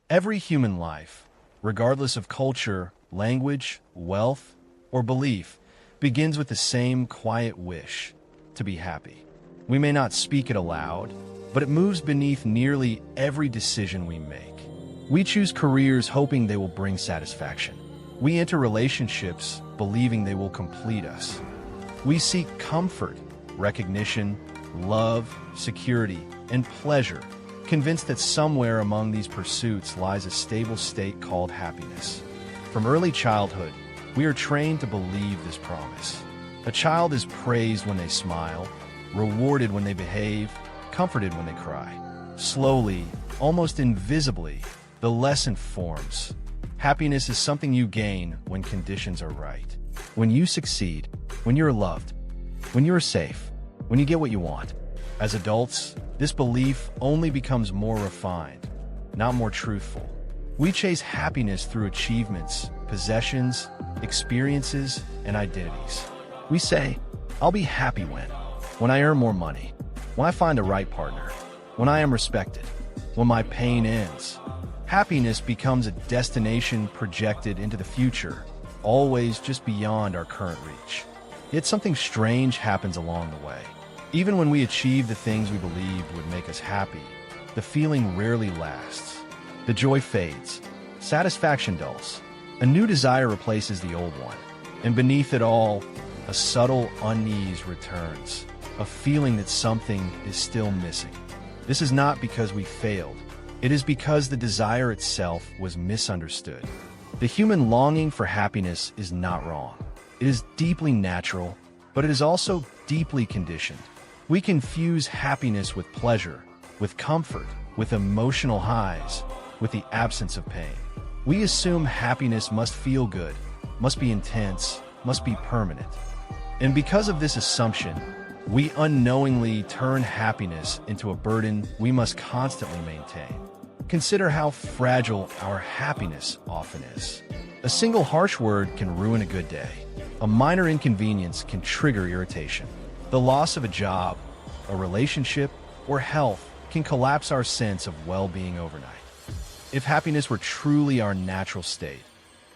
Every human life, regardless of culture, language, wealth, or belief, begins with the same quiet wish to be happy. We may not speak it aloud, but it moves beneath nearly every decision we make. We choose careers hoping they will bring satisfaction. We enter relationships believing they will complete us. We seek comfort, recognition, love, security, and pleasure, convinced that somewhere among these pursuits lies a stable state called happiness. From early childhood, we are trained to believe this promise. A child is praised when they smile, rewarded when they behave, comforted when they cry. Slowly, almost invisibly, the lesson forms. Happiness is something you gain when conditions are right. When you succeed, when you're loved, when you're safe, when you get what you want. As adults, this belief only becomes more refined, not more truthful. We chase happiness through achievements, possessions, experiences, and identities. We say, I'll be happy when I earn more money, when I find the right partner, when I am respected, when my pain ends. Happiness becomes a destination projected into the future, always just beyond our current reach. Yet something strange happens along the way. Even when we achieve the things we believed would make us happy, the feeling rarely lasts. The joy fades, satisfaction dulls, a new desire replaces the old one, and beneath it all, a subtle unease returns, a feeling that something is still missing. This is not because we failed. It is because the desire itself was misunderstood. The human longing for happiness is not wrong. It is deeply natural, but it is also deeply conditioned. We confuse happiness with pleasure, with comfort, with emotional highs, with the absence of pain. We assume happiness must feel good, must be intense, must be permanent. And because of this assumption, we unknowingly turn happiness into a burden we must constantly maintain. Consider how fragile our happiness often is. A single harsh word can ruin a good day. A minor inconvenience can trigger irritation. The loss of a job, a relationship, or health can collapse our sense of well-being overnight. If happiness were truly our natural state,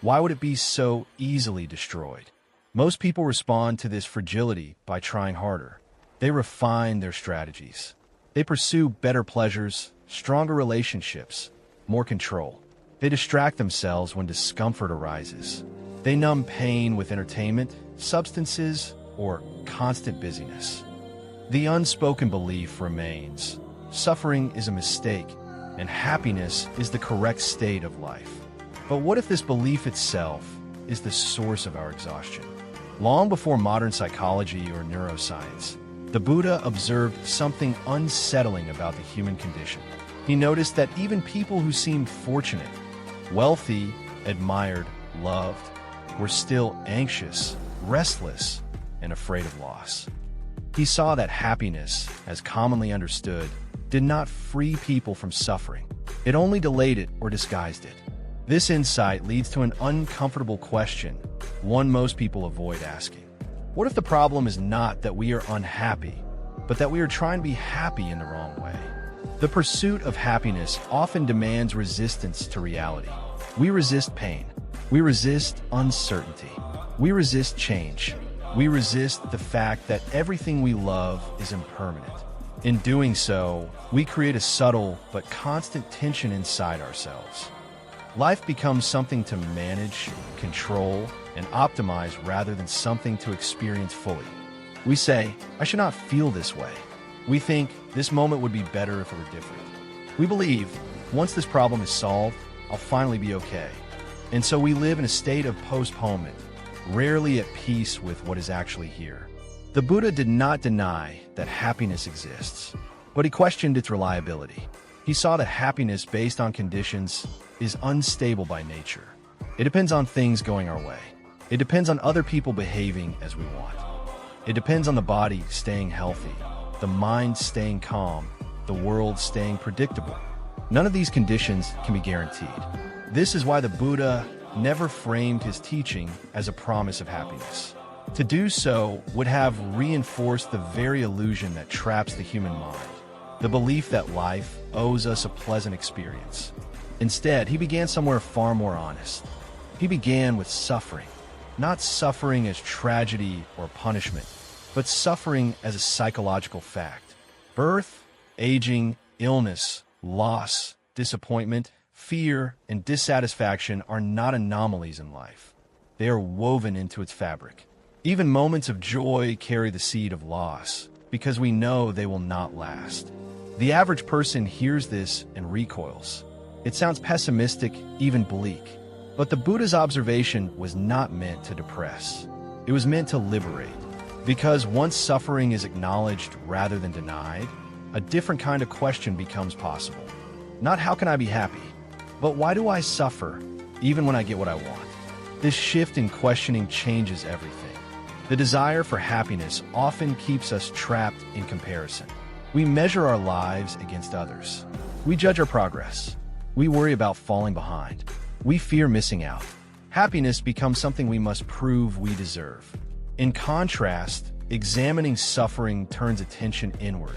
why would it be so easily destroyed? Most people respond to this fragility by trying harder. They refine their strategies. They pursue better pleasures, stronger relationships, more control. They distract themselves when discomfort arises. They numb pain with entertainment, substances, or constant busyness. The unspoken belief remains: suffering is a mistake, and happiness is the correct state of life. But what if this belief itself is the source of our exhaustion? Long before modern psychology or neuroscience, the Buddha observed something unsettling about the human condition. He noticed that even people who seemed fortunate, wealthy, admired, loved, were still anxious, restless, and afraid of loss. He saw that happiness, as commonly understood, did not free people from suffering. It only delayed it or disguised it. This insight leads to an uncomfortable question, one most people avoid asking. What if the problem is not that we are unhappy, but that we are trying to be happy in the wrong way? The pursuit of happiness often demands resistance to reality. We resist pain. We resist uncertainty. We resist change. We resist the fact that everything we love is impermanent. In doing so, we create a subtle but constant tension inside ourselves. Life becomes something to manage, control, and optimize rather than something to experience fully. We say, I should not feel this way. We think this moment would be better if it were different. We believe, once this problem is solved, I'll finally be okay. And so we live in a state of postponement, rarely at peace with what is actually here. The Buddha did not deny that happiness exists, but he questioned its reliability. He saw that happiness based on conditions is unstable by nature. It depends on things going our way. It depends on other people behaving as we want. It depends on the body staying healthy, the mind staying calm, the world staying predictable. None of these conditions can be guaranteed. This is why the Buddha never framed his teaching as a promise of happiness. To do so would have reinforced the very illusion that traps the human mind, the belief that life owes us a pleasant experience. Instead, he began somewhere far more honest. He began with suffering, not suffering as tragedy or punishment, but suffering as a psychological fact. Birth, aging, illness, loss, disappointment, fear, and dissatisfaction are not anomalies in life. They are woven into its fabric. Even moments of joy carry the seed of loss, because we know they will not last. The average person hears this and recoils. It sounds pessimistic, even bleak. But the Buddha's observation was not meant to depress. It was meant to liberate. Because once suffering is acknowledged rather than denied, a different kind of question becomes possible. Not how can I be happy, but why do I suffer even when I get what I want? This shift in questioning changes everything. The desire for happiness often keeps us trapped in comparison. We measure our lives against others. We judge our progress. We worry about falling behind. We fear missing out. Happiness becomes something we must prove we deserve. In contrast, examining suffering turns attention inward.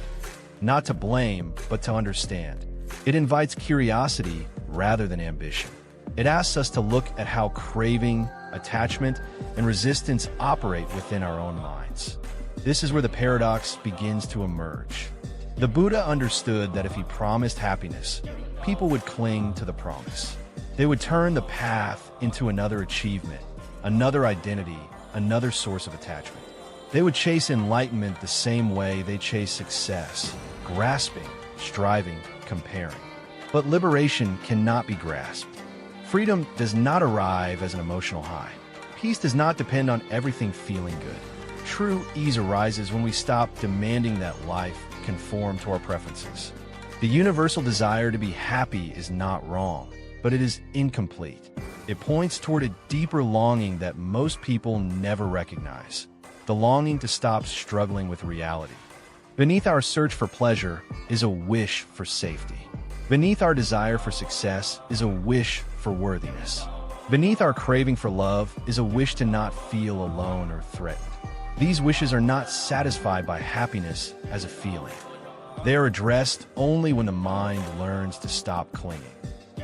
Not to blame, but to understand. It invites curiosity rather than ambition. It asks us to look at how craving, attachment, and resistance operate within our own minds. This is where the paradox begins to emerge. The Buddha understood that if he promised happiness, people would cling to the promise. They would turn the path into another achievement, another identity, another source of attachment. They would chase enlightenment the same way they chase success, grasping, striving, comparing. But liberation cannot be grasped. Freedom does not arrive as an emotional high. Peace does not depend on everything feeling good. True ease arises when we stop demanding that life conform to our preferences. The universal desire to be happy is not wrong, but it is incomplete. It points toward a deeper longing that most people never recognize, the longing to stop struggling with reality. Beneath our search for pleasure is a wish for safety. Beneath our desire for success is a wish for worthiness. Beneath our craving for love is a wish to not feel alone or threatened. These wishes are not satisfied by happiness as a feeling. They are addressed only when the mind learns to stop clinging.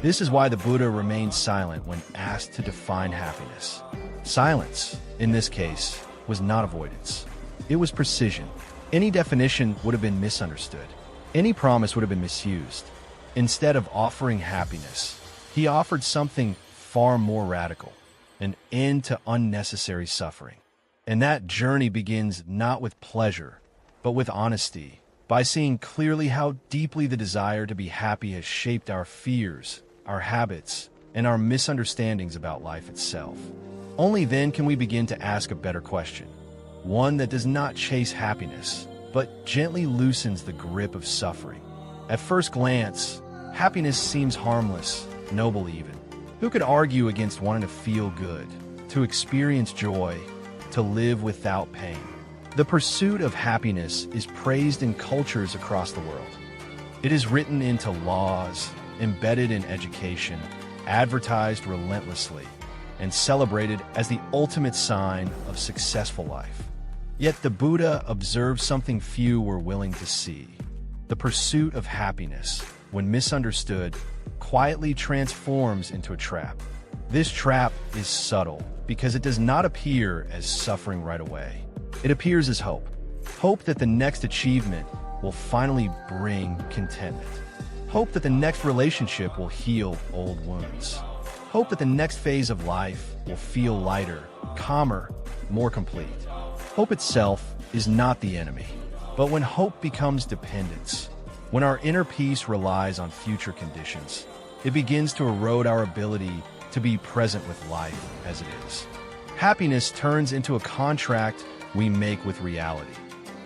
This is why the Buddha remained silent when asked to define happiness. Silence, in this case, was not avoidance. It was precision. Any definition would have been misunderstood. Any promise would have been misused. Instead of offering happiness, he offered something far more radical, an end to unnecessary suffering. And that journey begins not with pleasure, but with honesty, by seeing clearly how deeply the desire to be happy has shaped our fears, our habits, and our misunderstandings about life itself. Only then can we begin to ask a better question, one that does not chase happiness, but gently loosens the grip of suffering. At first glance, happiness seems harmless, noble even. Who could argue against wanting to feel good, to experience joy, to live without pain? The pursuit of happiness is praised in cultures across the world. It is written into laws, embedded in education, advertised relentlessly, and celebrated as the ultimate sign of successful life. Yet the Buddha observed something few were willing to see. The pursuit of happiness, when misunderstood, quietly transforms into a trap. This trap is subtle because it does not appear as suffering right away. It appears as hope. Hope that the next achievement will finally bring contentment. Hope that the next relationship will heal old wounds. Hope that the next phase of life will feel lighter, calmer, more complete. Hope itself is not the enemy, but when hope becomes dependence, when our inner peace relies on future conditions, it begins to erode our ability to be present with life as it is. Happiness turns into a contract we make with reality.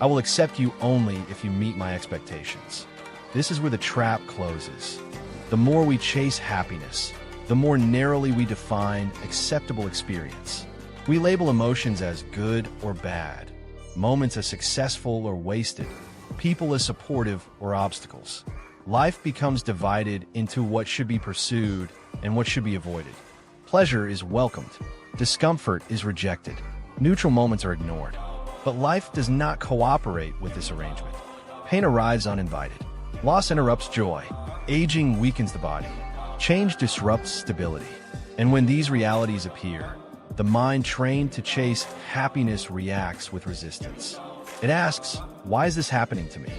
I will accept you only if you meet my expectations. This is where the trap closes. The more we chase happiness, the more narrowly we define acceptable experience. We label emotions as good or bad, moments as successful or wasted, people as supportive or obstacles. Life becomes divided into what should be pursued and what should be avoided. Pleasure is welcomed. Discomfort is rejected. Neutral moments are ignored. But life does not cooperate with this arrangement. Pain arrives uninvited. Loss interrupts joy. Aging weakens the body. Change disrupts stability. And when these realities appear, the mind trained to chase happiness reacts with resistance. It asks, why is this happening to me?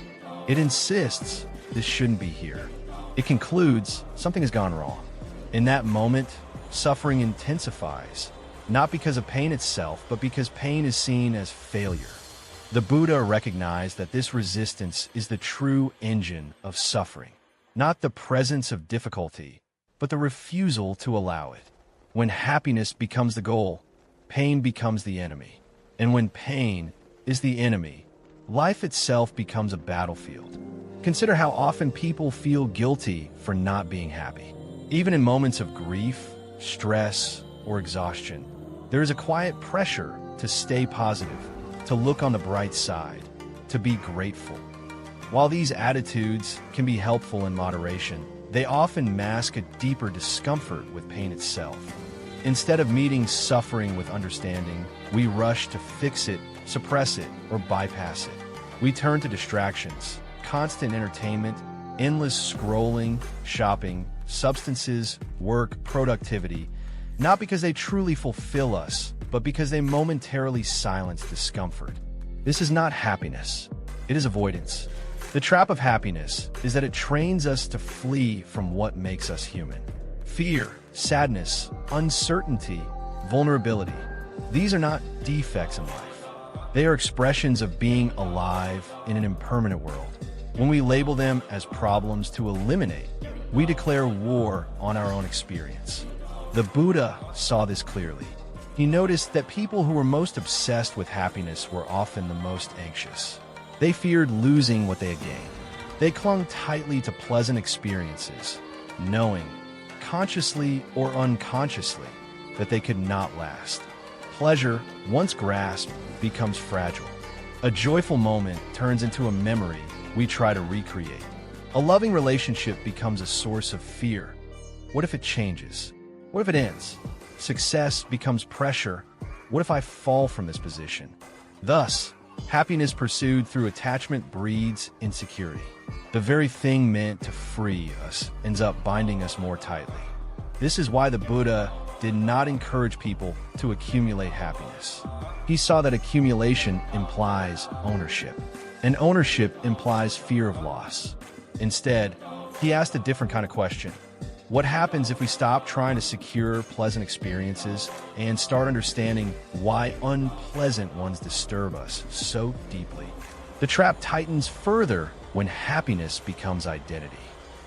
It insists, this shouldn't be here. It concludes, something has gone wrong. In that moment, suffering intensifies, not because of pain itself, but because pain is seen as failure. The Buddha recognized that this resistance is the true engine of suffering, not the presence of difficulty, but the refusal to allow it. When happiness becomes the goal, pain becomes the enemy. And when pain is the enemy, life itself becomes a battlefield. Consider how often people feel guilty for not being happy. Even in moments of grief, stress, or exhaustion, there is a quiet pressure to stay positive, to look on the bright side, to be grateful. While these attitudes can be helpful in moderation, they often mask a deeper discomfort with pain itself. Instead of meeting suffering with understanding, we rush to fix it, suppress it, or bypass it. We turn to distractions, constant entertainment, endless scrolling, shopping, substances, work, productivity, not because they truly fulfill us, but because they momentarily silence discomfort. This is not happiness. It is avoidance. The trap of happiness is that it trains us to flee from what makes us human. Fear, sadness, uncertainty, vulnerability. These are not defects in life. They are expressions of being alive in an impermanent world. When we label them as problems to eliminate, we declare war on our own experience. The Buddha saw this clearly. He noticed that people who were most obsessed with happiness were often the most anxious. They feared losing what they had gained. They clung tightly to pleasant experiences, knowing, consciously or unconsciously, that they could not last. Pleasure, once grasped, becomes fragile. A joyful moment turns into a memory we try to recreate. A loving relationship becomes a source of fear. What if it changes? What if it ends? Success becomes pressure. What if I fall from this position? Thus, happiness pursued through attachment breeds insecurity. The very thing meant to free us ends up binding us more tightly. This is why the Buddha did not encourage people to accumulate happiness. He saw that accumulation implies ownership, and ownership implies fear of loss. Instead, he asked a different kind of question. What happens if we stop trying to secure pleasant experiences and start understanding why unpleasant ones disturb us so deeply? The trap tightens further when happiness becomes identity.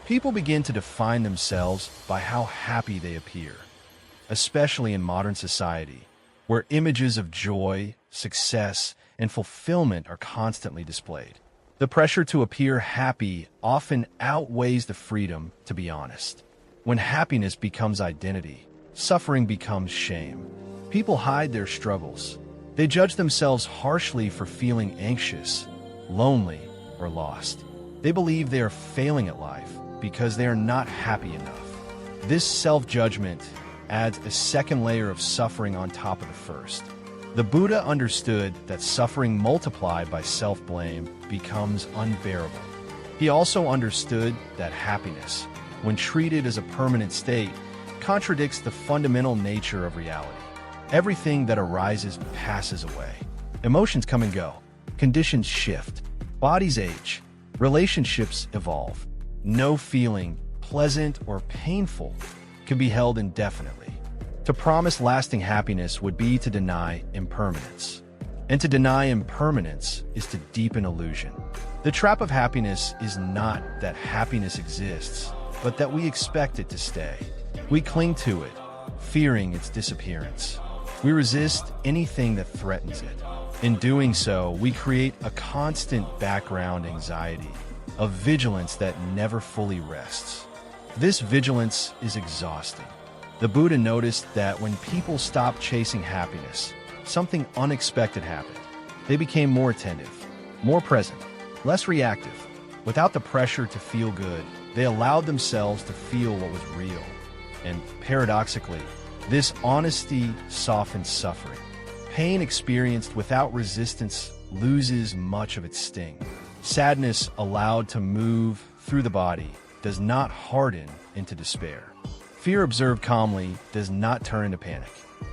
People begin to define themselves by how happy they appear, especially in modern society, where images of joy, success, and fulfillment are constantly displayed. The pressure to appear happy often outweighs the freedom to be honest. When happiness becomes identity, suffering becomes shame. People hide their struggles. They judge themselves harshly for feeling anxious, lonely, or lost. They believe they are failing at life because they are not happy enough. This self-judgment adds a second layer of suffering on top of the first. The Buddha understood that suffering multiplied by self-blame becomes unbearable. He also understood that happiness, when treated as a permanent state, contradicts the fundamental nature of reality. Everything that arises passes away. Emotions come and go. Conditions shift. Bodies age. Relationships evolve. No feeling, pleasant or painful, can be held indefinitely. To promise lasting happiness would be to deny impermanence. And to deny impermanence is to deepen illusion. The trap of happiness is not that happiness exists, but that we expect it to stay. We cling to it, fearing its disappearance. We resist anything that threatens it. In doing so, we create a constant background anxiety, a vigilance that never fully rests. This vigilance is exhausting. The Buddha noticed that when people stopped chasing happiness, something unexpected happened. They became more attentive, more present, less reactive. Without the pressure to feel good, they allowed themselves to feel what was real. And paradoxically, this honesty softens suffering. Pain experienced without resistance loses much of its sting. Sadness allowed to move through the body does not harden into despair. Fear observed calmly does not turn into panic.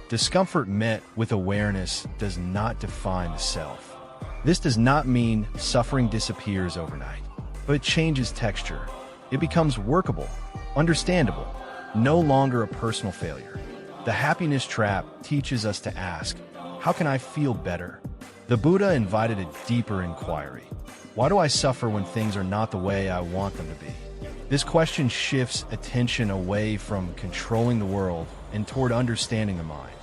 Discomfort met with awareness does not define the self. This does not mean suffering disappears overnight, but it changes texture. It becomes workable, understandable, no longer a personal failure. The happiness trap teaches us to ask, how can I feel better? The Buddha invited a deeper inquiry. Why do I suffer when things are not the way I want them to be? This question shifts attention away from controlling the world and toward understanding the mind.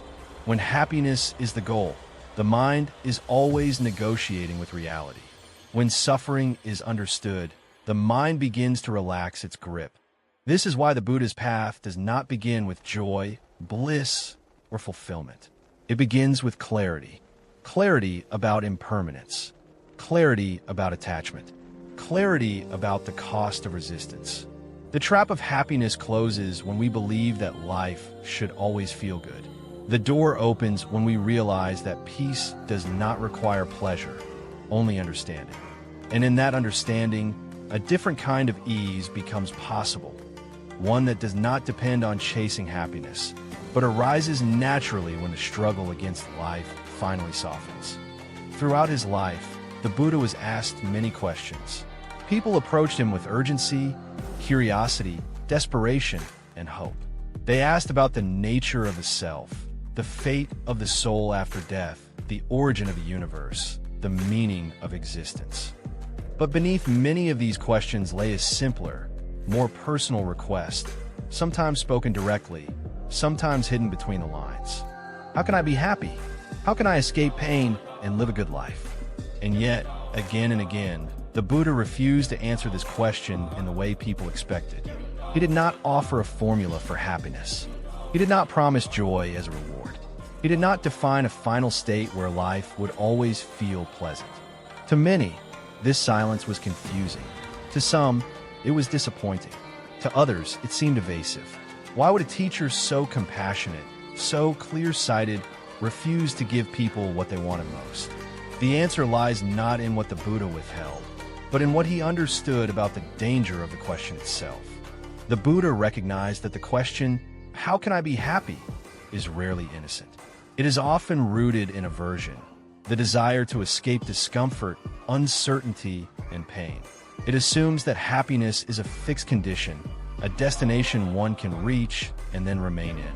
When happiness is the goal, the mind is always negotiating with reality. When suffering is understood, the mind begins to relax its grip. This is why the Buddha's path does not begin with joy, bliss, or fulfillment. It begins with clarity. Clarity about impermanence. Clarity about attachment. Clarity about the cost of resistance. The trap of happiness closes when we believe that life should always feel good. The door opens when we realize that peace does not require pleasure, only understanding. And in that understanding, a different kind of ease becomes possible, one that does not depend on chasing happiness, but arises naturally when the struggle against life finally softens. Throughout his life, the Buddha was asked many questions. People approached him with urgency, curiosity, desperation, and hope. They asked about the nature of the self, the fate of the soul after death, the origin of the universe, the meaning of existence. But beneath many of these questions lay a simpler, more personal request, sometimes spoken directly, sometimes hidden between the lines. How can I be happy? How can I escape pain and live a good life? And yet, again and again, the Buddha refused to answer this question in the way people expected. He did not offer a formula for happiness. He did not promise joy as a reward. He did not define a final state where life would always feel pleasant. To many, this silence was confusing. To some, it was disappointing. To others, it seemed evasive. Why would a teacher so compassionate, so clear-sighted, refuse to give people what they wanted most? The answer lies not in what the Buddha withheld, but in what he understood about the danger of the question itself. The Buddha recognized that the question, how can I be happy, is rarely innocent. It is often rooted in aversion, the desire to escape discomfort, uncertainty, and pain. It assumes that happiness is a fixed condition, a destination one can reach and then remain in.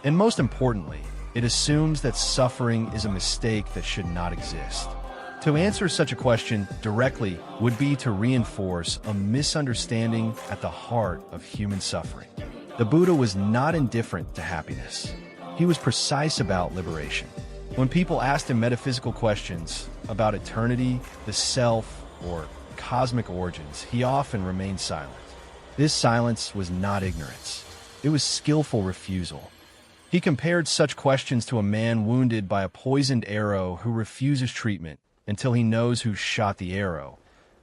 And most importantly, it assumes that suffering is a mistake that should not exist. To answer such a question directly would be to reinforce a misunderstanding at the heart of human suffering. The Buddha was not indifferent to happiness. He was precise about liberation. When people asked him metaphysical questions about eternity, the self, or cosmic origins, he often remained silent. This silence was not ignorance. It was skillful refusal. He compared such questions to a man wounded by a poisoned arrow who refuses treatment until he knows who shot the arrow,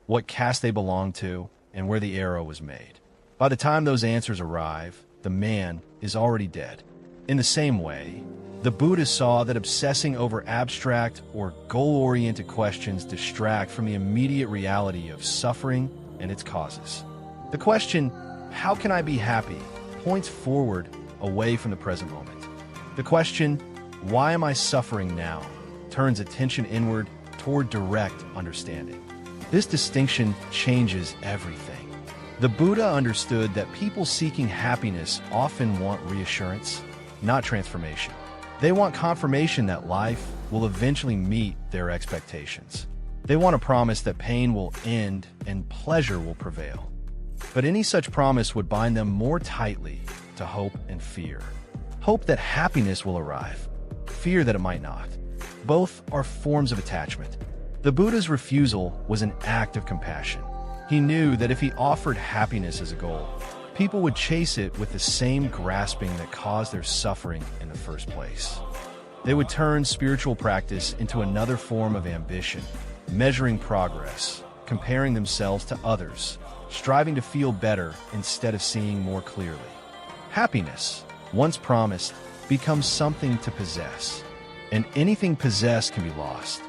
what caste they belong to, and where the arrow was made. By the time those answers arrive, the man is already dead. In the same way, the Buddha saw that obsessing over abstract or goal-oriented questions distract from the immediate reality of suffering and its causes. The question, how can I be happy, points forward away from the present moment. The question, why am I suffering now, turns attention inward toward direct understanding. This distinction changes everything. The Buddha understood that people seeking happiness often want reassurance, not transformation. They want confirmation that life will eventually meet their expectations. They want a promise that pain will end and pleasure will prevail. But any such promise would bind them more tightly to hope and fear. Hope that happiness will arrive, fear that it might not. Both are forms of attachment. The Buddha's refusal was an act of compassion. He knew that if he offered happiness as a goal, people would chase it with the same grasping that caused their suffering in the first place. They would turn spiritual practice into another form of ambition, measuring progress, comparing themselves to others, striving to feel better instead of seeing more clearly. Happiness, once promised, becomes something to possess, and anything possessed can be lost.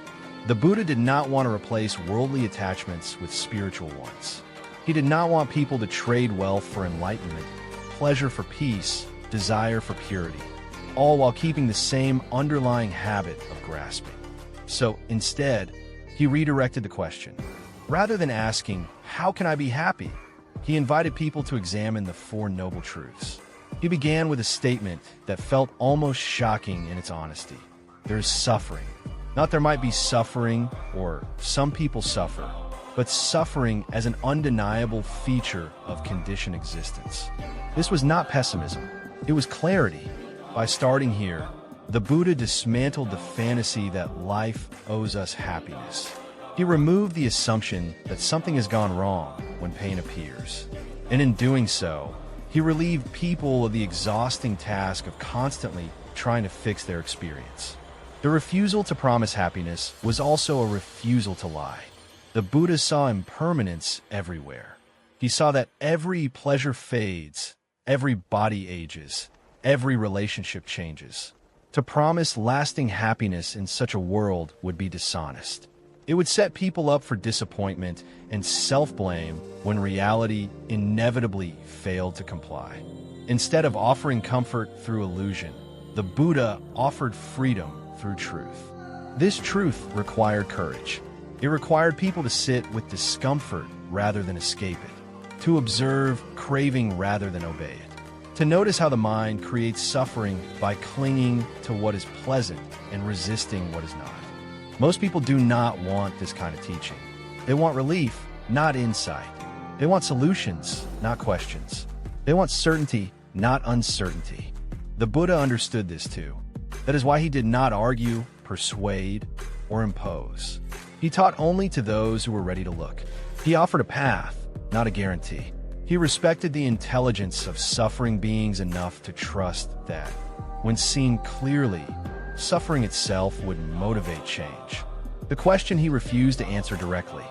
The Buddha did not want to replace worldly attachments with spiritual ones. He did not want people to trade wealth for enlightenment, pleasure for peace, desire for purity, all while keeping the same underlying habit of grasping. So instead, he redirected the question. Rather than asking, "How can I be happy?" he invited people to examine the Four Noble Truths. He began with a statement that felt almost shocking in its honesty. There is suffering. Not there might be suffering, or some people suffer, but suffering as an undeniable feature of conditioned existence. This was not pessimism. It was clarity. By starting here, the Buddha dismantled the fantasy that life owes us happiness. He removed the assumption that something has gone wrong when pain appears. And in doing so, he relieved people of the exhausting task of constantly trying to fix their experience. The refusal to promise happiness was also a refusal to lie. The Buddha saw impermanence everywhere. He saw that every pleasure fades, every body ages, every relationship changes. To promise lasting happiness in such a world would be dishonest. It would set people up for disappointment and self-blame when reality inevitably failed to comply. Instead of offering comfort through illusion, the Buddha offered freedom through truth. This truth required courage. It required people to sit with discomfort rather than escape it, to observe craving rather than obey it, to notice how the mind creates suffering by clinging to what is pleasant and resisting what is not. Most people do not want this kind of teaching. They want relief, not insight. They want solutions, not questions. They want certainty, not uncertainty. The Buddha understood this too. That is why he did not argue, persuade, or impose. He taught only to those who were ready to look. He offered a path, not a guarantee. He respected the intelligence of suffering beings enough to trust that, when seen clearly, suffering itself would motivate change. The question he refused to answer directly,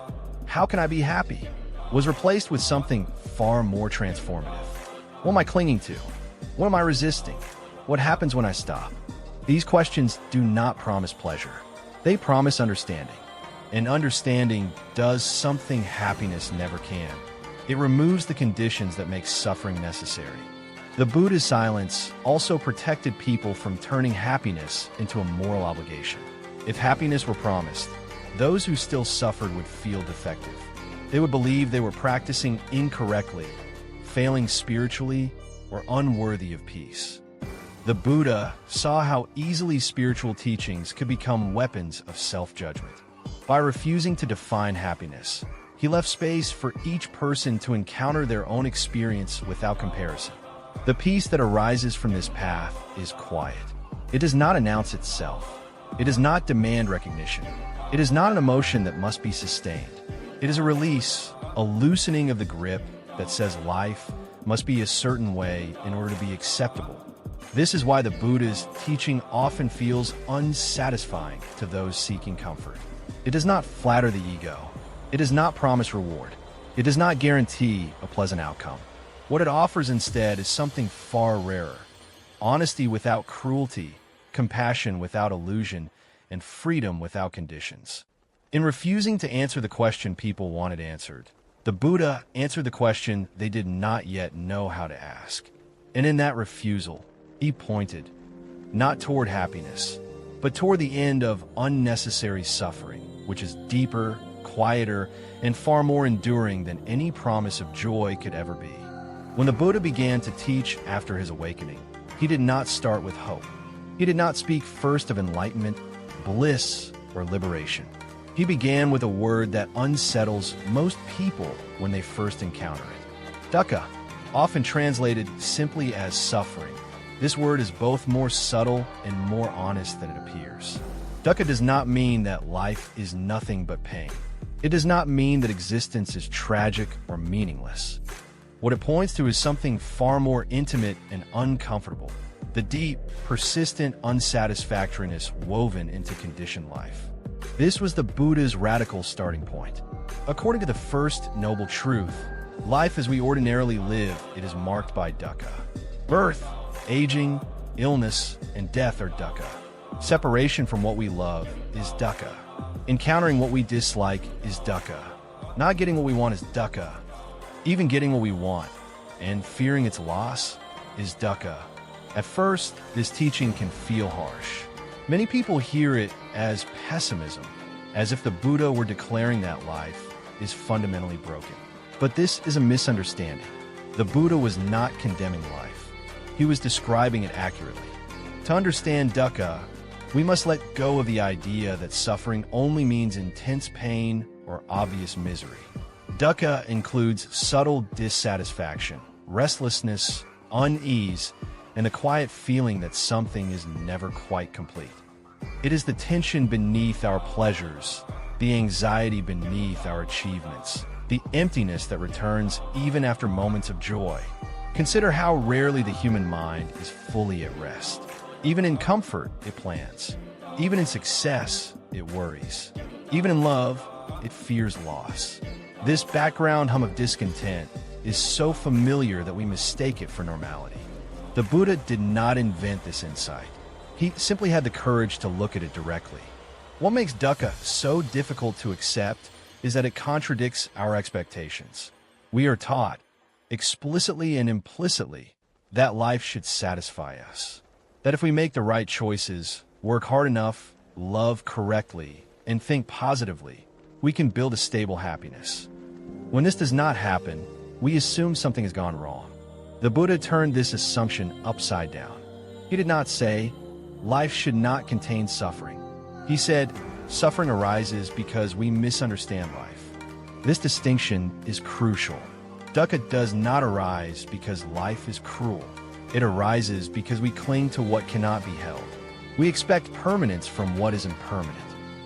"How can I be happy?" was replaced with something far more transformative. What am I clinging to? What am I resisting? What happens when I stop? These questions do not promise pleasure. They promise understanding. And understanding does something happiness never can. It removes the conditions that make suffering necessary. The Buddha's silence also protected people from turning happiness into a moral obligation. If happiness were promised, those who still suffered would feel defective. They would believe they were practicing incorrectly, failing spiritually, or unworthy of peace. The Buddha saw how easily spiritual teachings could become weapons of self-judgment. By refusing to define happiness, he left space for each person to encounter their own experience without comparison. The peace that arises from this path is quiet. It does not announce itself. It does not demand recognition. It is not an emotion that must be sustained. It is a release, a loosening of the grip that says life must be a certain way in order to be acceptable. This is why the Buddha's teaching often feels unsatisfying to those seeking comfort. It does not flatter the ego. It does not promise reward. It does not guarantee a pleasant outcome. What it offers instead is something far rarer: honesty without cruelty, compassion without illusion, and freedom without conditions. In refusing to answer the question people wanted answered, the Buddha answered the question they did not yet know how to ask. And in that refusal, he pointed, not toward happiness, but toward the end of unnecessary suffering, which is deeper, quieter, and far more enduring than any promise of joy could ever be. When the Buddha began to teach after his awakening, he did not start with hope. He did not speak first of enlightenment, bliss, or liberation. He began with a word that unsettles most people when they first encounter it: Dukkha, often translated simply as suffering. This word is both more subtle and more honest than it appears. Dukkha does not mean that life is nothing but pain. It does not mean that existence is tragic or meaningless. What it points to is something far more intimate and uncomfortable: the deep, persistent unsatisfactoriness woven into conditioned life. This was the Buddha's radical starting point. According to the first noble truth, life as we ordinarily live, it is marked by dukkha. Birth, aging, illness, and death are dukkha. Separation from what we love is dukkha. Encountering what we dislike is dukkha. Not getting what we want is dukkha. Even getting what we want, and fearing its loss is dukkha. At first, this teaching can feel harsh. Many people hear it as pessimism, as if the Buddha were declaring that life is fundamentally broken. But this is a misunderstanding. The Buddha was not condemning life. He was describing it accurately. To understand dukkha, we must let go of the idea that suffering only means intense pain or obvious misery. Dukkha includes subtle dissatisfaction, restlessness, unease, and the quiet feeling that something is never quite complete. It is the tension beneath our pleasures, the anxiety beneath our achievements, the emptiness that returns even after moments of joy. Consider how rarely the human mind is fully at rest. Even in comfort, it plans. Even in success, it worries. Even in love, it fears loss. This background hum of discontent is so familiar that we mistake it for normality. The Buddha did not invent this insight. He simply had the courage to look at it directly. What makes dukkha so difficult to accept is that it contradicts our expectations. We are taught, explicitly and implicitly, that life should satisfy us. That if we make the right choices, work hard enough, love correctly, and think positively, we can build a stable happiness. When this does not happen, we assume something has gone wrong. The Buddha turned this assumption upside down. He did not say, life should not contain suffering. He said, suffering arises because we misunderstand life. This distinction is crucial. Dukkha does not arise because life is cruel. It arises because we cling to what cannot be held. We expect permanence from what is impermanent.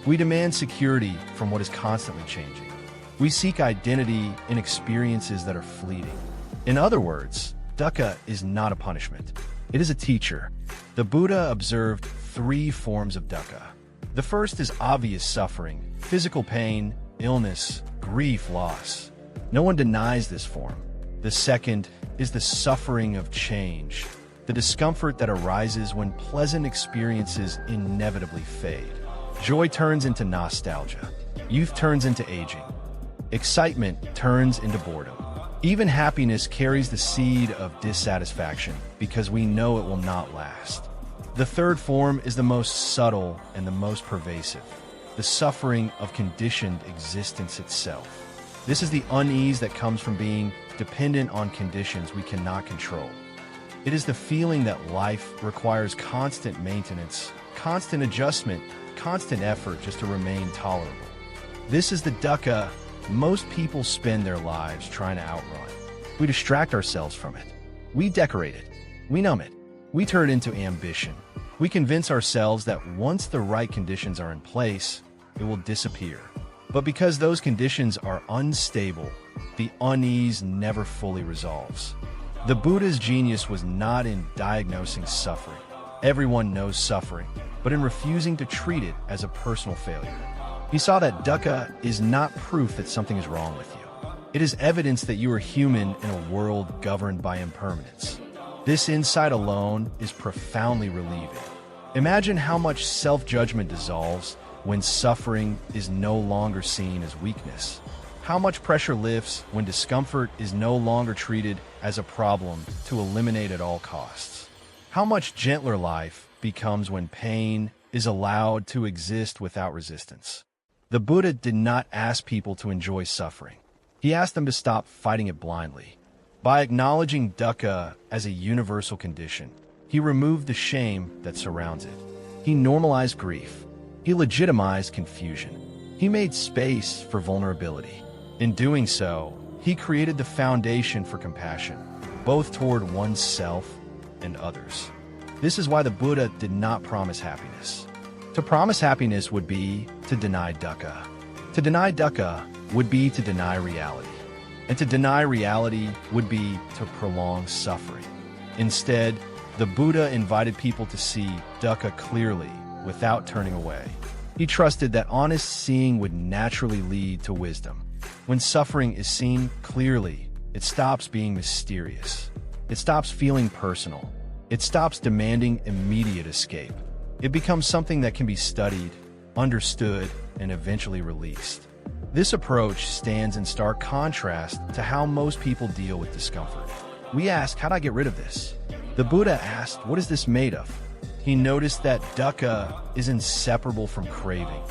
We demand security from what is constantly changing. We seek identity in experiences that are fleeting. In other words, dukkha is not a punishment. It is a teacher. The Buddha observed 3 forms of dukkha. The first is obvious suffering, physical pain, illness, grief, loss. No one denies this form. The second is the suffering of change, the discomfort that arises when pleasant experiences inevitably fade. Joy turns into nostalgia. Youth turns into aging. Excitement turns into boredom. Even happiness carries the seed of dissatisfaction because we know it will not last. The third form is the most subtle and the most pervasive, the suffering of conditioned existence itself. This is the unease that comes from being dependent on conditions we cannot control. It is the feeling that life requires constant maintenance, constant adjustment, constant effort just to remain tolerable. This is the dukkha most people spend their lives trying to outrun. We distract ourselves from it. We decorate it. We numb it. We turn it into ambition. We convince ourselves that once the right conditions are in place, it will disappear. But because those conditions are unstable, the unease never fully resolves. The Buddha's genius was not in diagnosing suffering. Everyone knows suffering, but in refusing to treat it as a personal failure. He saw that dukkha is not proof that something is wrong with you. It is evidence that you are human in a world governed by impermanence. This insight alone is profoundly relieving. Imagine how much self-judgment dissolves when suffering is no longer seen as weakness. How much pressure lifts when discomfort is no longer treated as a problem to eliminate at all costs. How much gentler life becomes when pain is allowed to exist without resistance. The Buddha did not ask people to enjoy suffering. He asked them to stop fighting it blindly. By acknowledging dukkha as a universal condition, he removed the shame that surrounds it. He normalized grief. He legitimized confusion. He made space for vulnerability. In doing so, he created the foundation for compassion, both toward oneself and others. This is why the Buddha did not promise happiness. To promise happiness would be to deny dukkha. To deny dukkha would be to deny reality. And to deny reality would be to prolong suffering. Instead, the Buddha invited people to see dukkha clearly without turning away. He trusted that honest seeing would naturally lead to wisdom. When suffering is seen clearly, it stops being mysterious. It stops feeling personal. It stops demanding immediate escape. It becomes something that can be studied, understood, and eventually released. This approach stands in stark contrast to how most people deal with discomfort. We ask, how do I get rid of this? The Buddha asked, what is this made of? He noticed that dukkha is inseparable from craving.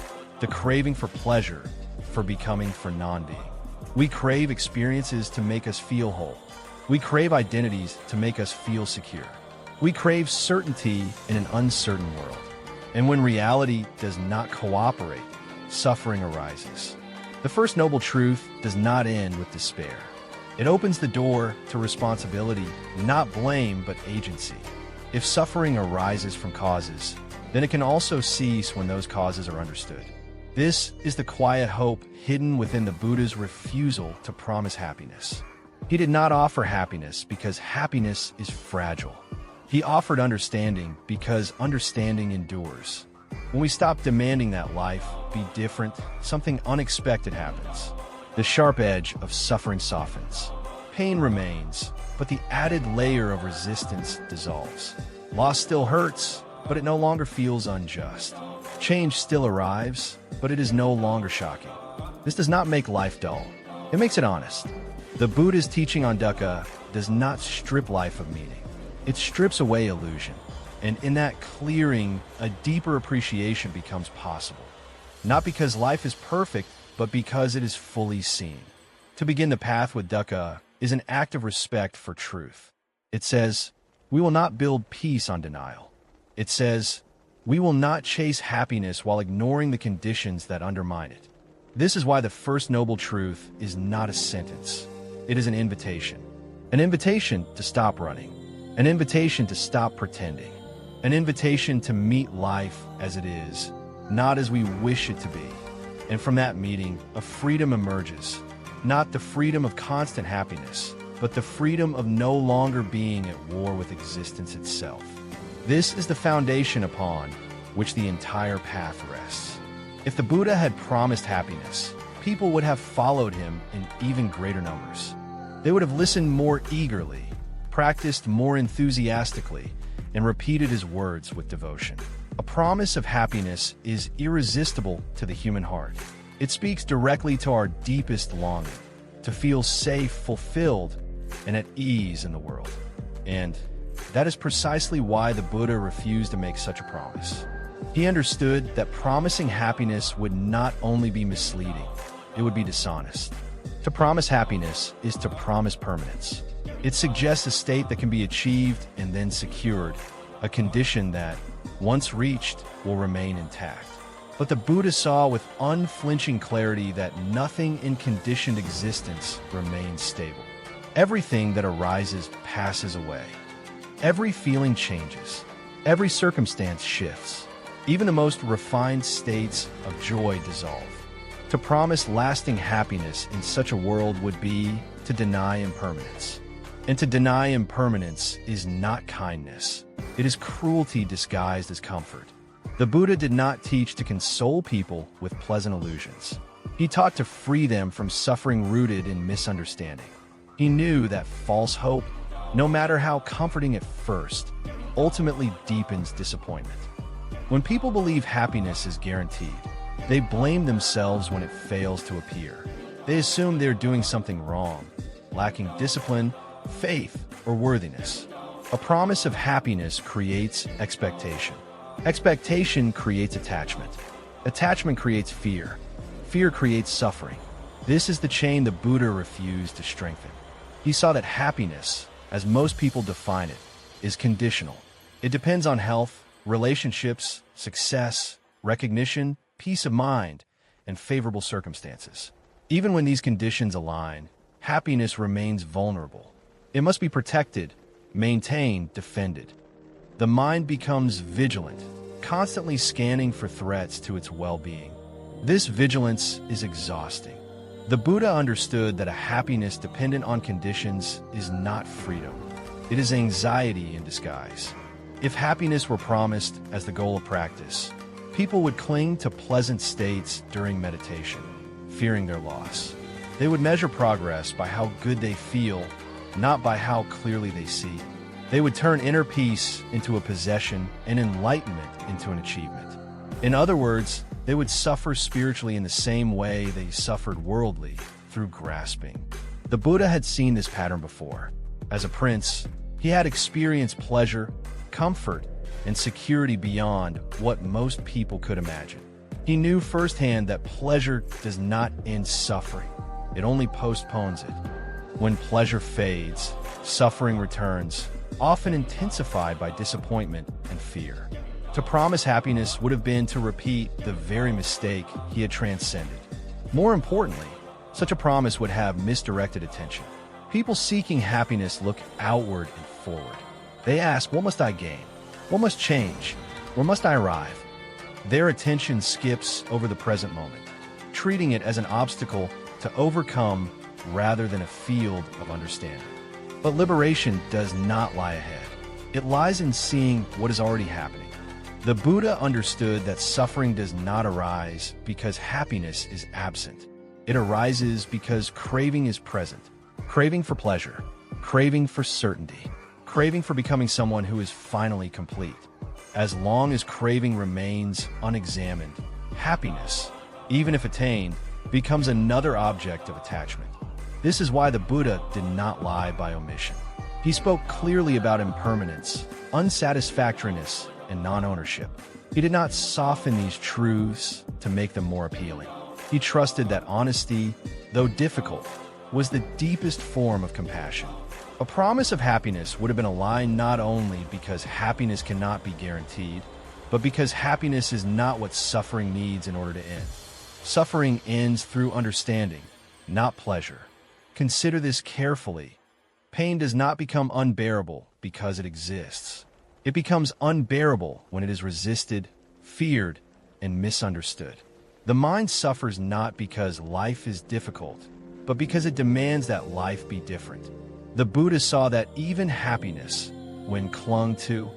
The craving for pleasure, for becoming, for non-being. We crave experiences to make us feel whole. We crave identities to make us feel secure. We crave certainty in an uncertain world. And when reality does not cooperate, suffering arises. The first noble truth does not end with despair. It opens the door to responsibility, not blame, but agency. If suffering arises from causes, then it can also cease when those causes are understood. This is the quiet hope hidden within the Buddha's refusal to promise happiness. He did not offer happiness because happiness is fragile. He offered understanding because understanding endures. When we stop demanding that life be different, something unexpected happens. The sharp edge of suffering softens. Pain remains, but the added layer of resistance dissolves. Loss still hurts, but it no longer feels unjust. Change still arrives, but it is no longer shocking. This does not make life dull. It makes it honest. The Buddha's teaching on dukkha does not strip life of meaning. It strips away illusion. And in that clearing, a deeper appreciation becomes possible. Not because life is perfect, but because it is fully seen. To begin the path with dukkha is an act of respect for truth. It says, we will not build peace on denial. It says, we will not chase happiness while ignoring the conditions that undermine it. This is why the first noble truth is not a sentence. It is an invitation. An invitation to stop running. An invitation to stop pretending. An invitation to meet life as it is, not as we wish it to be. And from that meeting, a freedom emerges. Not the freedom of constant happiness, but the freedom of no longer being at war with existence itself. This is the foundation upon which the entire path rests. If the Buddha had promised happiness, people would have followed him in even greater numbers. They would have listened more eagerly, practiced more enthusiastically, and repeated his words with devotion. A promise of happiness is irresistible to the human heart. It speaks directly to our deepest longing, to feel safe, fulfilled, and at ease in the world. And that is precisely why the Buddha refused to make such a promise. He understood that promising happiness would not only be misleading, it would be dishonest. To promise happiness is to promise permanence. It suggests a state that can be achieved and then secured, a condition that, once reached, will remain intact. But the Buddha saw with unflinching clarity that nothing in conditioned existence remains stable. Everything that arises passes away. Every feeling changes. Every circumstance shifts. Even the most refined states of joy dissolve. To promise lasting happiness in such a world would be to deny impermanence. And to deny impermanence is not kindness. It is cruelty disguised as comfort. The Buddha did not teach to console people with pleasant illusions. He taught to free them from suffering rooted in misunderstanding. He knew that false hope, no matter how comforting at first, ultimately deepens disappointment. When people believe happiness is guaranteed, they blame themselves when it fails to appear. They assume they're doing something wrong, lacking discipline, faith, or worthiness. A promise of happiness creates expectation. Expectation creates attachment. Attachment creates fear. Fear creates suffering. This is the chain the Buddha refused to strengthen. He saw that happiness, as most people define it, is conditional. It depends on health, relationships, success, recognition, peace of mind, and favorable circumstances. Even when these conditions align, happiness remains vulnerable. It must be protected, maintained, defended. The mind becomes vigilant, constantly scanning for threats to its well-being. This vigilance is exhausting. The Buddha understood that a happiness dependent on conditions is not freedom. It is anxiety in disguise. If happiness were promised as the goal of practice, people would cling to pleasant states during meditation, fearing their loss. They would measure progress by how good they feel, not by how clearly they see. They would turn inner peace into a possession and enlightenment into an achievement. In other words, they would suffer spiritually in the same way they suffered worldly, through grasping. The Buddha had seen this pattern before. As a prince, he had experienced pleasure, comfort, and security beyond what most people could imagine. He knew firsthand that pleasure does not end suffering. It only postpones it. When pleasure fades, suffering returns, often intensified by disappointment and fear. To promise happiness would have been to repeat the very mistake he had transcended. More importantly, such a promise would have misdirected attention. People seeking happiness look outward and forward. They ask, what must I gain? What must change? Where must I arrive? Their attention skips over the present moment, treating it as an obstacle to overcome rather than a field of understanding. But liberation does not lie ahead. It lies in seeing what is already happening. The Buddha understood that suffering does not arise because happiness is absent. It arises because craving is present. Craving for pleasure, craving for certainty, craving for becoming someone who is finally complete. As long as craving remains unexamined, happiness, even if attained, becomes another object of attachment. This is why the Buddha did not lie by omission. He spoke clearly about impermanence, unsatisfactoriness, and non-ownership. He did not soften these truths to make them more appealing. He trusted that honesty, though difficult, was the deepest form of compassion. A promise of happiness would have been a lie not only because happiness cannot be guaranteed, but because happiness is not what suffering needs in order to end. Suffering ends through understanding, not pleasure. Consider this carefully. Pain does not become unbearable because it exists. It becomes unbearable when it is resisted, feared, and misunderstood. The mind suffers not because life is difficult, but because it demands that life be different. The Buddha saw that even happiness, when clung to,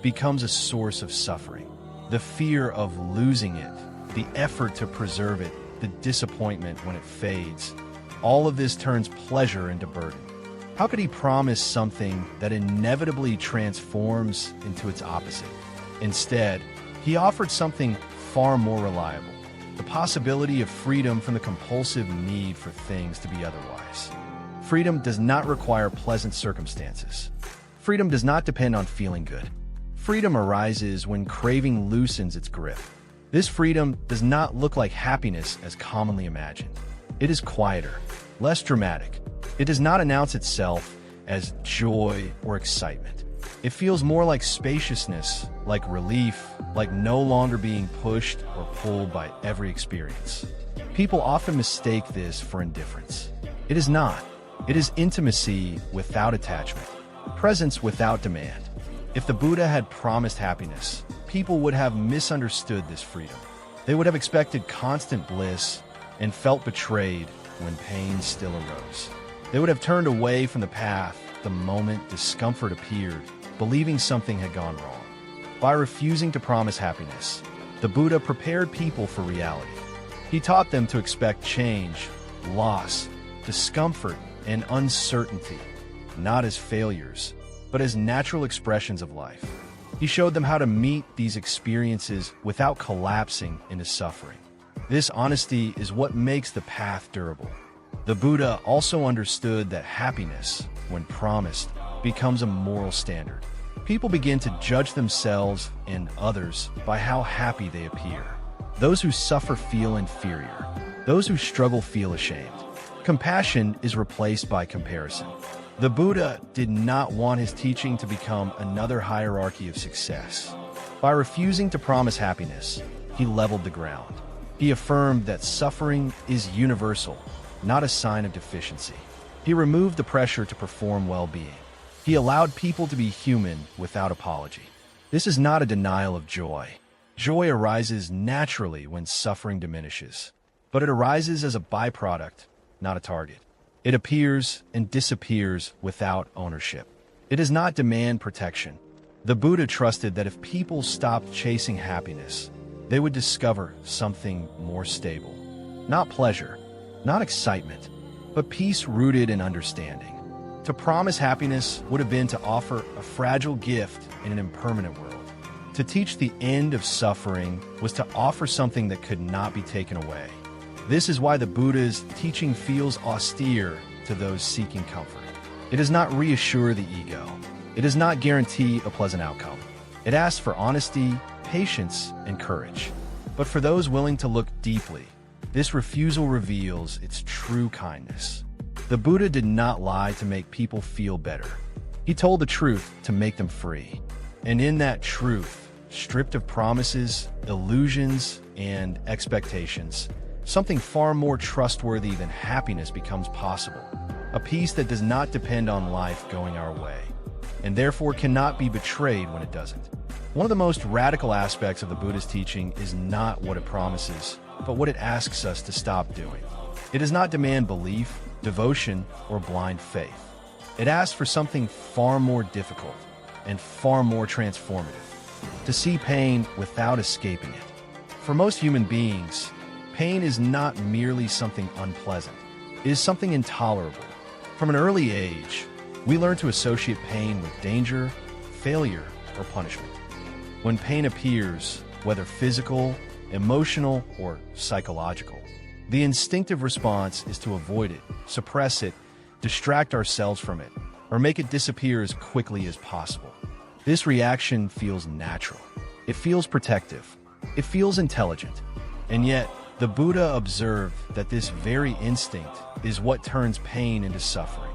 becomes a source of suffering. The fear of losing it, the effort to preserve it, the disappointment when it fades, all of this turns pleasure into burden. How could he promise something that inevitably transforms into its opposite? Instead, he offered something far more reliable, the possibility of freedom from the compulsive need for things to be otherwise. Freedom does not require pleasant circumstances. Freedom does not depend on feeling good. Freedom arises when craving loosens its grip. This freedom does not look like happiness as commonly imagined. It is quieter, less dramatic. It does not announce itself as joy or excitement. It feels more like spaciousness, like relief, like no longer being pushed or pulled by every experience. People often mistake this for indifference. It is not. It is intimacy without attachment, presence without demand. If the Buddha had promised happiness, people would have misunderstood this freedom. They would have expected constant bliss and felt betrayed when pain still arose. They would have turned away from the path the moment discomfort appeared, believing something had gone wrong. By refusing to promise happiness, the Buddha prepared people for reality. He taught them to expect change, loss, discomfort, and uncertainty, not as failures, but as natural expressions of life. He showed them how to meet these experiences without collapsing into suffering. This honesty is what makes the path durable. The Buddha also understood that happiness, when promised, becomes a moral standard. People begin to judge themselves and others by how happy they appear. Those who suffer feel inferior. Those who struggle feel ashamed. Compassion is replaced by comparison. The Buddha did not want his teaching to become another hierarchy of success. By refusing to promise happiness, he leveled the ground. He affirmed that suffering is universal, not a sign of deficiency. He removed the pressure to perform well-being. He allowed people to be human without apology. This is not a denial of joy. Joy arises naturally when suffering diminishes, but it arises as a byproduct, not a target. It appears and disappears without ownership. It does not demand protection. The Buddha trusted that if people stopped chasing happiness, they would discover something more stable. Not pleasure, not excitement, but peace rooted in understanding. To promise happiness would have been to offer a fragile gift in an impermanent world. To teach the end of suffering was to offer something that could not be taken away. This is why the Buddha's teaching feels austere to those seeking comfort. It does not reassure the ego. It does not guarantee a pleasant outcome. It asks for honesty, patience, and courage. But for those willing to look deeply, this refusal reveals its true kindness. The Buddha did not lie to make people feel better. He told the truth to make them free. And in that truth, stripped of promises, illusions, and expectations, something far more trustworthy than happiness becomes possible. A peace that does not depend on life going our way, and therefore cannot be betrayed when it doesn't. One of the most radical aspects of the Buddha's teaching is not what it promises, but what it asks us to stop doing. It does not demand belief, devotion, or blind faith. It asks for something far more difficult and far more transformative: to see pain without escaping it. For most human beings, pain is not merely something unpleasant. It is something intolerable. From an early age, we learn to associate pain with danger, failure, or punishment. When pain appears, whether physical, emotional, or psychological, the instinctive response is to avoid it, suppress it, distract ourselves from it, or make it disappear as quickly as possible. This reaction feels natural. It feels protective. It feels intelligent. And yet, the Buddha observed that this very instinct is what turns pain into suffering.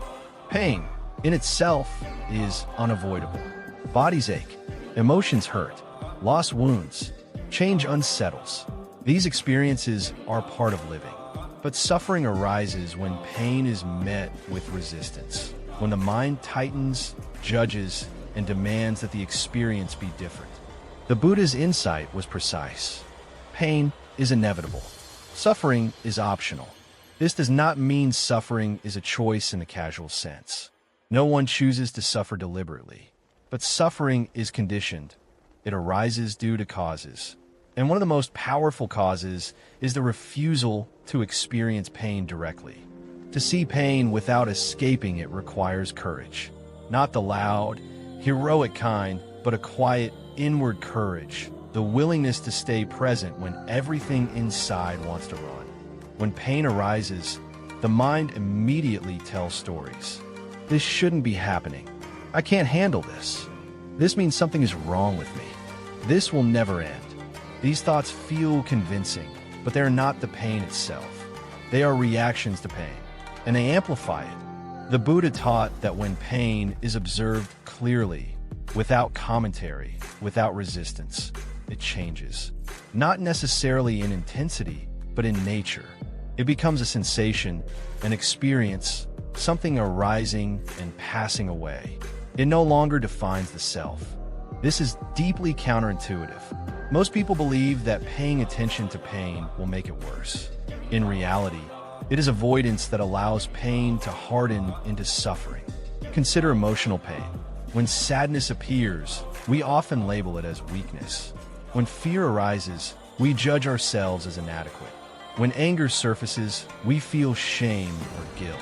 Pain, in itself, is unavoidable. Bodies ache, emotions hurt, loss wounds, change unsettles. These experiences are part of living. But suffering arises when pain is met with resistance, when the mind tightens, judges, and demands that the experience be different. The Buddha's insight was precise. Pain is inevitable. Suffering is optional. This does not mean suffering is a choice in the casual sense. No one chooses to suffer deliberately. But suffering is conditioned. It arises due to causes. And one of the most powerful causes is the refusal to experience pain directly. To see pain without escaping it requires courage. Not the loud, heroic kind, but a quiet, inward courage. The willingness to stay present when everything inside wants to run. When pain arises, the mind immediately tells stories. This shouldn't be happening. I can't handle this. This means something is wrong with me. This will never end. These thoughts feel convincing, but they are not the pain itself. They are reactions to pain, and they amplify it. The Buddha taught that when pain is observed clearly, without commentary, without resistance, it changes. Not necessarily in intensity, but in nature. It becomes a sensation, an experience, something arising and passing away. It no longer defines the self. This is deeply counterintuitive. Most people believe that paying attention to pain will make it worse. In reality, it is avoidance that allows pain to harden into suffering. Consider emotional pain. When sadness appears, we often label it as weakness. When fear arises, we judge ourselves as inadequate. When anger surfaces, we feel shame or guilt.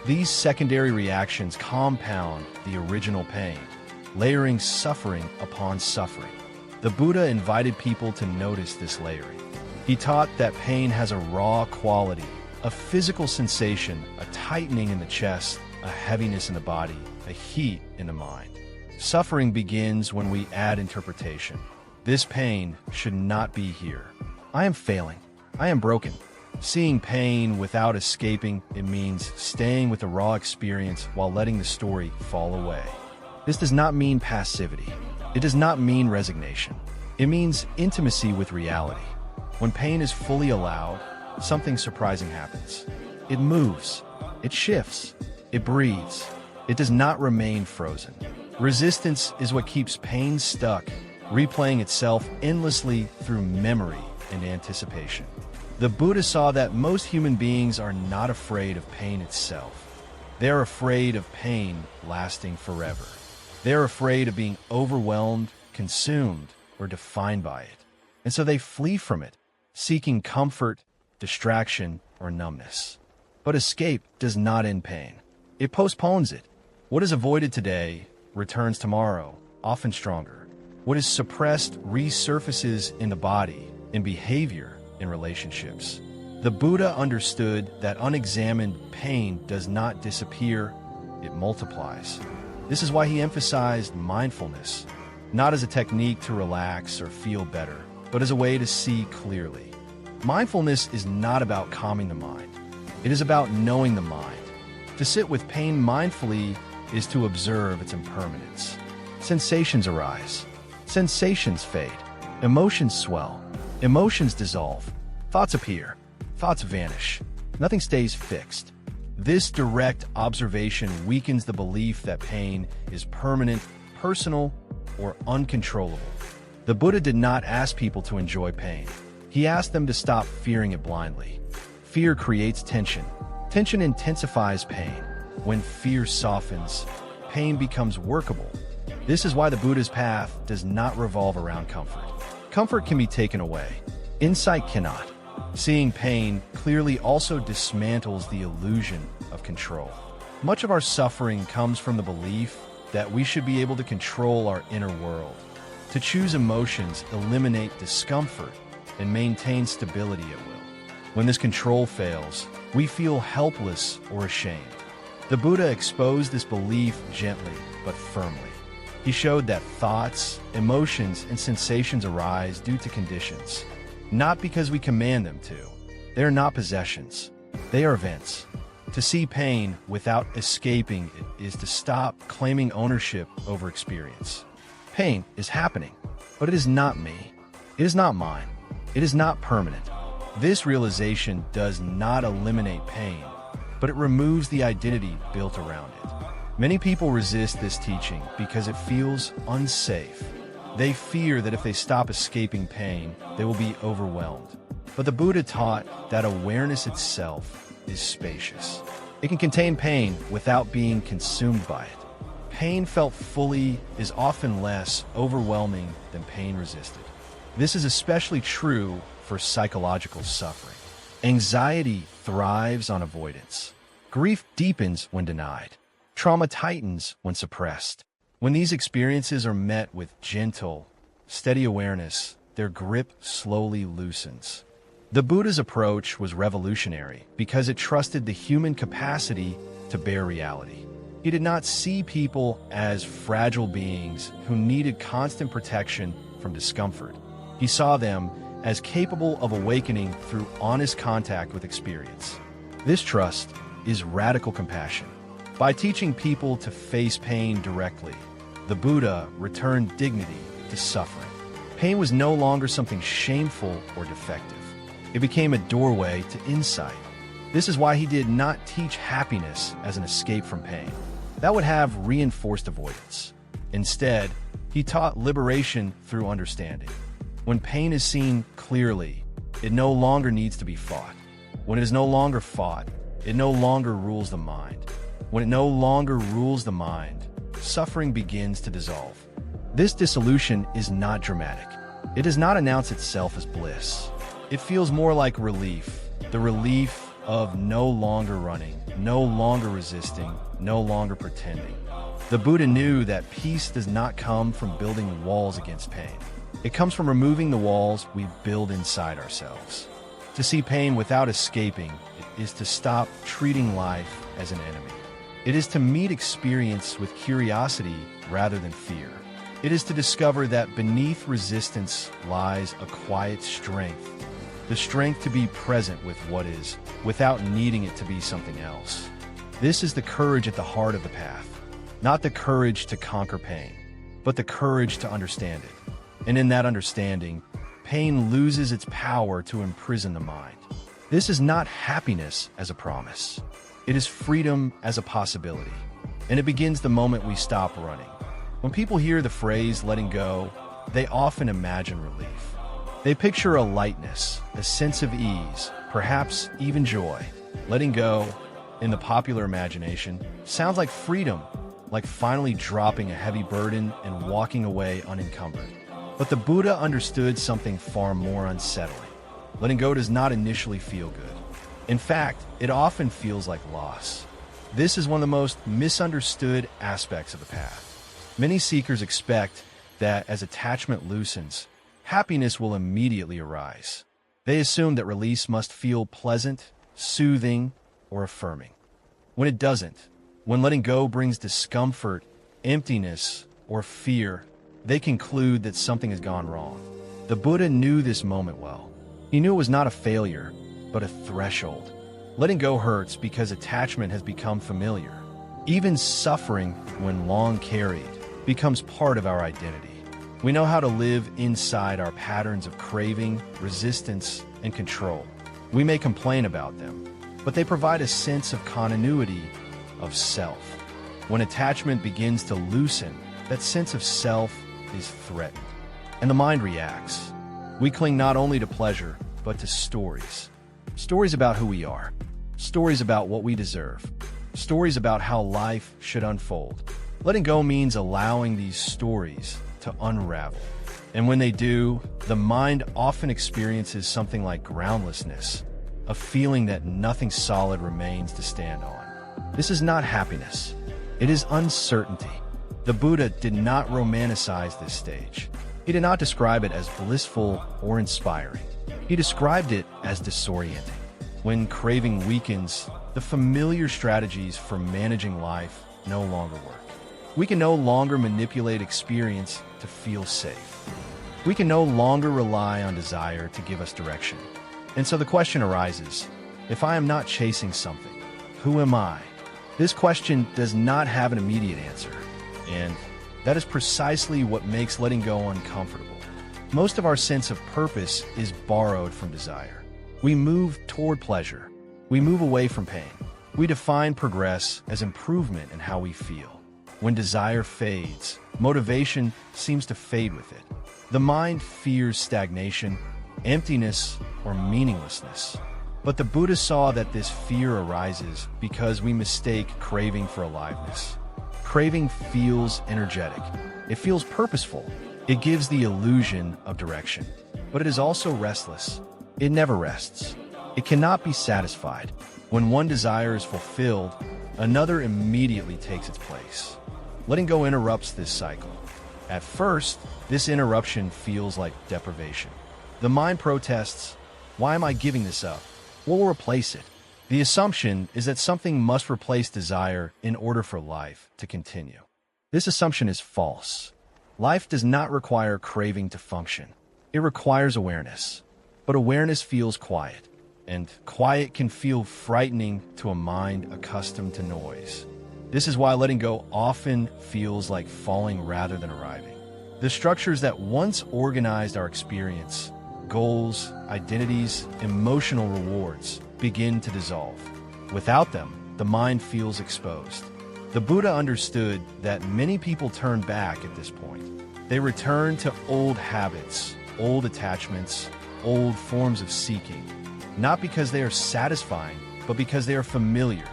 These secondary reactions compound the original pain, layering suffering upon suffering. The Buddha invited people to notice this layering. He taught that pain has a raw quality, a physical sensation, a tightening in the chest, a heaviness in the body, a heat in the mind. Suffering begins when we add interpretation. This pain should not be here. I am failing. I am broken. Seeing pain without escaping, it means staying with the raw experience while letting the story fall away. This does not mean passivity. It does not mean resignation. It means intimacy with reality. When pain is fully allowed, something surprising happens. It moves. It shifts. It breathes. It does not remain frozen. Resistance is what keeps pain stuck, replaying itself endlessly through memory and anticipation. The Buddha saw that most human beings are not afraid of pain itself. They are afraid of pain lasting forever. They are afraid of being overwhelmed, consumed, or defined by it. And so they flee from it, seeking comfort, distraction, or numbness. But escape does not end pain. It postpones it. What is avoided today returns tomorrow, often stronger. What is suppressed resurfaces in the body, in behavior, in relationships. The Buddha understood that unexamined pain does not disappear, it multiplies. This is why he emphasized mindfulness, not as a technique to relax or feel better, but as a way to see clearly. Mindfulness is not about calming the mind. It is about knowing the mind. To sit with pain mindfully is to observe its impermanence. Sensations arise. Sensations fade. Emotions swell. Emotions dissolve. Thoughts appear. Thoughts vanish. Nothing stays fixed. This direct observation weakens the belief that pain is permanent, personal, or uncontrollable. The Buddha did not ask people to enjoy pain. He asked them to stop fearing it blindly. Fear creates tension. Tension intensifies pain. When fear softens, pain becomes workable. This is why the Buddha's path does not revolve around comfort. Comfort can be taken away. Insight cannot. Seeing pain clearly also dismantles the illusion of control. Much of our suffering comes from the belief that we should be able to control our inner world. To choose emotions, eliminate discomfort, and maintain stability at will. When this control fails, we feel helpless or ashamed. The Buddha exposed this belief gently but firmly. He showed that thoughts, emotions, and sensations arise due to conditions, not because we command them to. They are not possessions. They are events. To see pain without escaping it is to stop claiming ownership over experience. Pain is happening, but it is not me. It is not mine. It is not permanent. This realization does not eliminate pain, but it removes the identity built around it. Many people resist this teaching because it feels unsafe. They fear that if they stop escaping pain, they will be overwhelmed. But the Buddha taught that awareness itself is spacious. It can contain pain without being consumed by it. Pain felt fully is often less overwhelming than pain resisted. This is especially true for psychological suffering. Anxiety thrives on avoidance. Grief deepens when denied. Trauma tightens when suppressed. When these experiences are met with gentle, steady awareness, their grip slowly loosens. The Buddha's approach was revolutionary because it trusted the human capacity to bear reality. He did not see people as fragile beings who needed constant protection from discomfort. He saw them as capable of awakening through honest contact with experience. This trust is radical compassion. By teaching people to face pain directly, the Buddha returned dignity to suffering. Pain was no longer something shameful or defective. It became a doorway to insight. This is why he did not teach happiness as an escape from pain. That would have reinforced avoidance. Instead, he taught liberation through understanding. When pain is seen clearly, it no longer needs to be fought. When it is no longer fought, it no longer rules the mind. When it no longer rules the mind, suffering begins to dissolve. This dissolution is not dramatic. It does not announce itself as bliss. It feels more like relief, the relief of no longer running, no longer resisting, no longer pretending. The Buddha knew that peace does not come from building walls against pain. It comes from removing the walls we build inside ourselves. To see pain without escaping is to stop treating life as an enemy. It is to meet experience with curiosity rather than fear. It is to discover that beneath resistance lies a quiet strength, the strength to be present with what is, without needing it to be something else. This is the courage at the heart of the path, not the courage to conquer pain, but the courage to understand it. And in that understanding, pain loses its power to imprison the mind. This is not happiness as a promise. It is freedom as a possibility. And it begins the moment we stop running. When people hear the phrase letting go, they often imagine relief. They picture a lightness, a sense of ease, perhaps even joy. Letting go, in the popular imagination, sounds like freedom, like finally dropping a heavy burden and walking away unencumbered. But the Buddha understood something far more unsettling. Letting go does not initially feel good. In fact, it often feels like loss. This is one of the most misunderstood aspects of the path. Many seekers expect that as attachment loosens, happiness will immediately arise. They assume that release must feel pleasant, soothing, or affirming. When it doesn't, When letting go brings discomfort, emptiness, or fear, they conclude that something has gone wrong. The Buddha knew this moment well. He knew it was not a failure, but a threshold. Letting go hurts because attachment has become familiar. Even suffering, when long carried, becomes part of our identity. We know how to live inside our patterns of craving, resistance, and control. We may complain about them, but they provide a sense of continuity, of self. When attachment begins to loosen, that sense of self is threatened, and the mind reacts. We cling not only to pleasure, but to stories. Stories about who we are, stories about what we deserve, stories about how life should unfold. Letting go means allowing these stories to unravel. And when they do, the mind often experiences something like groundlessness, a feeling that nothing solid remains to stand on. This is not happiness. It is uncertainty. The Buddha did not romanticize this stage. He did not describe it as blissful or inspiring. He described it as disorienting. When craving weakens, the familiar strategies for managing life no longer work. We can no longer manipulate experience to feel safe. We can no longer rely on desire to give us direction. And so the question arises, if I am not chasing something, who am I? This question does not have an immediate answer, and that is precisely what makes letting go uncomfortable. Most of our sense of purpose is borrowed from desire. We move toward pleasure. We move away from pain. We define progress as improvement in how we feel. When desire fades, motivation seems to fade with it. The mind fears stagnation, emptiness, or meaninglessness. But the Buddha saw that this fear arises because we mistake craving for aliveness. Craving feels energetic. It feels purposeful. It gives the illusion of direction. But it is also restless. It never rests. It cannot be satisfied. When one desire is fulfilled, another immediately takes its place. Letting go interrupts this cycle. At first, this interruption feels like deprivation. The mind protests, why am I giving this up? What will replace it? The assumption is that something must replace desire in order for life to continue. This assumption is false. Life does not require craving to function. It requires awareness. But awareness feels quiet, and quiet can feel frightening to a mind accustomed to noise. This is why letting go often feels like falling rather than arriving. The structures that once organized our experience, goals, identities, emotional rewards, begin to dissolve. Without them, the mind feels exposed. The Buddha understood that many people turn back at this point. They return to old habits, old attachments, old forms of seeking, not because they are satisfying, but because they are familiar.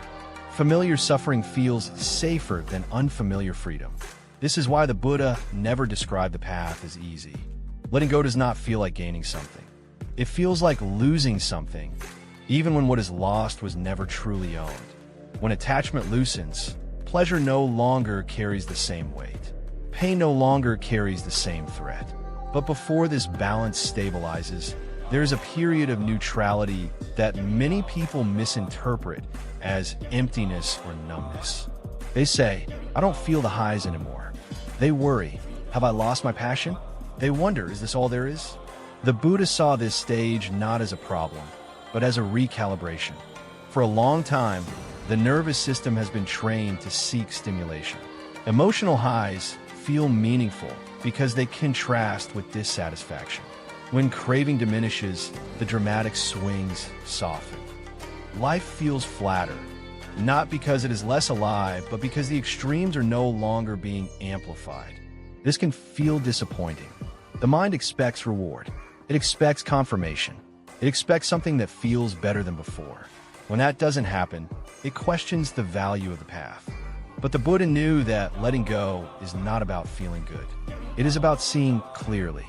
Familiar suffering feels safer than unfamiliar freedom. This is why the Buddha never described the path as easy. Letting go does not feel like gaining something. It feels like losing something, even when what is lost was never truly owned. When attachment loosens, pleasure no longer carries the same weight. Pain no longer carries the same threat. But before this balance stabilizes, there is a period of neutrality that many people misinterpret as emptiness or numbness. They say, I don't feel the highs anymore. They worry, have I lost my passion? They wonder, is this all there is? The Buddha saw this stage not as a problem, but as a recalibration. For a long time, the nervous system has been trained to seek stimulation. Emotional highs feel meaningful because they contrast with dissatisfaction. When craving diminishes, the dramatic swings soften. Life feels flatter, not because it is less alive, but because the extremes are no longer being amplified. This can feel disappointing. The mind expects reward. It expects confirmation. It expects something that feels better than before. When that doesn't happen, it questions the value of the path. But the Buddha knew that letting go is not about feeling good. It is about seeing clearly.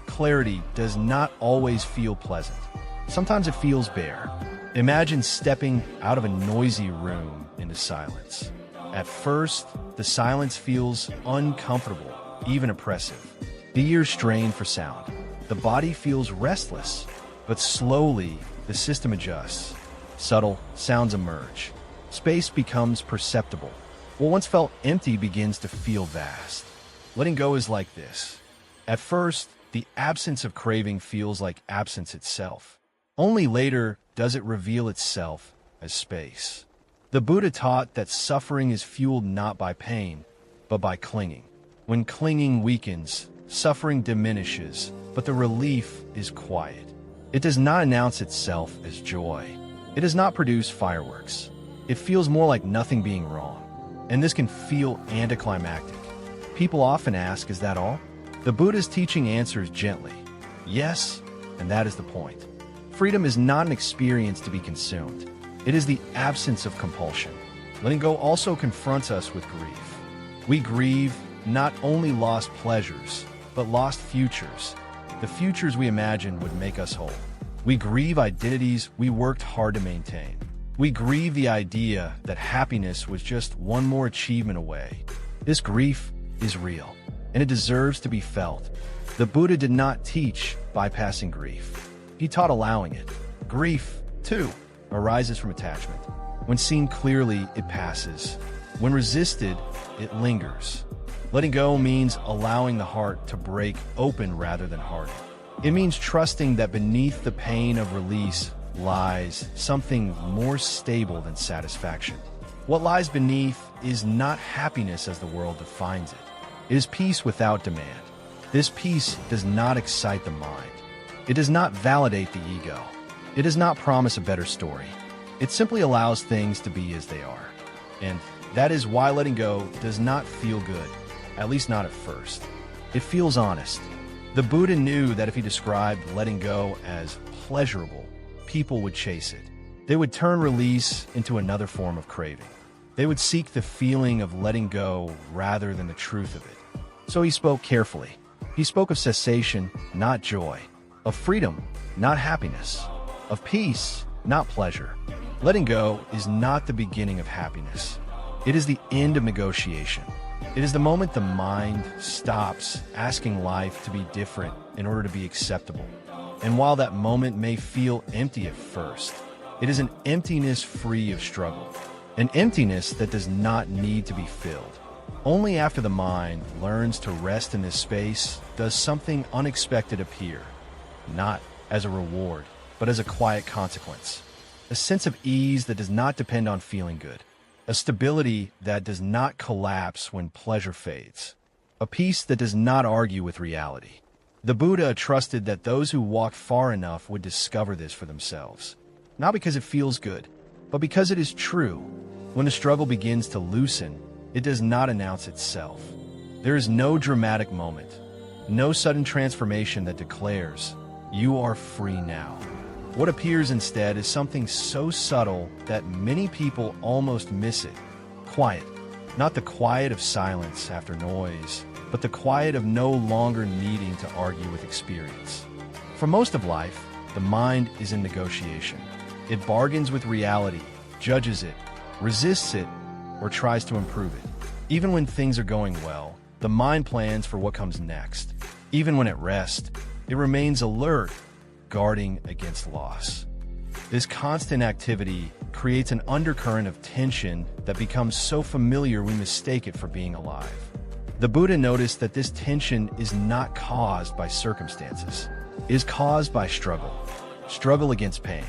Clarity does not always feel pleasant. Sometimes it feels bare. Imagine stepping out of a noisy room into silence. At first, the silence feels uncomfortable, even oppressive. The ears strain for sound. The body feels restless, but slowly the system adjusts. Subtle sounds emerge. Space becomes perceptible. What once felt empty begins to feel vast. Letting go is like this. At first, the absence of craving feels like absence itself. Only later does it reveal itself as space. The Buddha taught that suffering is fueled not by pain, but by clinging. When clinging weakens, suffering diminishes, but the relief is quiet. It does not announce itself as joy. It does not produce fireworks. It feels more like nothing being wrong. And this can feel anticlimactic. People often ask, is that all? The Buddha's teaching answers gently, yes, and that is the point. Freedom is not an experience to be consumed. It is the absence of compulsion. Letting go also confronts us with grief. We grieve not only lost pleasures, but lost futures. The futures we imagined would make us whole. We grieve identities we worked hard to maintain. We grieve the idea that happiness was just one more achievement away. This grief is real, and it deserves to be felt. The Buddha did not teach bypassing grief. He taught allowing it. Grief, too, arises from attachment. When seen clearly, it passes. When resisted, it lingers. Letting go means allowing the heart to break open rather than harden. It means trusting that beneath the pain of release lies something more stable than satisfaction. What lies beneath is not happiness as the world defines it. It is peace without demand. This peace does not excite the mind. It does not validate the ego. It does not promise a better story. It simply allows things to be as they are. And that is why letting go does not feel good, at least not at first. It feels honest. The Buddha knew that if he described letting go as pleasurable, people would chase it. They would turn release into another form of craving. They would seek the feeling of letting go rather than the truth of it. So he spoke carefully. He spoke of cessation, not joy, of freedom, not happiness, of peace, not pleasure. Letting go is not the beginning of happiness. It is the end of negotiation. It is the moment the mind stops asking life to be different in order to be acceptable. And while that moment may feel empty at first, it is an emptiness free of struggle, an emptiness that does not need to be filled. Only after the mind learns to rest in this space does something unexpected appear, not as a reward, but as a quiet consequence. A sense of ease that does not depend on feeling good. A stability that does not collapse when pleasure fades. A peace that does not argue with reality. The Buddha trusted that those who walked far enough would discover this for themselves. Not because it feels good, but because it is true. When the struggle begins to loosen, it does not announce itself. There is no dramatic moment, no sudden transformation that declares, "You are free now." What appears instead is something so subtle that many people almost miss it. Quiet. Not the quiet of silence after noise, but the quiet of no longer needing to argue with experience. For most of life, the mind is in negotiation. It bargains with reality, judges it, resists it, or tries to improve it. Even when things are going well, the mind plans for what comes next. Even when at rest, it remains alert, guarding against loss. This constant activity creates an undercurrent of tension that becomes so familiar we mistake it for being alive. The Buddha noticed that this tension is not caused by circumstances. It is caused by struggle. Struggle against pain.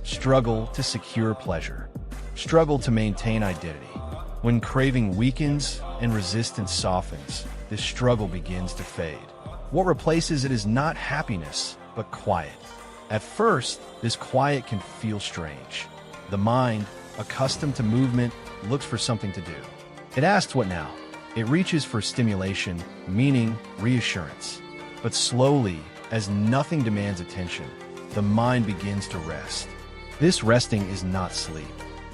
Struggle to secure pleasure. Struggle to maintain identity. When craving weakens and resistance softens, this struggle begins to fade. What replaces it is not happiness, but quiet. At first, this quiet can feel strange. The mind, accustomed to movement, looks for something to do. It asks, what now? It reaches for stimulation, meaning, reassurance. But slowly, as nothing demands attention, the mind begins to rest. This resting is not sleep.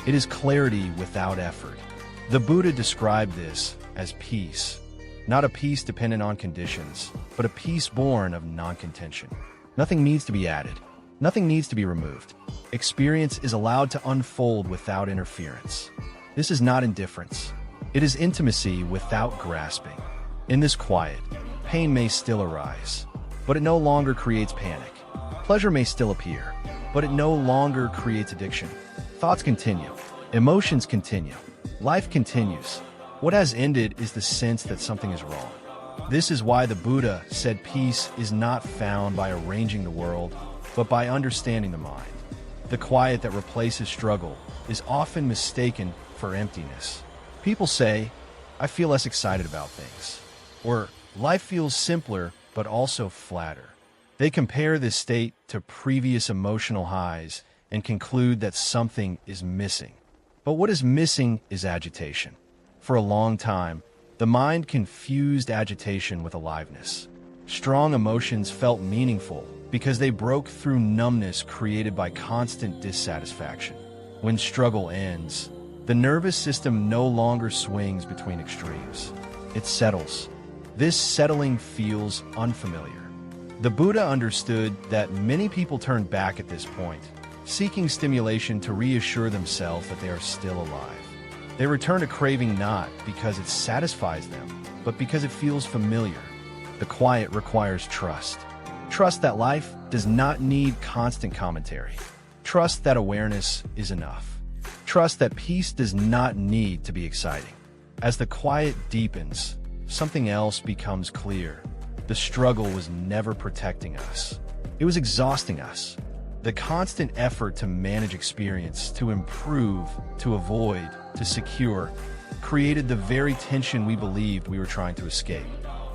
It is clarity without effort. The Buddha described this as peace. Not a peace dependent on conditions, but a peace born of non-contention. Nothing needs to be added. Nothing needs to be removed. Experience is allowed to unfold without interference. This is not indifference. It is intimacy without grasping. In this quiet, pain may still arise, but it no longer creates panic. Pleasure may still appear, but it no longer creates addiction. Thoughts continue. Emotions continue. Life continues. What has ended is the sense that something is wrong. This is why the Buddha said peace is not found by arranging the world, but by understanding the mind. The quiet that replaces struggle is often mistaken for emptiness. People say, "I feel less excited about things," or "life feels simpler but also flatter." They compare this state to previous emotional highs and conclude that something is missing. But what is missing is agitation. For a long time, the mind confused agitation with aliveness. Strong emotions felt meaningful because they broke through numbness created by constant dissatisfaction. When struggle ends, the nervous system no longer swings between extremes. It settles. This settling feels unfamiliar. The Buddha understood that many people turn back at this point, seeking stimulation to reassure themselves that they are still alive. They return to craving not because it satisfies them, but because it feels familiar. The quiet requires trust. Trust that life does not need constant commentary. Trust that awareness is enough. Trust that peace does not need to be exciting. As the quiet deepens, something else becomes clear. The struggle was never protecting us. It was exhausting us. The constant effort to manage experience, to improve, to avoid, to secure, created the very tension we believed we were trying to escape.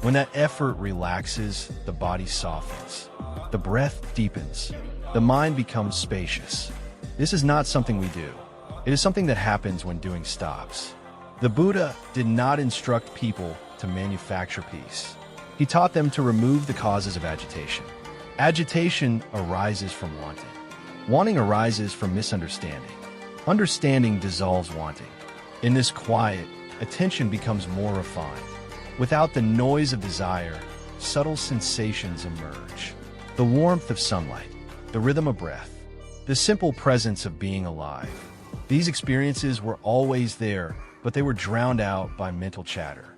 When that effort relaxes, the body softens. The breath deepens. The mind becomes spacious. This is not something we do. It is something that happens when doing stops. The Buddha did not instruct people to manufacture peace. He taught them to remove the causes of agitation. Agitation arises from wanting. Wanting arises from misunderstanding. Understanding dissolves wanting. In this quiet, attention becomes more refined. Without the noise of desire, subtle sensations emerge. The warmth of sunlight, the rhythm of breath, the simple presence of being alive. These experiences were always there, but they were drowned out by mental chatter.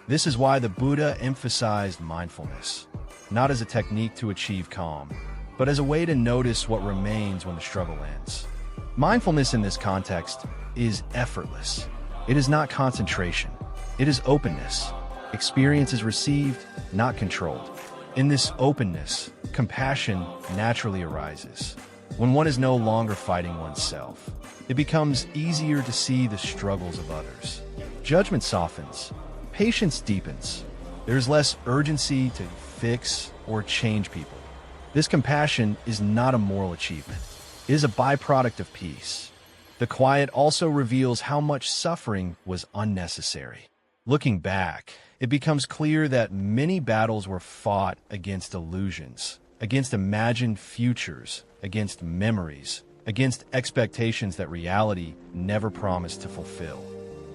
This is why the Buddha emphasized mindfulness, not as a technique to achieve calm, but as a way to notice what remains when the struggle ends. Mindfulness in this context is effortless. It is not concentration. It is openness. Experience is received, not controlled. In this openness, compassion naturally arises. When one is no longer fighting oneself, it becomes easier to see the struggles of others. Judgment softens. Patience deepens. There is less urgency to fix or change people. This compassion is not a moral achievement. It is a byproduct of peace. The quiet also reveals how much suffering was unnecessary. Looking back, it becomes clear that many battles were fought against illusions, against imagined futures, against memories, against expectations that reality never promised to fulfill.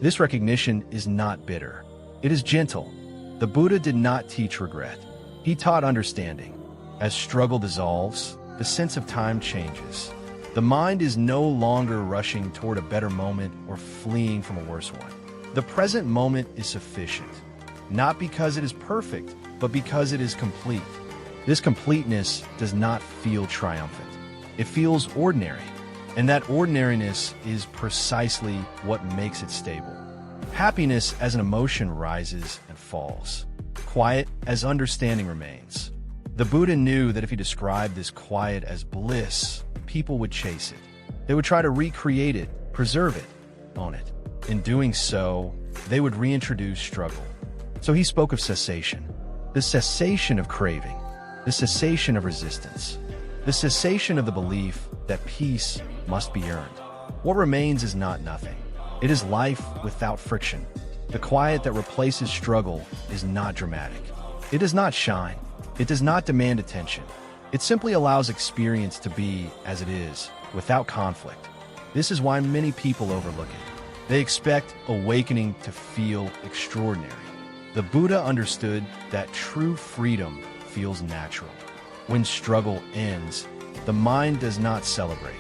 This recognition is not bitter. It is gentle. The Buddha did not teach regret. He taught understanding. As struggle dissolves, the sense of time changes. The mind is no longer rushing toward a better moment or fleeing from a worse one. The present moment is sufficient, not because it is perfect, but because it is complete. This completeness does not feel triumphant. It feels ordinary, and that ordinariness is precisely what makes it stable. Happiness as an emotion rises and falls. Quiet as understanding remains. The Buddha knew that if he described this quiet as bliss, people would chase it. They would try to recreate it, preserve it, own it. In doing so, they would reintroduce struggle. So he spoke of cessation, the cessation of craving, the cessation of resistance, the cessation of the belief that peace must be earned. What remains is not nothing. It is life without friction. The quiet that replaces struggle is not dramatic. It does not shine. It does not demand attention. It simply allows experience to be as it is, without conflict. This is why many people overlook it. They expect awakening to feel extraordinary. The Buddha understood that true freedom feels natural. When struggle ends, the mind does not celebrate.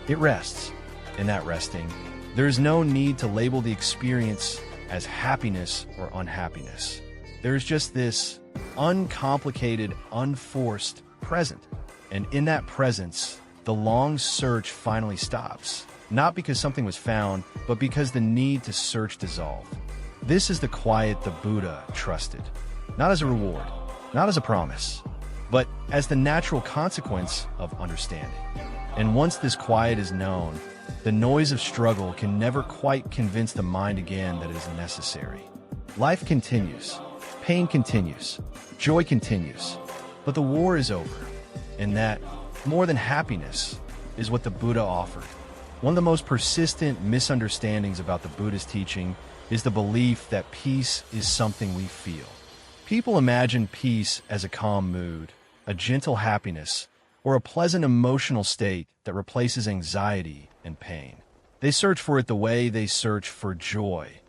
It rests. In that resting, there is no need to label the experience as happiness or unhappiness. There is just this uncomplicated, unforced present. And in that presence, the long search finally stops. Not because something was found, but because the need to search dissolved. This is the quiet the Buddha trusted, not as a reward, not as a promise, but as the natural consequence of understanding. And once this quiet is known, the noise of struggle can never quite convince the mind again that it is necessary. Life continues, pain continues, joy continues, but the war is over, and that, more than happiness, is what the Buddha offered. One of the most persistent misunderstandings about the Buddhist teaching is the belief that peace is something we feel. People imagine peace as a calm mood, a gentle happiness, or a pleasant emotional state that replaces anxiety and pain. They search for it the way they search for joy,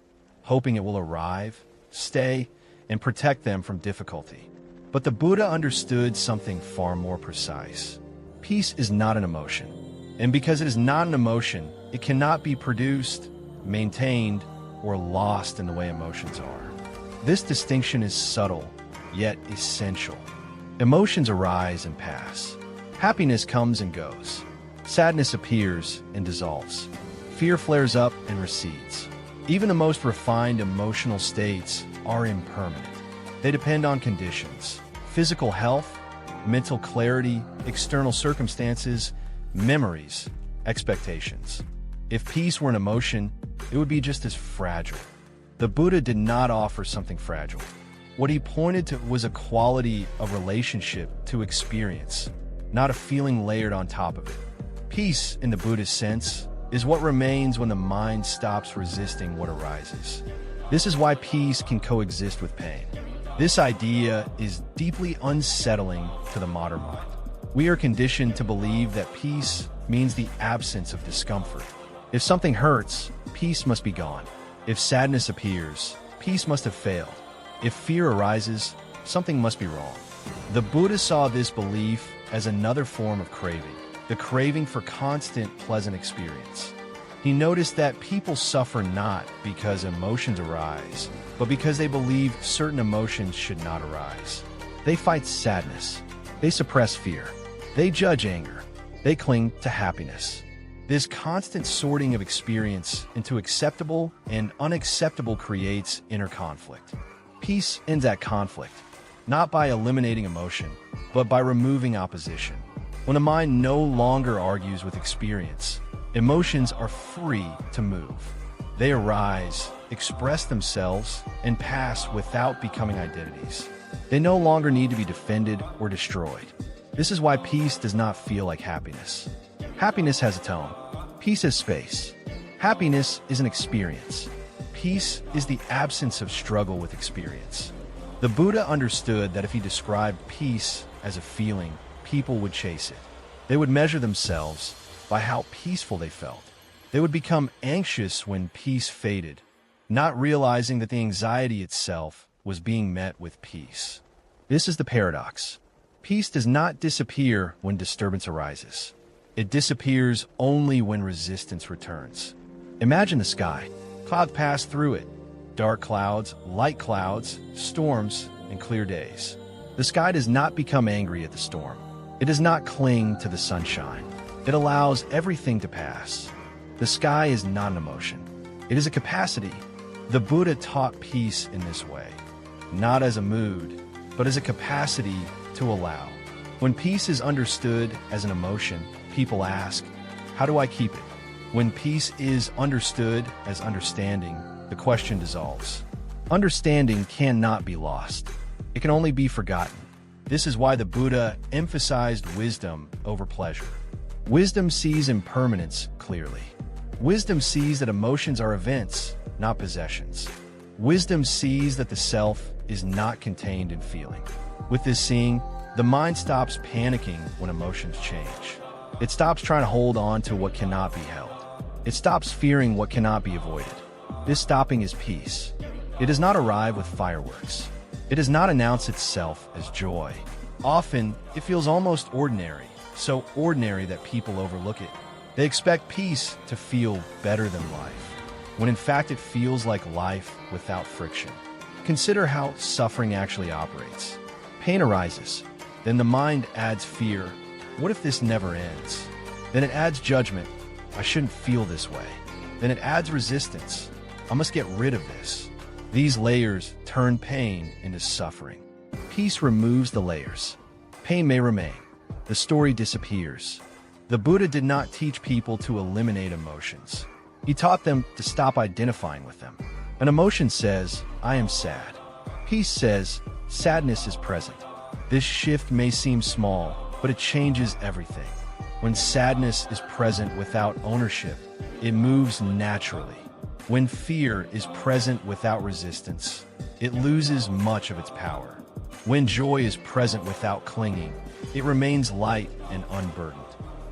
hoping it will arrive, stay, and protect them from difficulty. But the Buddha understood something far more precise. Peace is not an emotion, and because it is not an emotion, it cannot be produced, maintained, or lost in the way emotions are. This distinction is subtle, yet essential. Emotions arise and pass. Happiness comes and goes. Sadness appears and dissolves. Fear flares up and recedes. Even the most refined emotional states are impermanent. They depend on conditions, physical health, mental clarity, external circumstances, memories, expectations. If peace were an emotion, it would be just as fragile. The Buddha did not offer something fragile. What he pointed to was a quality of relationship to experience, not a feeling layered on top of it. Peace, in the Buddhist sense, is what remains when the mind stops resisting what arises. This is why peace can coexist with pain. This idea is deeply unsettling to the modern mind. We are conditioned to believe that peace means the absence of discomfort. If something hurts, peace must be gone. If sadness appears, peace must have failed. If fear arises, something must be wrong. The Buddha saw this belief as another form of craving, the craving for constant pleasant experience. He noticed that people suffer not because emotions arise, but because they believe certain emotions should not arise. They fight sadness. They suppress fear. They judge anger. They cling to happiness. This constant sorting of experience into acceptable and unacceptable creates inner conflict. Peace ends that conflict, not by eliminating emotion, but by removing opposition. When the mind no longer argues with experience, emotions are free to move. They arise, express themselves, and pass without becoming identities. They no longer need to be defended or destroyed. This is why peace does not feel like happiness. Happiness has a tone. Peace has space. Happiness is an experience. Peace is the absence of struggle with experience. The Buddha understood that if he described peace as a feeling, people would chase it. They would measure themselves by how peaceful they felt. They would become anxious when peace faded, not realizing that the anxiety itself was being met with peace. This is the paradox. Peace does not disappear when disturbance arises. It disappears only when resistance returns. Imagine the sky. Clouds pass through it. Dark clouds, light clouds, storms, and clear days. The sky does not become angry at the storm. It does not cling to the sunshine. It allows everything to pass. The sky is not an emotion. It is a capacity. The Buddha taught peace in this way, not as a mood, but as a capacity to allow. When peace is understood as an emotion, people ask, how do I keep it? When peace is understood as understanding, the question dissolves. Understanding cannot be lost. It can only be forgotten. This is why the Buddha emphasized wisdom over pleasure. Wisdom sees impermanence clearly. Wisdom sees that emotions are events, not possessions. Wisdom sees that the self is not contained in feeling. With this seeing, the mind stops panicking when emotions change. It stops trying to hold on to what cannot be held. It stops fearing what cannot be avoided. This stopping is peace. It does not arrive with fireworks. It does not announce itself as joy. Often, it feels almost ordinary, so ordinary that people overlook it. They expect peace to feel better than life, when in fact it feels like life without friction. Consider how suffering actually operates. Pain arises. Then the mind adds fear. What if this never ends? Then it adds judgment. I shouldn't feel this way. Then it adds resistance. I must get rid of this. These layers turn pain into suffering. Peace removes the layers. Pain may remain. The story disappears. The Buddha did not teach people to eliminate emotions. He taught them to stop identifying with them. An emotion says, "I am sad." Peace says, "Sadness is present." This shift may seem small, but it changes everything. When sadness is present without ownership, it moves naturally. When fear is present without resistance, it loses much of its power. When joy is present without clinging, it remains light and unburdened.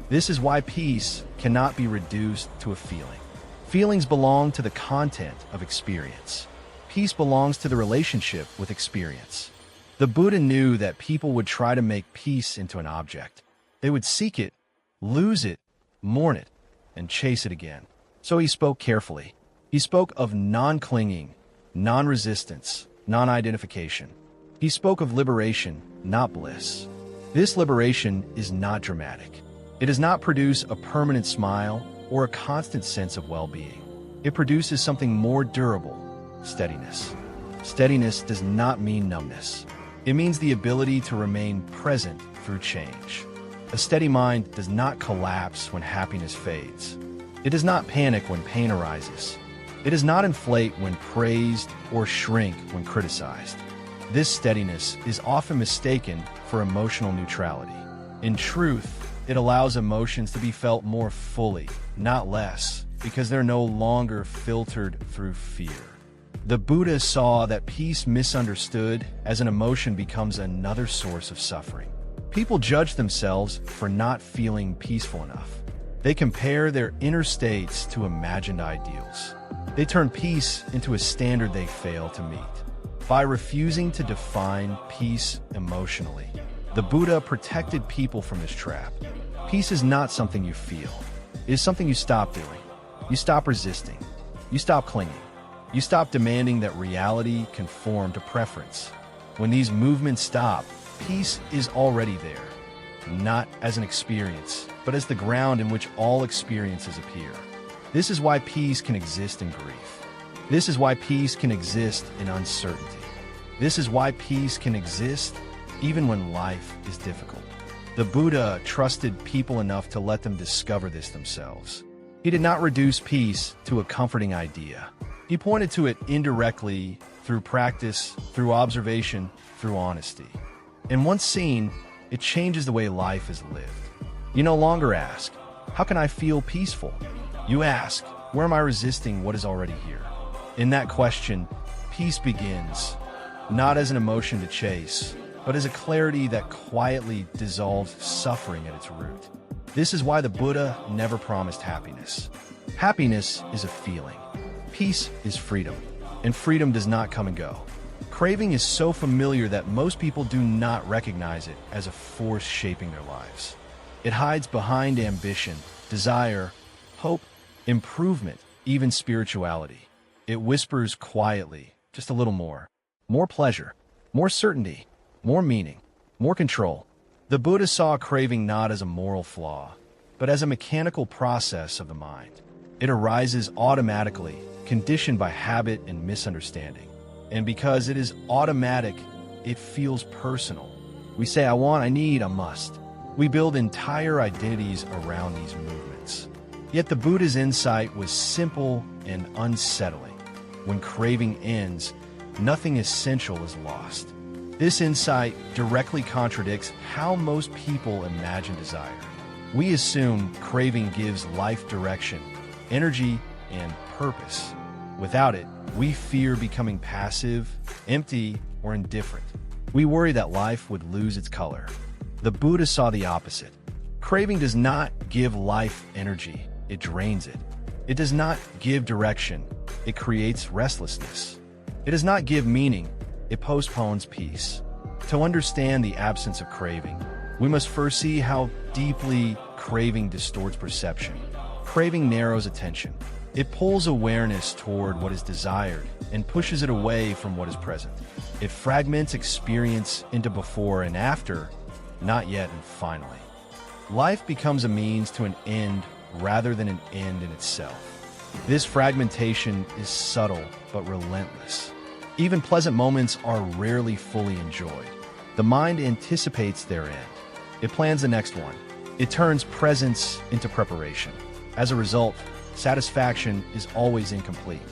This is why peace cannot be reduced to a feeling. Feelings belong to the content of experience. Peace belongs to the relationship with experience. The Buddha knew that people would try to make peace into an object. They would seek it, lose it, mourn it, and chase it again. So he spoke carefully. He spoke of non-clinging, non-resistance, non-identification. He spoke of liberation, not bliss. This liberation is not dramatic. It does not produce a permanent smile or a constant sense of well-being. It produces something more durable, steadiness. Steadiness does not mean numbness. It means the ability to remain present through change. A steady mind does not collapse when happiness fades. It does not panic when pain arises. It does not inflate when praised or shrink when criticized. This steadiness is often mistaken for emotional neutrality. In truth, it allows emotions to be felt more fully, not less, because they're no longer filtered through fear. The Buddha saw that peace misunderstood as an emotion becomes another source of suffering. People judge themselves for not feeling peaceful enough. They compare their inner states to imagined ideals. They turn peace into a standard they fail to meet. By refusing to define peace emotionally, the Buddha protected people from this trap. Peace is not something you feel. It is something you stop doing. You stop resisting. You stop clinging. You stop demanding that reality conform to preference. When these movements stop, peace is already there, not as an experience, but as the ground in which all experiences appear. This is why peace can exist in grief. This is why peace can exist in uncertainty. This is why peace can exist even when life is difficult. The Buddha trusted people enough to let them discover this themselves. He did not reduce peace to a comforting idea. He pointed to it indirectly through practice, through observation, through honesty. And once seen, it changes the way life is lived. You no longer ask, "How can I feel peaceful?" You ask, "Where am I resisting what is already here?" In that question, peace begins, not as an emotion to chase, but as a clarity that quietly dissolves suffering at its root. This is why the Buddha never promised happiness. Happiness is a feeling. Peace is freedom, and freedom does not come and go. Craving is so familiar that most people do not recognize it as a force shaping their lives. It hides behind ambition, desire, hope, improvement, even spirituality. It whispers quietly, just a little more. More pleasure, more certainty, more meaning, more control. The Buddha saw craving not as a moral flaw, but as a mechanical process of the mind. It arises automatically, conditioned by habit and misunderstanding. And because it is automatic, it feels personal. We say, "I want, I need, I must." We build entire identities around these movements. Yet the Buddha's insight was simple and unsettling. When craving ends, nothing essential is lost. This insight directly contradicts how most people imagine desire. We assume craving gives life direction, energy, and purpose. Without it, we fear becoming passive, empty, or indifferent. We worry that life would lose its color. The Buddha saw the opposite. Craving does not give life energy, it drains it. It does not give direction, it creates restlessness. It does not give meaning, it postpones peace. To understand the absence of craving, we must first see how deeply craving distorts perception. Craving narrows attention. It pulls awareness toward what is desired and pushes it away from what is present. It fragments experience into before and after, not yet and finally. Life becomes a means to an end rather than an end in itself. This fragmentation is subtle but relentless. Even pleasant moments are rarely fully enjoyed. The mind anticipates their end. It plans the next one. It turns presence into preparation. As a result, satisfaction is always incomplete.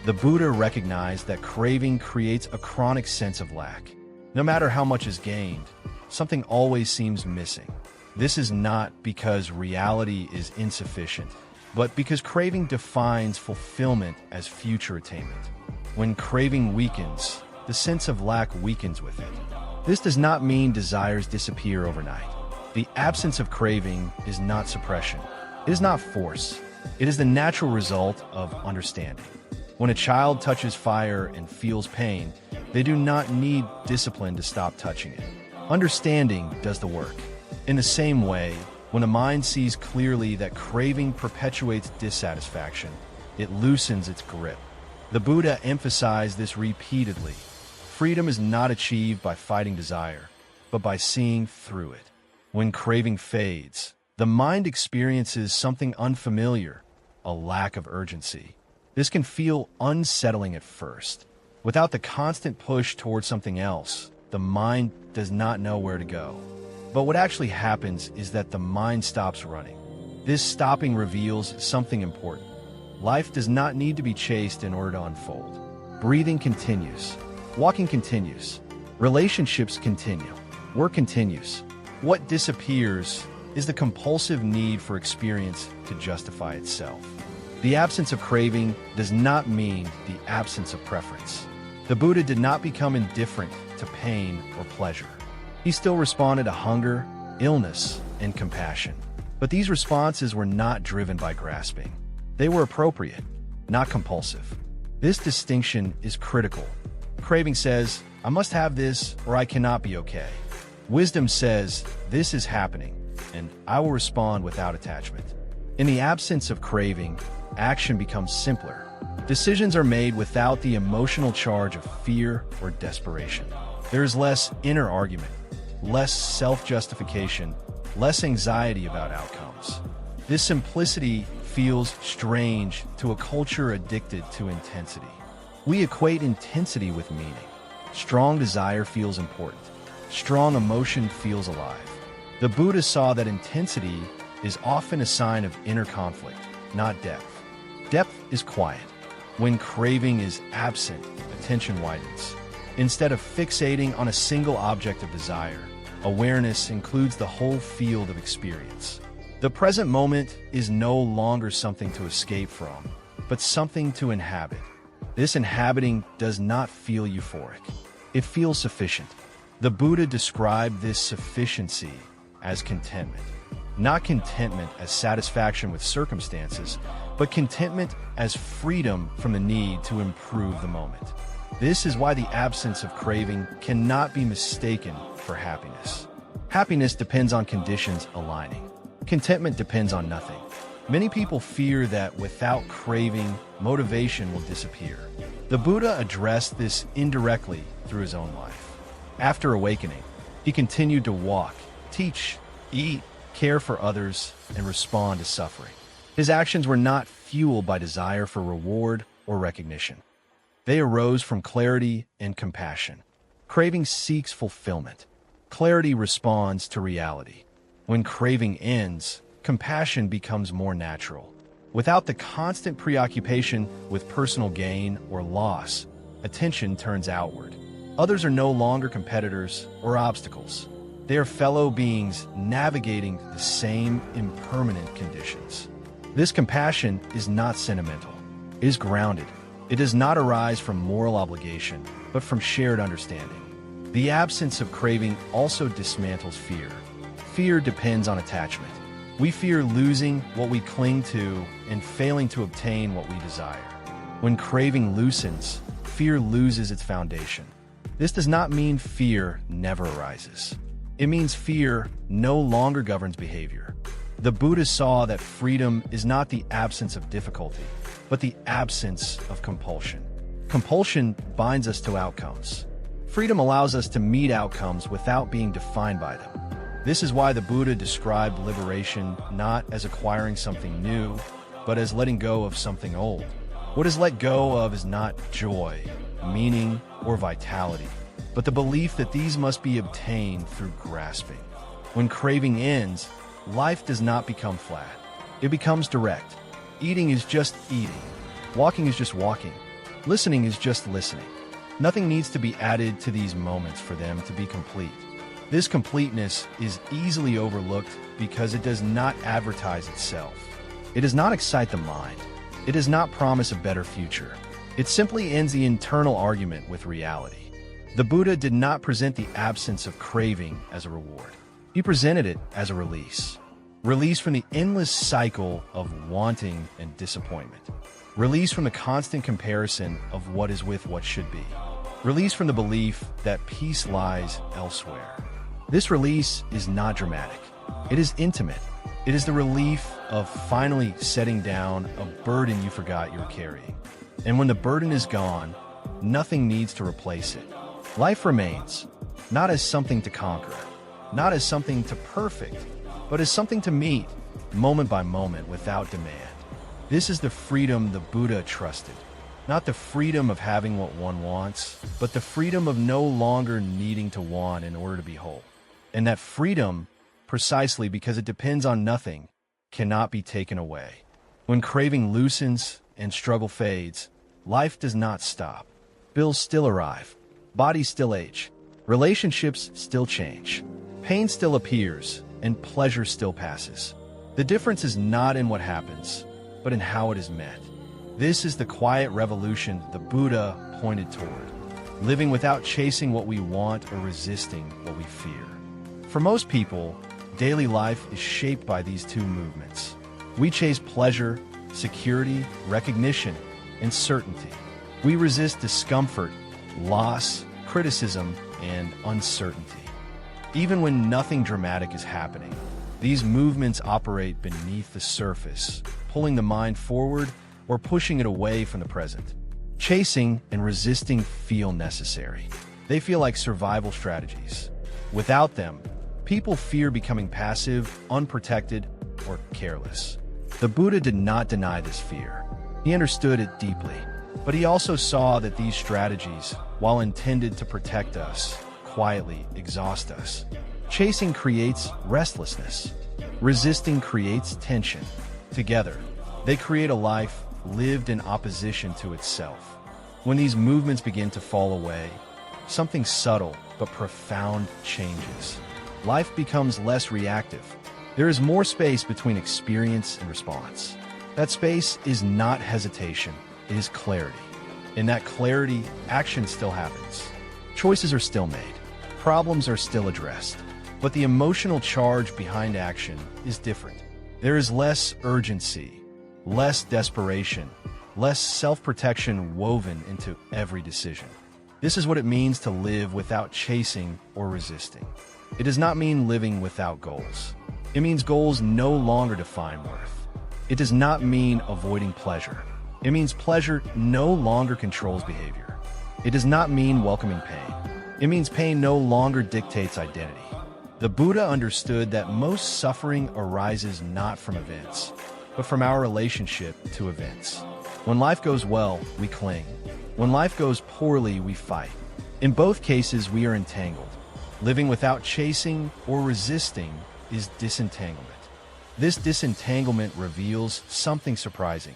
The Buddha recognized that craving creates a chronic sense of lack. No matter how much is gained, something always seems missing. This is not because reality is insufficient, but because craving defines fulfillment as future attainment. When craving weakens, the sense of lack weakens with it. This does not mean desires disappear overnight. The absence of craving is not suppression. It is not force. It is the natural result of understanding. When a child touches fire and feels pain, they do not need discipline to stop touching it. Understanding does the work. In the same way, when the mind sees clearly that craving perpetuates dissatisfaction, it loosens its grip. The Buddha emphasized this repeatedly. Freedom is not achieved by fighting desire, but by seeing through it. When craving fades, the mind experiences something unfamiliar, a lack of urgency. This can feel unsettling at first. Without the constant push towards something else, the mind does not know where to go. But what actually happens is that the mind stops running. This stopping reveals something important. Life does not need to be chased in order to unfold. Breathing continues. Walking continues. Relationships continue. Work continues. What disappears is the compulsive need for experience to justify itself. The absence of craving does not mean the absence of preference. The Buddha did not become indifferent to pain or pleasure. He still responded to hunger, illness, and compassion. But these responses were not driven by grasping. They were appropriate, not compulsive. This distinction is critical. Craving says, I must have this or I cannot be okay. Wisdom says, this is happening, and I will respond without attachment. In the absence of craving, action becomes simpler. Decisions are made without the emotional charge of fear or desperation. There is less inner argument, less self-justification, less anxiety about outcomes. This simplicity feels strange to a culture addicted to intensity. We equate intensity with meaning. Strong desire feels important. Strong emotion feels alive. The Buddha saw that intensity is often a sign of inner conflict, not depth. Depth is quiet. When craving is absent, attention widens. Instead of fixating on a single object of desire, awareness includes the whole field of experience. The present moment is no longer something to escape from, but something to inhabit. This inhabiting does not feel euphoric. It feels sufficient. The Buddha described this sufficiency as contentment. Not contentment as satisfaction with circumstances, but contentment as freedom from the need to improve the moment. This is why the absence of craving cannot be mistaken for happiness. Happiness depends on conditions aligning. Contentment depends on nothing. Many people fear that without craving, motivation will disappear. The Buddha addressed this indirectly through his own life. After awakening, he continued to walk, teach, eat, care for others, and respond to suffering. His actions were not fueled by desire for reward or recognition. They arose from clarity and compassion. Craving seeks fulfillment. Clarity responds to reality. When craving ends, compassion becomes more natural. Without the constant preoccupation with personal gain or loss, attention turns outward. Others are no longer competitors or obstacles. They are fellow beings navigating the same impermanent conditions. This compassion is not sentimental. It is grounded. It does not arise from moral obligation, but from shared understanding. The absence of craving also dismantles fear. Fear depends on attachment. We fear losing what we cling to and failing to obtain what we desire. When craving loosens, fear loses its foundation. This does not mean fear never arises. It means fear no longer governs behavior. The Buddha saw that freedom is not the absence of difficulty, but the absence of compulsion. Compulsion binds us to outcomes. Freedom allows us to meet outcomes without being defined by them. This is why the Buddha described liberation not as acquiring something new, but as letting go of something old. What is let go of is not joy, meaning, or vitality, but the belief that these must be obtained through grasping. When craving ends, life does not become flat. It becomes direct. Eating is just eating. Walking is just walking. Listening is just listening. Nothing needs to be added to these moments for them to be complete. This completeness is easily overlooked because it does not advertise itself. It does not excite the mind. It does not promise a better future. It simply ends the internal argument with reality. The Buddha did not present the absence of craving as a reward. He presented it as a release. Release from the endless cycle of wanting and disappointment. Release from the constant comparison of what is with what should be. Release from the belief that peace lies elsewhere. This release is not dramatic. It is intimate. It is the relief of finally setting down a burden you forgot you were carrying. And when the burden is gone, nothing needs to replace it. Life remains, not as something to conquer, not as something to perfect, but as something to meet, moment by moment, without demand. This is the freedom the Buddha trusted. Not the freedom of having what one wants, but the freedom of no longer needing to want in order to be whole. And that freedom, precisely because it depends on nothing, cannot be taken away. When craving loosens and struggle fades, life does not stop. Bills still arrive. Bodies still age. Relationships still change. Pain still appears, and pleasure still passes. The difference is not in what happens, but in how it is met. This is the quiet revolution the Buddha pointed toward, living without chasing what we want or resisting what we fear. For most people, daily life is shaped by these two movements. We chase pleasure, security, recognition, and certainty. We resist discomfort, loss, criticism, and uncertainty. Even when nothing dramatic is happening, these movements operate beneath the surface, pulling the mind forward or pushing it away from the present. Chasing and resisting feel necessary. They feel like survival strategies. Without them, people fear becoming passive, unprotected, or careless. The Buddha did not deny this fear. He understood it deeply, but he also saw that these strategies, while intended to protect us, quietly exhaust us. Chasing creates restlessness. Resisting creates tension. Together, they create a life lived in opposition to itself. When these movements begin to fall away, something subtle but profound changes. Life becomes less reactive. There is more space between experience and response. That space is not hesitation, it is clarity. In that clarity, action still happens. Choices are still made. Problems are still addressed. But the emotional charge behind action is different. There is less urgency, less desperation, less self-protection woven into every decision. This is what it means to live without chasing or resisting. It does not mean living without goals. It means goals no longer define worth. It does not mean avoiding pleasure. It means pleasure no longer controls behavior. It does not mean welcoming pain. It means pain no longer dictates identity. The Buddha understood that most suffering arises not from events, but from our relationship to events. When life goes well, we cling. When life goes poorly, we fight. In both cases, we are entangled. Living without chasing or resisting is disentanglement. This disentanglement reveals something surprising.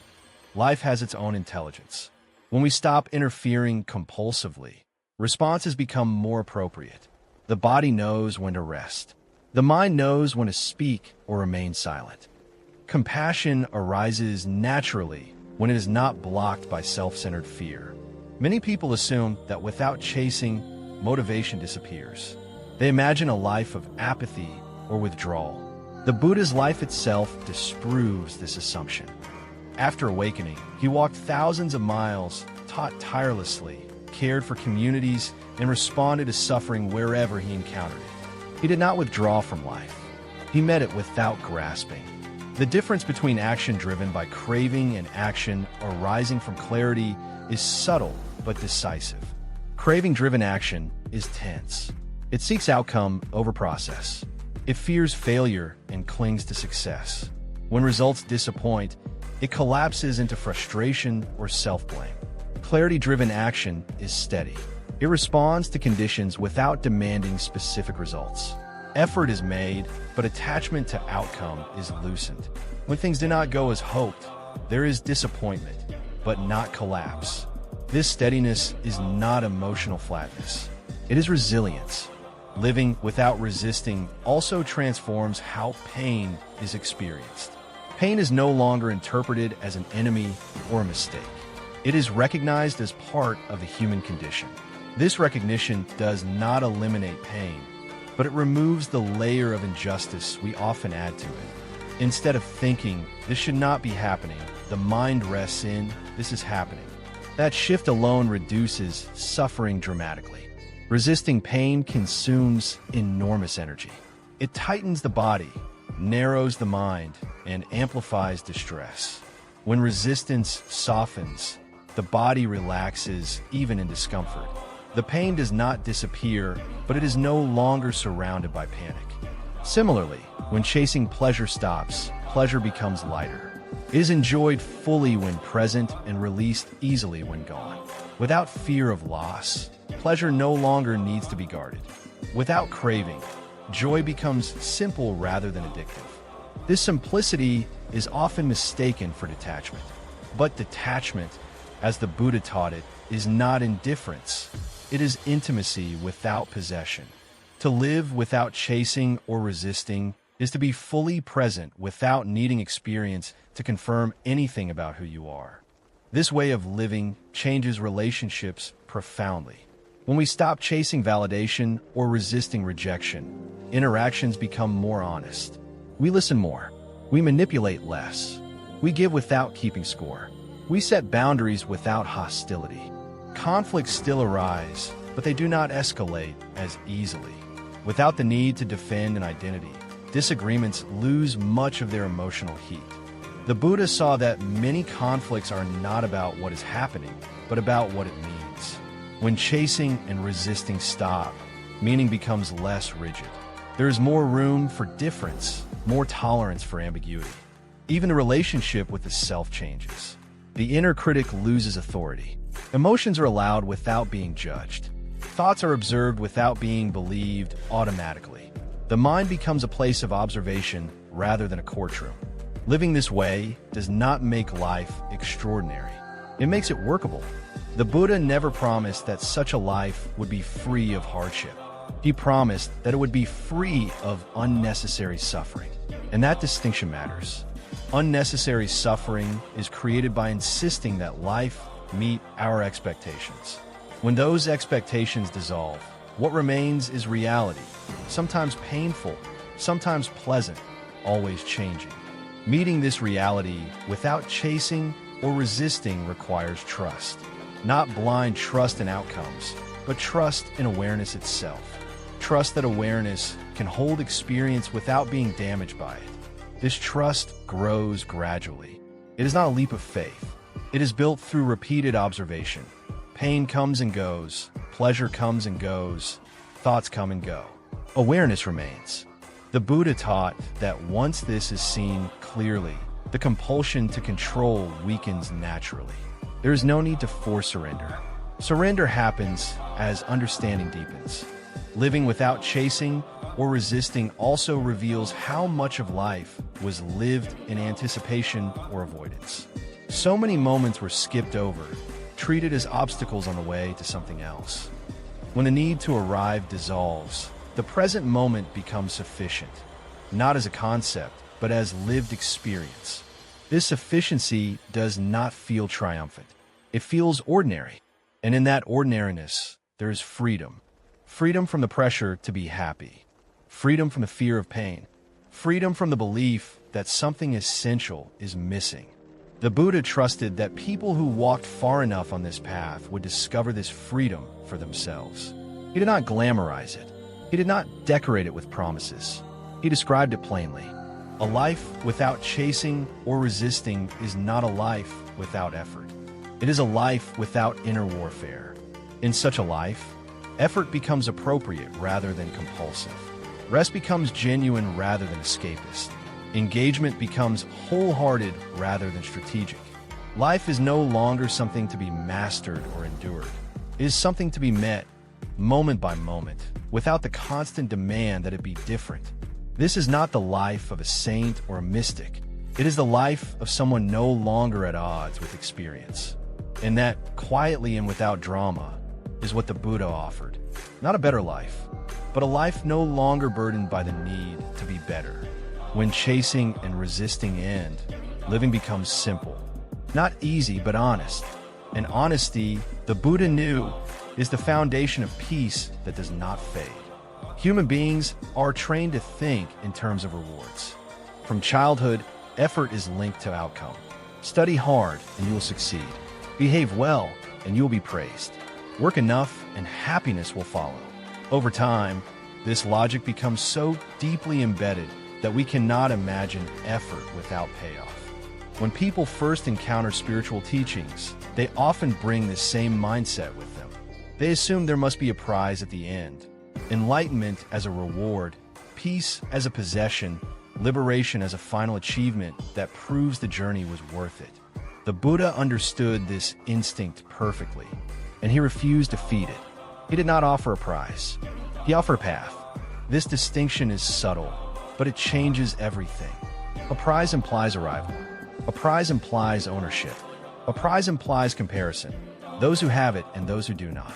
Life has its own intelligence. When we stop interfering compulsively, responses become more appropriate. The body knows when to rest. The mind knows when to speak or remain silent. Compassion arises naturally when it is not blocked by self-centered fear. Many people assume that without chasing, motivation disappears. They imagine a life of apathy or withdrawal. The Buddha's life itself disproves this assumption. After awakening, he walked thousands of miles, taught tirelessly, cared for communities, and responded to suffering wherever he encountered it. He did not withdraw from life. He met it without grasping. The difference between action driven by craving and action arising from clarity is subtle but decisive. Craving-driven action is tense. It seeks outcome over process. It fears failure and clings to success. When results disappoint, it collapses into frustration or self-blame. Clarity-driven action is steady. It responds to conditions without demanding specific results. Effort is made, but attachment to outcome is loosened. When things do not go as hoped, there is disappointment, but not collapse. This steadiness is not emotional flatness. It is resilience. Living without resisting also transforms how pain is experienced. Pain is no longer interpreted as an enemy or a mistake. It is recognized as part of the human condition. This recognition does not eliminate pain, but it removes the layer of injustice we often add to it. Instead of thinking, "This should not be happening," the mind rests in, "This is happening." That shift alone reduces suffering dramatically. Resisting pain consumes enormous energy. It tightens the body, narrows the mind, and amplifies distress. When resistance softens, the body relaxes even in discomfort. The pain does not disappear, but it is no longer surrounded by panic. Similarly, when chasing pleasure stops, pleasure becomes lighter. It is enjoyed fully when present and released easily when gone. Without fear of loss, pleasure no longer needs to be guarded. Without craving, joy becomes simple rather than addictive. This simplicity is often mistaken for detachment. But detachment, as the Buddha taught it, is not indifference. It is intimacy without possession. To live without chasing or resisting is to be fully present without needing experience to confirm anything about who you are. This way of living changes relationships profoundly. When we stop chasing validation or resisting rejection, interactions become more honest. We listen more. We manipulate less. We give without keeping score. We set boundaries without hostility. Conflicts still arise, but they do not escalate as easily. Without the need to defend an identity, disagreements lose much of their emotional heat. The Buddha saw that many conflicts are not about what is happening, but about what it means. When chasing and resisting stop, meaning becomes less rigid. There is more room for difference, more tolerance for ambiguity. Even the relationship with the self changes. The inner critic loses authority. Emotions are allowed without being judged. Thoughts are observed without being believed automatically. The mind becomes a place of observation rather than a courtroom. Living this way does not make life extraordinary. It makes it workable. The Buddha never promised that such a life would be free of hardship. He promised that it would be free of unnecessary suffering. And that distinction matters. Unnecessary suffering is created by insisting that life meet our expectations. When those expectations dissolve, what remains is reality, sometimes painful, sometimes pleasant, always changing. Meeting this reality without chasing or resisting requires trust. Not blind trust in outcomes, but trust in awareness itself. Trust that awareness can hold experience without being damaged by it. This trust grows gradually. It is not a leap of faith. It is built through repeated observation. Pain comes and goes, pleasure comes and goes, thoughts come and go. Awareness remains. The Buddha taught that once this is seen clearly, the compulsion to control weakens naturally. There is no need to force surrender. Surrender happens as understanding deepens. Living without chasing or resisting also reveals how much of life was lived in anticipation or avoidance. So many moments were skipped over, treated as obstacles on the way to something else. When the need to arrive dissolves, the present moment becomes sufficient, not as a concept, but as lived experience. This sufficiency does not feel triumphant. It feels ordinary. And in that ordinariness, there is freedom. Freedom from the pressure to be happy. Freedom from the fear of pain. Freedom from the belief that something essential is missing. The Buddha trusted that people who walked far enough on this path would discover this freedom for themselves. He did not glamorize it. He did not decorate it with promises. He described it plainly. A life without chasing or resisting is not a life without effort. It is a life without inner warfare. In such a life, effort becomes appropriate rather than compulsive. Rest becomes genuine rather than escapist. Engagement becomes wholehearted rather than strategic. Life is no longer something to be mastered or endured. It is something to be met, moment by moment, without the constant demand that it be different. This is not the life of a saint or a mystic. It is the life of someone no longer at odds with experience. And that, quietly and without drama, is what the Buddha offered. Not a better life, but a life no longer burdened by the need to be better. When chasing and resisting end, living becomes simple. Not easy, but honest. And honesty, the Buddha knew, is the foundation of peace that does not fade. Human beings are trained to think in terms of rewards. From childhood, effort is linked to outcome. Study hard and you will succeed. Behave well and you will be praised. Work enough and happiness will follow. Over time, this logic becomes so deeply embedded that we cannot imagine effort without payoff. When people first encounter spiritual teachings, they often bring this same mindset with them. They assume there must be a prize at the end. Enlightenment as a reward, peace as a possession, liberation as a final achievement that proves the journey was worth it. The Buddha understood this instinct perfectly, and he refused to feed it. He did not offer a prize. He offered a path. This distinction is subtle, but it changes everything. A prize implies arrival. A prize implies ownership. A prize implies comparison. Those who have it and those who do not.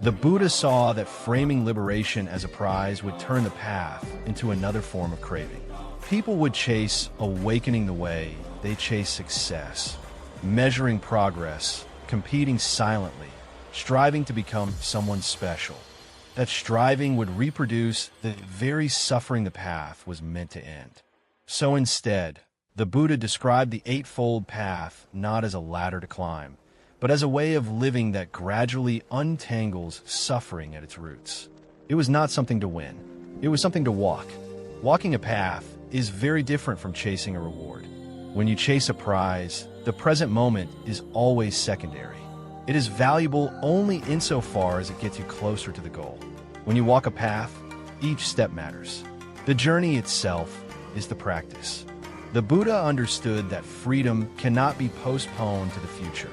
The Buddha saw that framing liberation as a prize would turn the path into another form of craving. People would chase awakening the way they chase success, measuring progress, competing silently, striving to become someone special. That striving would reproduce the very suffering the path was meant to end. So instead, the Buddha described the Eightfold Path not as a ladder to climb, but as a way of living that gradually untangles suffering at its roots. It was not something to win. It was something to walk. Walking a path is very different from chasing a reward. When you chase a prize, the present moment is always secondary. It is valuable only insofar as it gets you closer to the goal. When you walk a path, each step matters. The journey itself is the practice. The Buddha understood that freedom cannot be postponed to the future.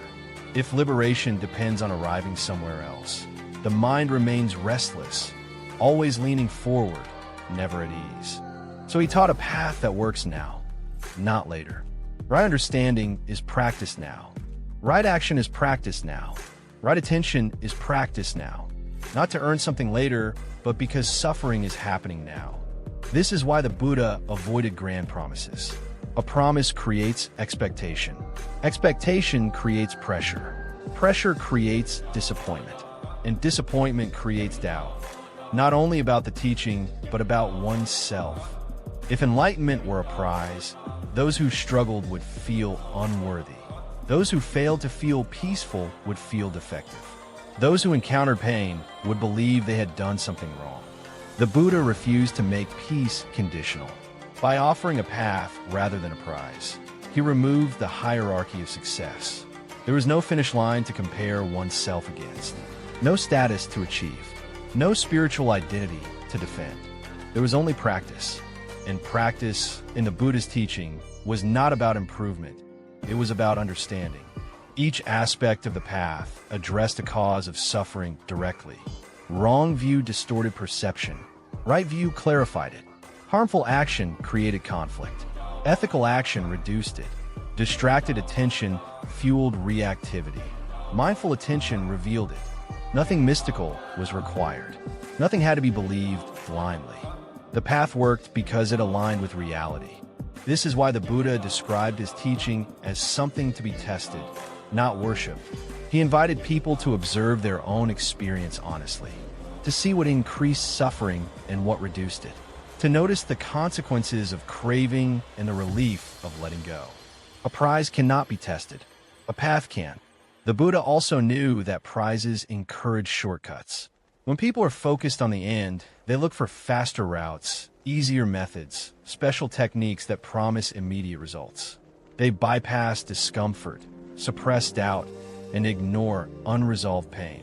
If liberation depends on arriving somewhere else, the mind remains restless, always leaning forward, never at ease. So he taught a path that works now, not later. Right understanding is practice now. Right action is practice now. Right attention is practice now. Not to earn something later, but because suffering is happening now. This is why the Buddha avoided grand promises. A promise creates expectation. Expectation creates pressure. Pressure creates disappointment. And disappointment creates doubt. Not only about the teaching, but about oneself. If enlightenment were a prize, those who struggled would feel unworthy. Those who failed to feel peaceful would feel defective. Those who encountered pain would believe they had done something wrong. The Buddha refused to make peace conditional. By offering a path rather than a prize, he removed the hierarchy of success. There was no finish line to compare oneself against, no status to achieve, no spiritual identity to defend. There was only practice. And practice, in the Buddha's teaching, was not about improvement. It was about understanding. Each aspect of the path addressed a cause of suffering directly. Wrong view distorted perception. Right view clarified it. Harmful action created conflict. Ethical action reduced it. Distracted attention fueled reactivity. Mindful attention revealed it. Nothing mystical was required. Nothing had to be believed blindly. The path worked because it aligned with reality. This is why the Buddha described his teaching as something to be tested, not worshipped. He invited people to observe their own experience honestly, to see what increased suffering and what reduced it, to notice the consequences of craving and the relief of letting go. A prize cannot be tested. A path can. The Buddha also knew that prizes encourage shortcuts. When people are focused on the end, they look for faster routes, easier methods, special techniques that promise immediate results. They bypass discomfort, suppress doubt, and ignore unresolved pain.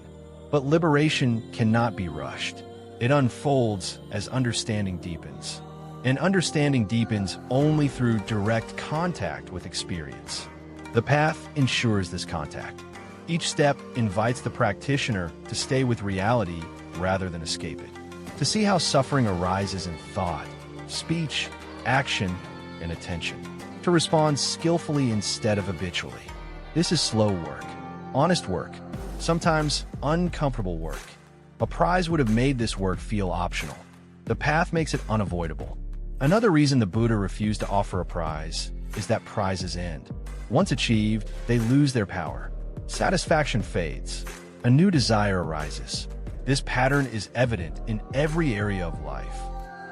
But liberation cannot be rushed. It unfolds as understanding deepens. And understanding deepens only through direct contact with experience. The path ensures this contact. Each step invites the practitioner to stay with reality rather than escape it, to see how suffering arises in thought, speech, action, and attention, to respond skillfully instead of habitually. This is slow work, honest work, sometimes uncomfortable work. A prize would have made this work feel optional. The path makes it unavoidable. Another reason the Buddha refused to offer a prize is that prizes end. Once achieved, they lose their power. Satisfaction fades. A new desire arises. This pattern is evident in every area of life.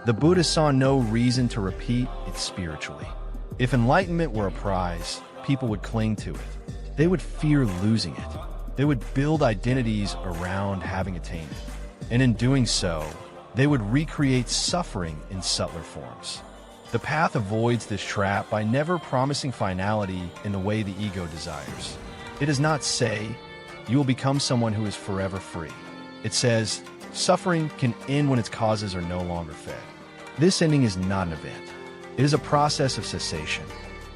The Buddha saw no reason to repeat it spiritually. If enlightenment were a prize, people would cling to it. They would fear losing it. They would build identities around having attained it. And in doing so, they would recreate suffering in subtler forms. The path avoids this trap by never promising finality in the way the ego desires. It does not say, you will become someone who is forever free. It says, suffering can end when its causes are no longer fed. This ending is not an event. It is a process of cessation.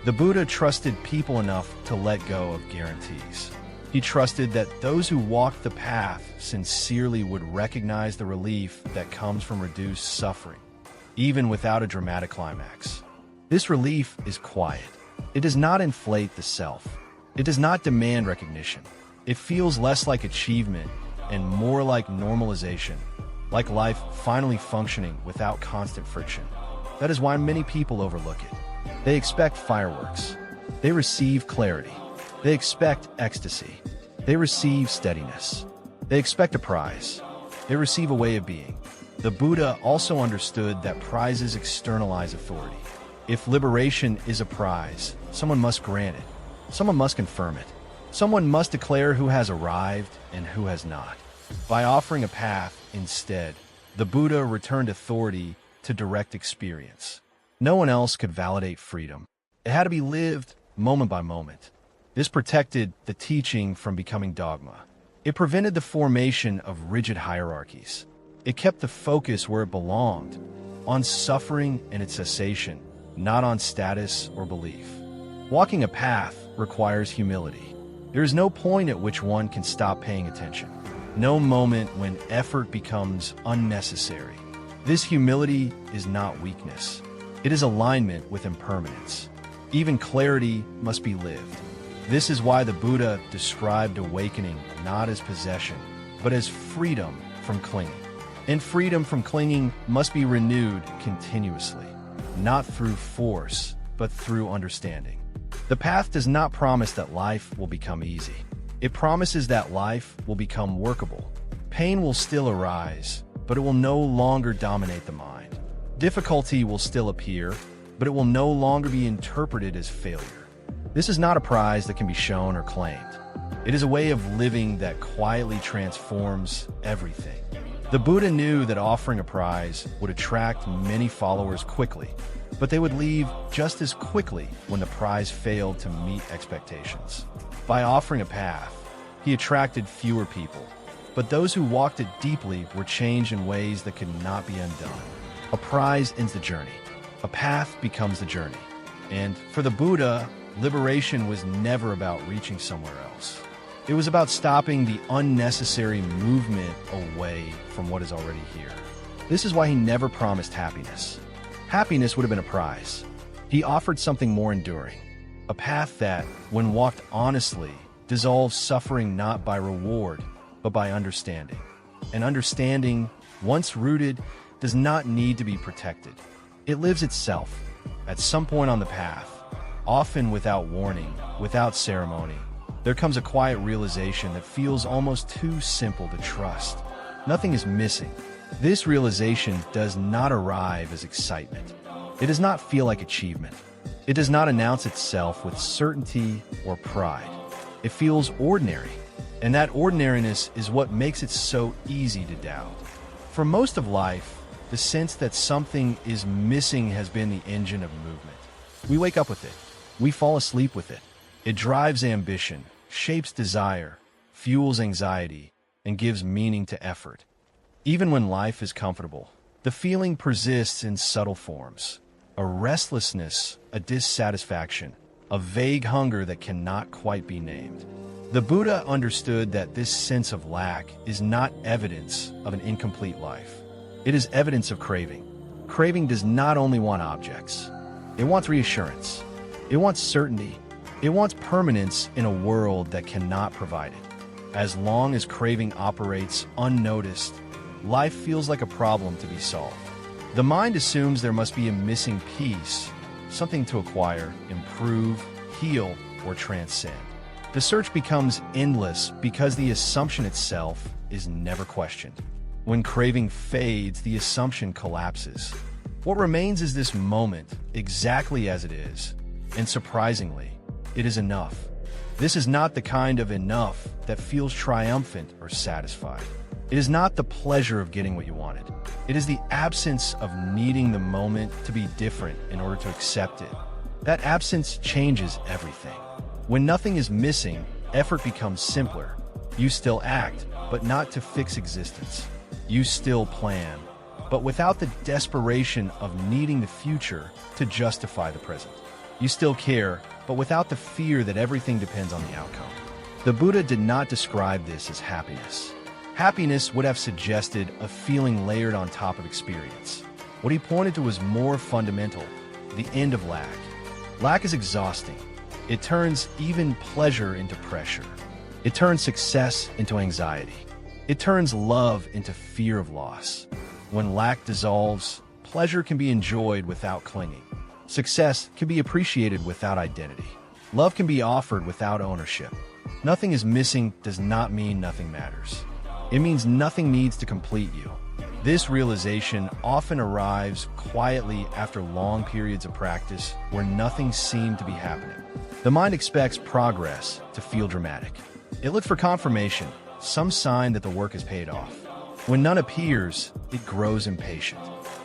The Buddha trusted people enough to let go of guarantees. He trusted that those who walked the path sincerely would recognize the relief that comes from reduced suffering, even without a dramatic climax. This relief is quiet. It does not inflate the self. It does not demand recognition. It feels less like achievement and more like normalization, like life finally functioning without constant friction. That is why many people overlook it. They expect fireworks. They receive clarity. They expect ecstasy. They receive steadiness. They expect a prize. They receive a way of being. The Buddha also understood that prizes externalize authority. If liberation is a prize, someone must grant it. Someone must confirm it. Someone must declare who has arrived and who has not. By offering a path instead, the Buddha returned authority to direct experience. No one else could validate freedom. It had to be lived moment by moment. This protected the teaching from becoming dogma. It prevented the formation of rigid hierarchies. It kept the focus where it belonged, on suffering and its cessation, not on status or belief. Walking a path requires humility. There is no point at which one can stop paying attention. No moment when effort becomes unnecessary. This humility is not weakness. It is alignment with impermanence. Even clarity must be lived. This is why the Buddha described awakening not as possession, but as freedom from clinging. And freedom from clinging must be renewed continuously, not through force, but through understanding. The path does not promise that life will become easy. It promises that life will become workable. Pain will still arise, but it will no longer dominate the mind. Difficulty will still appear, but it will no longer be interpreted as failure. This is not a prize that can be shown or claimed. It is a way of living that quietly transforms everything. The Buddha knew that offering a prize would attract many followers quickly, but they would leave just as quickly when the prize failed to meet expectations. By offering a path, he attracted fewer people, but those who walked it deeply were changed in ways that could not be undone. A prize ends the journey. A path becomes the journey. And for the Buddha, liberation was never about reaching somewhere else. It was about stopping the unnecessary movement away from what is already here. This is why he never promised happiness. Happiness would have been a prize. He offered something more enduring, a path that, when walked honestly, dissolves suffering not by reward, but by understanding. And understanding, once rooted, does not need to be protected. It lives itself, at some point on the path, often without warning, without ceremony. There comes a quiet realization that feels almost too simple to trust. Nothing is missing. This realization does not arrive as excitement. It does not feel like achievement. It does not announce itself with certainty or pride. It feels ordinary, and that ordinariness is what makes it so easy to doubt. For most of life, the sense that something is missing has been the engine of movement. We wake up with it. We fall asleep with it. It drives ambition, shapes desire, fuels anxiety, and gives meaning to effort. Even when life is comfortable, the feeling persists in subtle forms. A restlessness, a dissatisfaction, a vague hunger that cannot quite be named. The Buddha understood that this sense of lack is not evidence of an incomplete life. It is evidence of craving. Craving does not only want objects. It wants reassurance. It wants certainty. It wants permanence in a world that cannot provide it. As long as craving operates unnoticed, life feels like a problem to be solved. The mind assumes there must be a missing piece, something to acquire, improve, heal, or transcend. The search becomes endless because the assumption itself is never questioned. When craving fades, the assumption collapses. What remains is this moment, exactly as it is, and surprisingly, it is enough. This is not the kind of enough that feels triumphant or satisfied. It is not the pleasure of getting what you wanted. It is the absence of needing the moment to be different in order to accept it. That absence changes everything. When nothing is missing, effort becomes simpler. You still act, but not to fix existence. You still plan, but without the desperation of needing the future to justify the present. You still care, but without the fear that everything depends on the outcome. The Buddha did not describe this as happiness. Happiness would have suggested a feeling layered on top of experience. What he pointed to was more fundamental, the end of lack. Lack is exhausting. It turns even pleasure into pressure. It turns success into anxiety. It turns love into fear of loss. When lack dissolves, pleasure can be enjoyed without clinging. Success can be appreciated without identity. Love can be offered without ownership. Nothing is missing does not mean nothing matters. It means nothing needs to complete you. This realization often arrives quietly after long periods of practice where nothing seemed to be happening. The mind expects progress to feel dramatic. It looks for confirmation, some sign that the work has paid off. When none appears, it grows impatient.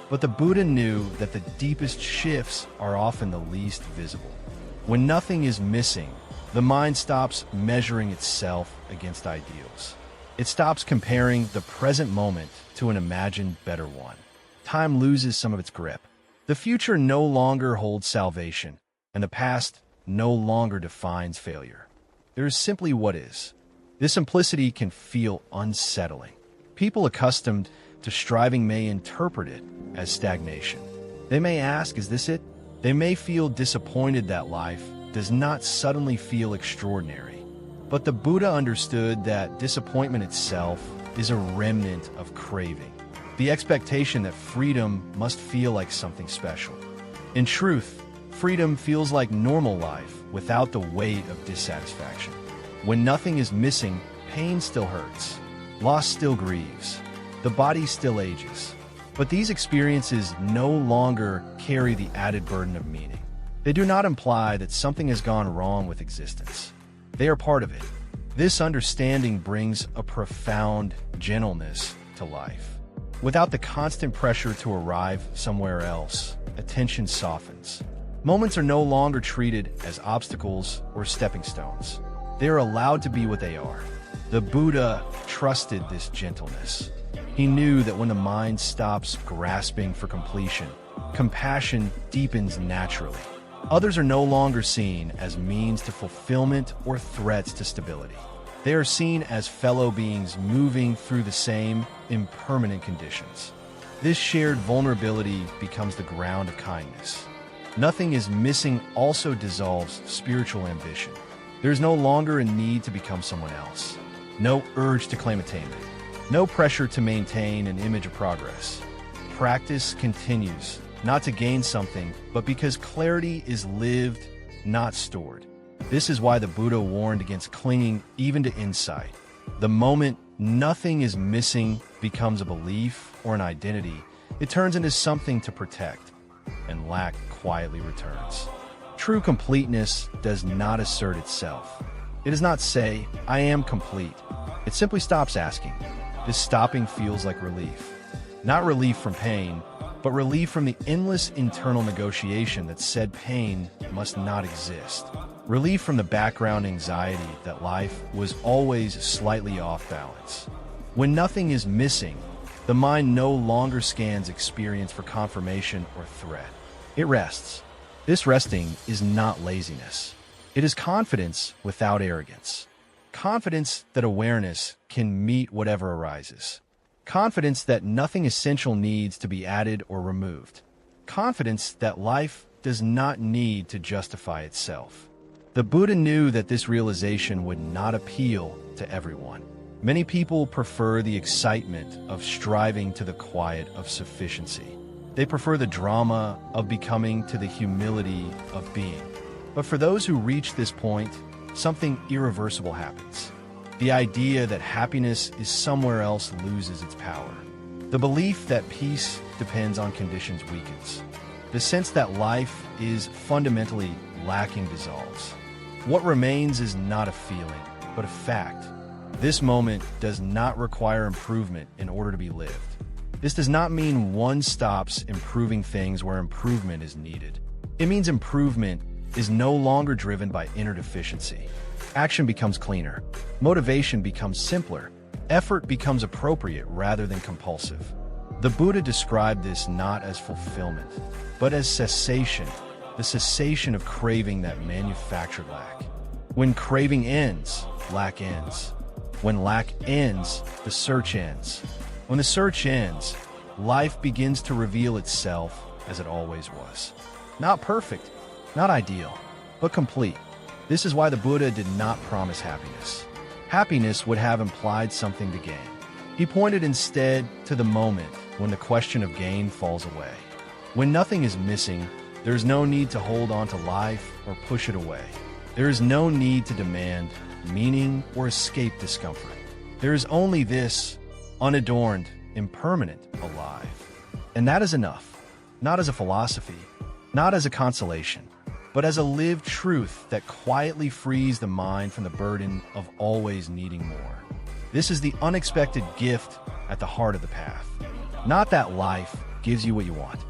But the Buddha knew that the deepest shifts are often the least visible. When nothing is missing, the mind stops measuring itself against ideals. It stops comparing the present moment to an imagined better one. Time loses some of its grip. The future no longer holds salvation, and the past no longer defines failure. There is simply what is. This simplicity can feel unsettling. People accustomed to striving may interpret it as stagnation. They may ask, is this it? They may feel disappointed that life does not suddenly feel extraordinary. But the Buddha understood that disappointment itself is a remnant of craving, the expectation that freedom must feel like something special. In truth, freedom feels like normal life without the weight of dissatisfaction. When nothing is missing, pain still hurts, loss still grieves, the body still ages. But these experiences no longer carry the added burden of meaning. They do not imply that something has gone wrong with existence. They are part of it. This understanding brings a profound gentleness to life. Without the constant pressure to arrive somewhere else, attention softens. Moments are no longer treated as obstacles or stepping stones. They are allowed to be what they are. The Buddha trusted this gentleness. He knew that when the mind stops grasping for completion, compassion deepens naturally. Others are no longer seen as means to fulfillment or threats to stability. They are seen as fellow beings moving through the same impermanent conditions. This shared vulnerability becomes the ground of kindness. Nothing is missing also dissolves spiritual ambition. There is no longer a need to become someone else. No urge to claim attainment. No pressure to maintain an image of progress. Practice continues, not to gain something, but because clarity is lived, not stored. This is why the Buddha warned against clinging even to insight. The moment nothing is missing becomes a belief or an identity, it turns into something to protect, and lack quietly returns. True completeness does not assert itself. It does not say, I am complete. It simply stops asking. This stopping feels like relief. Not relief from pain, but relief from the endless internal negotiation that said pain must not exist. Relief from the background anxiety that life was always slightly off balance. When nothing is missing, the mind no longer scans experience for confirmation or threat. It rests. This resting is not laziness. It is confidence without arrogance. Confidence that awareness can meet whatever arises. Confidence that nothing essential needs to be added or removed. Confidence that life does not need to justify itself. The Buddha knew that this realization would not appeal to everyone. Many people prefer the excitement of striving to the quiet of sufficiency. They prefer the drama of becoming to the humility of being. But for those who reach this point, something irreversible happens. The idea that happiness is somewhere else loses its power. The belief that peace depends on conditions weakens. The sense that life is fundamentally lacking dissolves. What remains is not a feeling, but a fact. This moment does not require improvement in order to be lived. This does not mean one stops improving things where improvement is needed. It means improvement is no longer driven by inner deficiency. Action becomes cleaner. Motivation becomes simpler. Effort becomes appropriate rather than compulsive. The Buddha described this not as fulfillment, but as cessation, the cessation of craving that manufactured lack. When craving ends, lack ends. When lack ends, the search ends. When the search ends, life begins to reveal itself as it always was. Not perfect, not ideal, but complete. This is why the Buddha did not promise happiness. Happiness would have implied something to gain. He pointed instead to the moment when the question of gain falls away. When nothing is missing, there is no need to hold on to life or push it away. There is no need to demand meaning or escape discomfort. There is only this, unadorned, impermanent, alive. And that is enough, not as a philosophy, not as a consolation, but as a lived truth that quietly frees the mind from the burden of always needing more. This is the unexpected gift at the heart of the path. Not that life gives you what you want,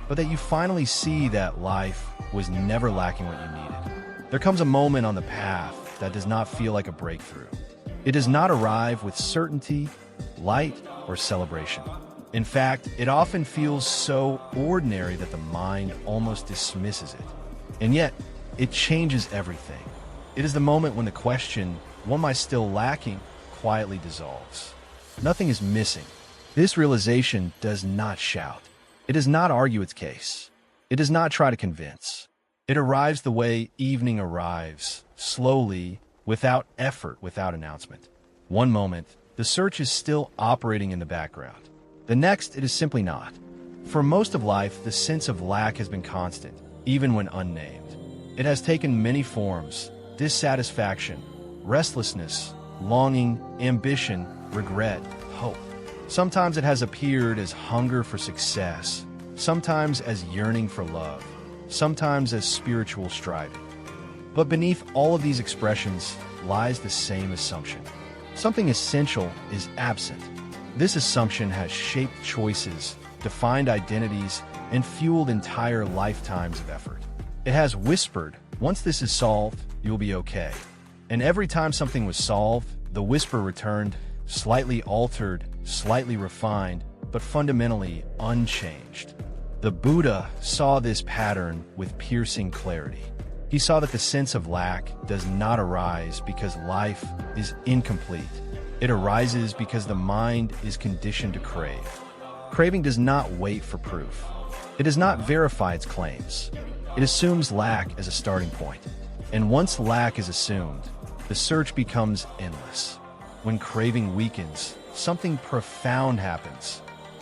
but that you finally see that life was never lacking what you needed. There comes a moment on the path that does not feel like a breakthrough. It does not arrive with certainty, light, or celebration. In fact, it often feels so ordinary that the mind almost dismisses it. And yet, it changes everything. It is the moment when the question, what am I still lacking, quietly dissolves. Nothing is missing. This realization does not shout. It does not argue its case. It does not try to convince. It arrives the way evening arrives, slowly, without effort, without announcement. One moment, the search is still operating in the background. The next, it is simply not. For most of life, the sense of lack has been constant, even when unnamed. It has taken many forms: dissatisfaction, restlessness, longing, ambition, regret, hope. Sometimes it has appeared as hunger for success, sometimes as yearning for love, sometimes as spiritual striving. But beneath all of these expressions lies the same assumption. Something essential is absent. This assumption has shaped choices, defined identities, and fueled entire lifetimes of effort. It has whispered, once this is solved, you'll be okay. And every time something was solved, the whisper returned, slightly altered, slightly refined, but fundamentally unchanged. The Buddha saw this pattern with piercing clarity. He saw that the sense of lack does not arise because life is incomplete. It arises because the mind is conditioned to crave. Craving does not wait for proof. It does not verify its claims. It assumes lack as a starting point. And once lack is assumed, the search becomes endless. When craving weakens, something profound happens.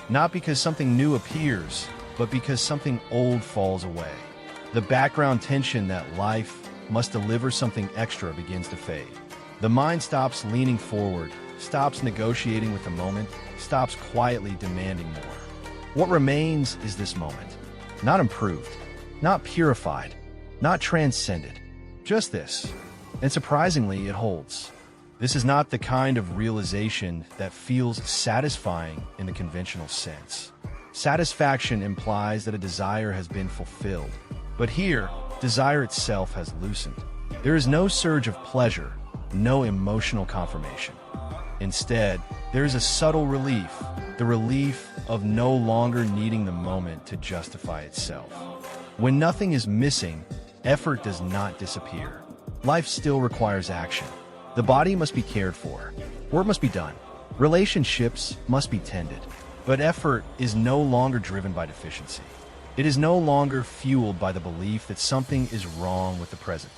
Not because something new appears, but because something old falls away. The background tension that life must deliver something extra begins to fade. The mind stops leaning forward, stops negotiating with the moment, stops quietly demanding more. What remains is this moment. Not improved, not purified, not transcended. Just this. And surprisingly, it holds. This is not the kind of realization that feels satisfying in the conventional sense. Satisfaction implies that a desire has been fulfilled. But here, desire itself has loosened. There is no surge of pleasure, no emotional confirmation. Instead, there is a subtle relief, the relief of no longer needing the moment to justify itself. When nothing is missing, effort does not disappear. Life still requires action. The body must be cared for. Work must be done. Relationships must be tended. But effort is no longer driven by deficiency. It is no longer fueled by the belief that something is wrong with the present.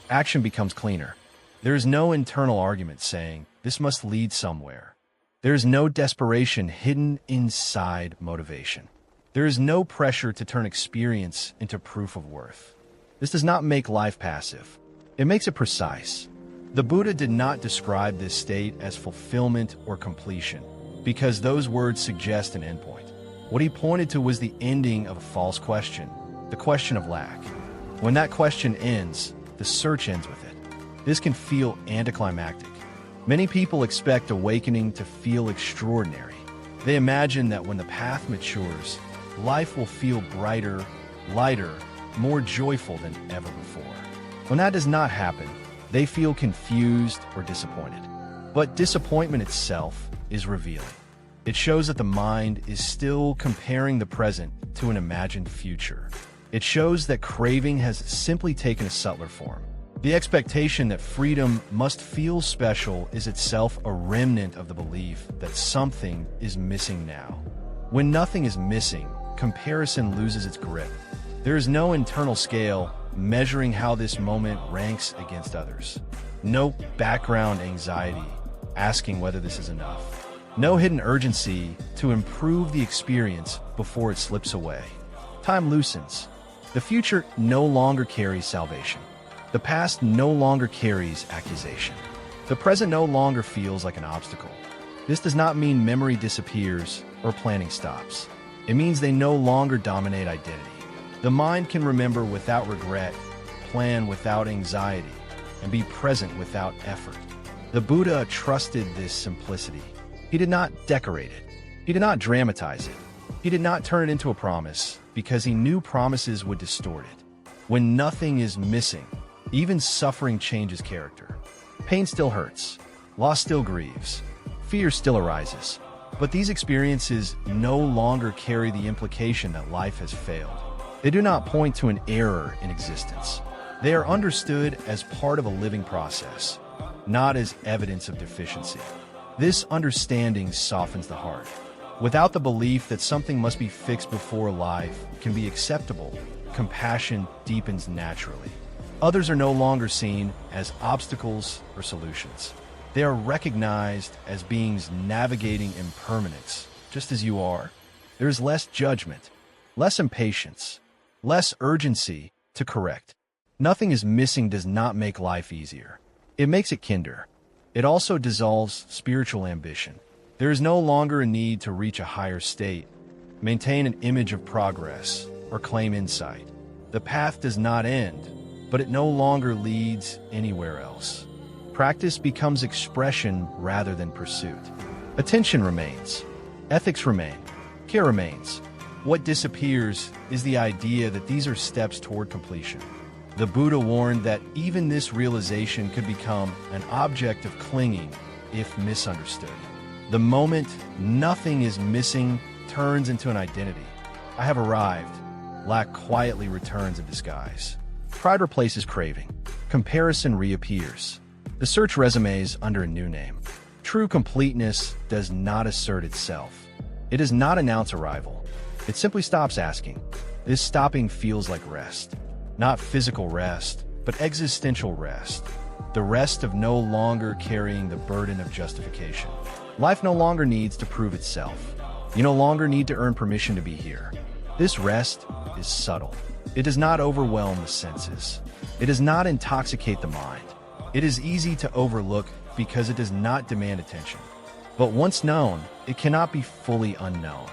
Action becomes cleaner. There is no internal argument saying, this must lead somewhere. There is no desperation hidden inside motivation. There is no pressure to turn experience into proof of worth. This does not make life passive. It makes it precise. The Buddha did not describe this state as fulfillment or completion, because those words suggest an endpoint. What he pointed to was the ending of a false question, the question of lack. When that question ends, the search ends with it. This can feel anticlimactic. Many people expect awakening to feel extraordinary. They imagine that when the path matures, life will feel brighter, lighter, more joyful than ever before. When that does not happen, they feel confused or disappointed. But disappointment itself is revealing. It shows that the mind is still comparing the present to an imagined future. It shows that craving has simply taken a subtler form. The expectation that freedom must feel special is itself a remnant of the belief that something is missing now. When nothing is missing, comparison loses its grip. There is no internal scale measuring how this moment ranks against others. No background anxiety asking whether this is enough. No hidden urgency to improve the experience before it slips away. Time loosens. The future no longer carries salvation. The past no longer carries accusation. The present no longer feels like an obstacle. This does not mean memory disappears or planning stops. It means they no longer dominate identity. The mind can remember without regret, plan without anxiety, and be present without effort. The Buddha trusted this simplicity. He did not decorate it. He did not dramatize it. He did not turn it into a promise because he knew promises would distort it. When nothing is missing, even suffering changes character. Pain still hurts. Loss still grieves. Fear still arises. But these experiences no longer carry the implication that life has failed. They do not point to an error in existence. They are understood as part of a living process, not as evidence of deficiency. This understanding softens the heart. Without the belief that something must be fixed before life can be acceptable, compassion deepens naturally. Others are no longer seen as obstacles or solutions. They are recognized as beings navigating impermanence, just as you are. There is less judgment, less impatience, less urgency to correct. Nothing is missing does not make life easier. It makes it kinder. It also dissolves spiritual ambition. There is no longer a need to reach a higher state, maintain an image of progress, or claim insight. The path does not end, but it no longer leads anywhere else. Practice becomes expression rather than pursuit. Attention remains. Ethics remain. Care remains. What disappears is the idea that these are steps toward completion. The Buddha warned that even this realization could become an object of clinging if misunderstood. The moment nothing is missing turns into an identity. I have arrived. Lack quietly returns in disguise. Pride replaces craving. Comparison reappears. The search resumes under a new name. True completeness does not assert itself. It does not announce arrival. It simply stops asking. This stopping feels like rest. Not physical rest, but existential rest. The rest of no longer carrying the burden of justification. Life no longer needs to prove itself. You no longer need to earn permission to be here. This rest is subtle. It does not overwhelm the senses. It does not intoxicate the mind. It is easy to overlook because it does not demand attention. But once known, it cannot be fully unknown.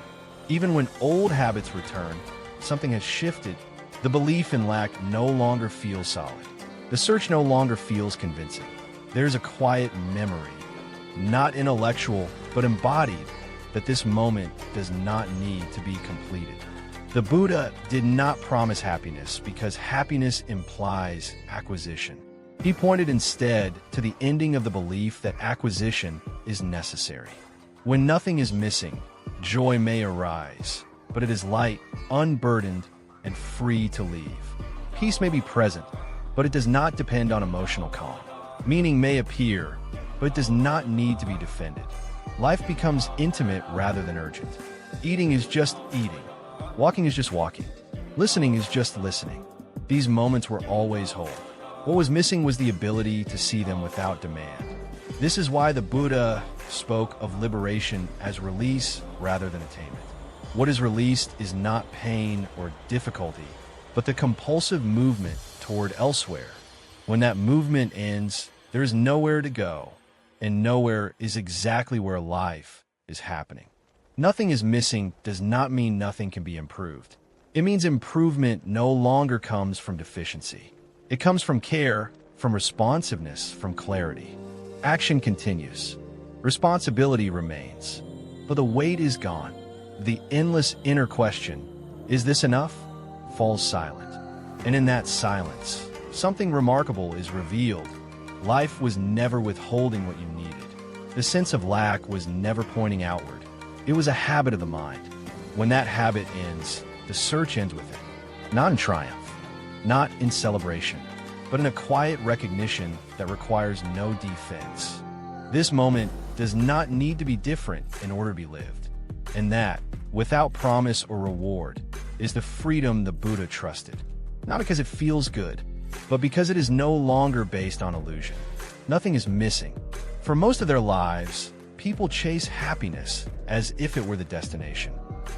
Even when old habits return, something has shifted. The belief in lack no longer feels solid. The search no longer feels convincing. There's a quiet memory, not intellectual, but embodied, that this moment does not need to be completed. The Buddha did not promise happiness because happiness implies acquisition. He pointed instead to the ending of the belief that acquisition is necessary. When nothing is missing, joy may arise, but it is light, unburdened, and free to leave. Peace may be present, but it does not depend on emotional calm. Meaning may appear, but it does not need to be defended. Life becomes intimate rather than urgent. Eating is just eating. Walking is just walking. Listening is just listening. These moments were always whole. What was missing was the ability to see them without demand. This is why the Buddha spoke of liberation as release rather than attainment. What is released is not pain or difficulty, but the compulsive movement toward elsewhere. When that movement ends, there is nowhere to go, and nowhere is exactly where life is happening. Nothing is missing does not mean nothing can be improved. It means improvement no longer comes from deficiency. It comes from care, from responsiveness, from clarity. Action continues. Responsibility remains. But the weight is gone. The endless inner question, is this enough? Falls silent. And in that silence, something remarkable is revealed. Life was never withholding what you needed. The sense of lack was never pointing outward. It was a habit of the mind. When that habit ends, the search ends with it. Not in triumph, not in celebration, but in a quiet recognition that requires no defense. This moment does not need to be different in order to be lived. And that, without promise or reward, is the freedom the Buddha trusted. Not because it feels good, but because it is no longer based on illusion. Nothing is missing. For most of their lives, people chase happiness as if it were the destination.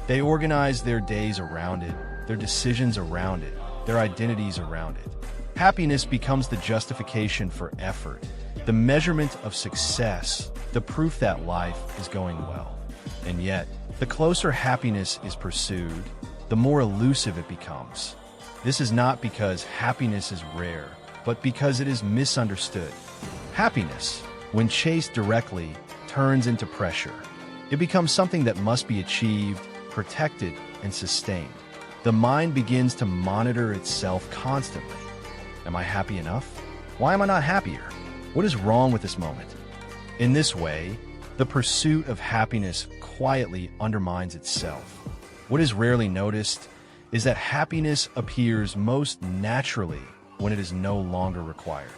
They organize their days around it, their decisions around it, their identities around it. Happiness becomes the justification for effort, the measurement of success, the proof that life is going well. And yet, the closer happiness is pursued, the more elusive it becomes. This is not because happiness is rare, but because it is misunderstood. Happiness, when chased directly, turns into pressure. It becomes something that must be achieved, protected, and sustained. The mind begins to monitor itself constantly. Am I happy enough? Why am I not happier? What is wrong with this moment? In this way, the pursuit of happiness quietly undermines itself. What is rarely noticed is that happiness appears most naturally when it is no longer required.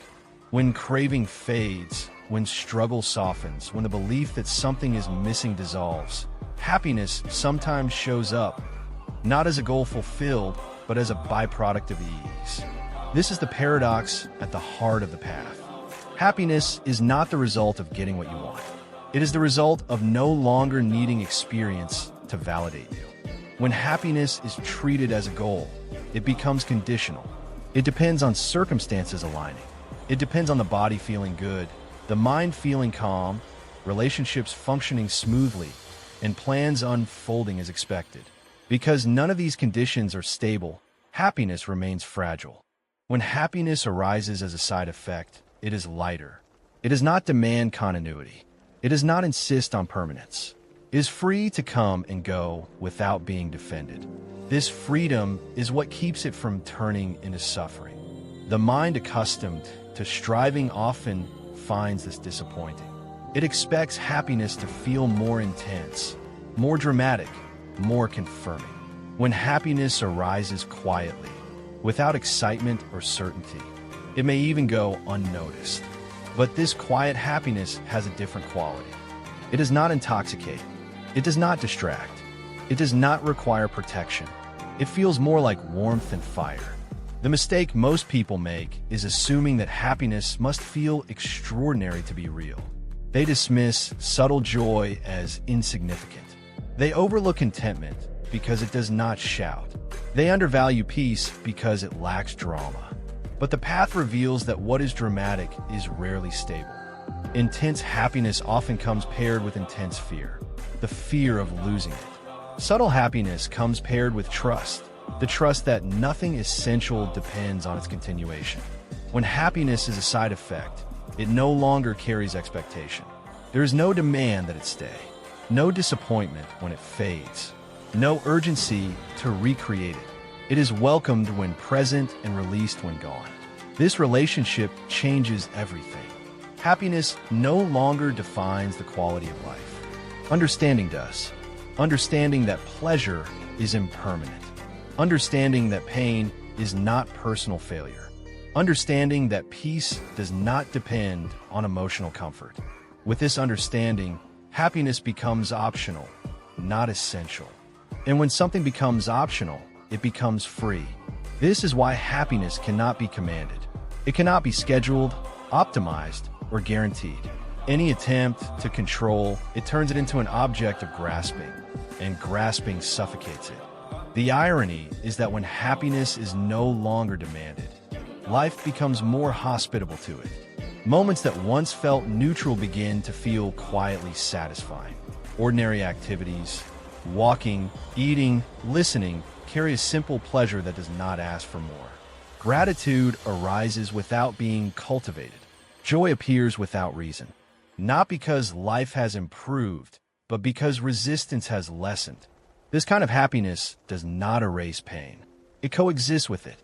When craving fades, when struggle softens, when the belief that something is missing dissolves, happiness sometimes shows up, not as a goal fulfilled, but as a byproduct of ease. This is the paradox at the heart of the path. Happiness is not the result of getting what you want. It is the result of no longer needing experience to validate you. When happiness is treated as a goal, it becomes conditional. It depends on circumstances aligning. It depends on the body feeling good, the mind feeling calm, relationships functioning smoothly, and plans unfolding as expected. Because none of these conditions are stable, happiness remains fragile. When happiness arises as a side effect, it is lighter. It does not demand continuity. It does not insist on permanence. It is free to come and go without being defended. This freedom is what keeps it from turning into suffering. The mind accustomed to striving often finds this disappointing. It expects happiness to feel more intense, more dramatic, more confirming. When happiness arises quietly, without excitement or certainty, it may even go unnoticed. But this quiet happiness has a different quality. It does not intoxicate. It does not distract. It does not require protection. It feels more like warmth and fire. The mistake most people make is assuming that happiness must feel extraordinary to be real. They dismiss subtle joy as insignificant. They overlook contentment because it does not shout. They undervalue peace because it lacks drama. But the path reveals that what is dramatic is rarely stable. Intense happiness often comes paired with intense fear, the fear of losing it. Subtle happiness comes paired with trust, the trust that nothing essential depends on its continuation. When happiness is a side effect, it no longer carries expectation. There is no demand that it stay, no disappointment when it fades, no urgency to recreate it. It is welcomed when present and released when gone. This relationship changes everything. Happiness no longer defines the quality of life. Understanding does. Understanding that pleasure is impermanent. understanding that pain is not personal failure, understanding that peace does not depend on emotional comfort. With this understanding, happiness becomes optional, not essential. And when something becomes optional, it becomes free. This is why happiness cannot be commanded. It cannot be scheduled, optimized, or guaranteed. Any attempt to control it turns it into an object of grasping, and grasping suffocates it. The irony is that when happiness is no longer demanded, life becomes more hospitable to it. Moments that once felt neutral begin to feel quietly satisfying. Ordinary activities, walking, eating, listening, carry a simple pleasure that does not ask for more. Gratitude arises without being cultivated. Joy appears without reason. Not because life has improved, but because resistance has lessened. This kind of happiness does not erase pain. It coexists with it.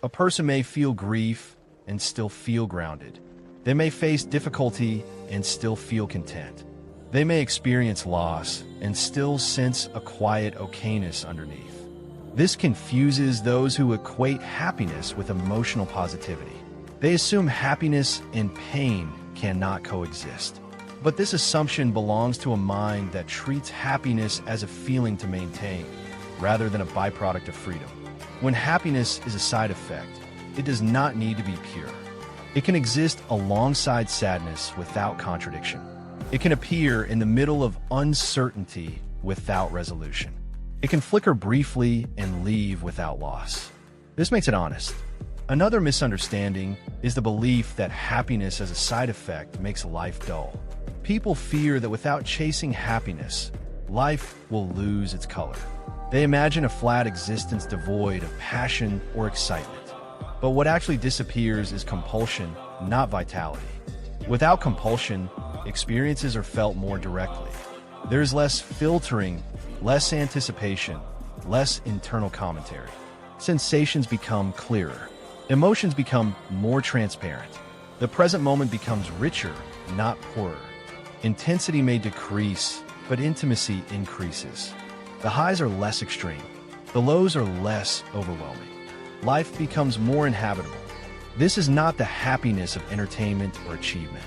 A person may feel grief and still feel grounded. They may face difficulty and still feel content. They may experience loss and still sense a quiet okayness underneath. This confuses those who equate happiness with emotional positivity. They assume happiness and pain cannot coexist. But this assumption belongs to a mind that treats happiness as a feeling to maintain, rather than a byproduct of freedom. When happiness is a side effect, it does not need to be pure. It can exist alongside sadness without contradiction. It can appear in the middle of uncertainty without resolution. It can flicker briefly and leave without loss. This makes it honest. Another misunderstanding is the belief that happiness as a side effect makes life dull. People fear that without chasing happiness, life will lose its color. They imagine a flat existence devoid of passion or excitement. But what actually disappears is compulsion, not vitality. Without compulsion, experiences are felt more directly. There's less filtering, less anticipation, less internal commentary. Sensations become clearer. Emotions become more transparent. The present moment becomes richer, not poorer. Intensity may decrease, but intimacy increases. The highs are less extreme. The lows are less overwhelming. Life becomes more inhabitable. This is not the happiness of entertainment or achievement.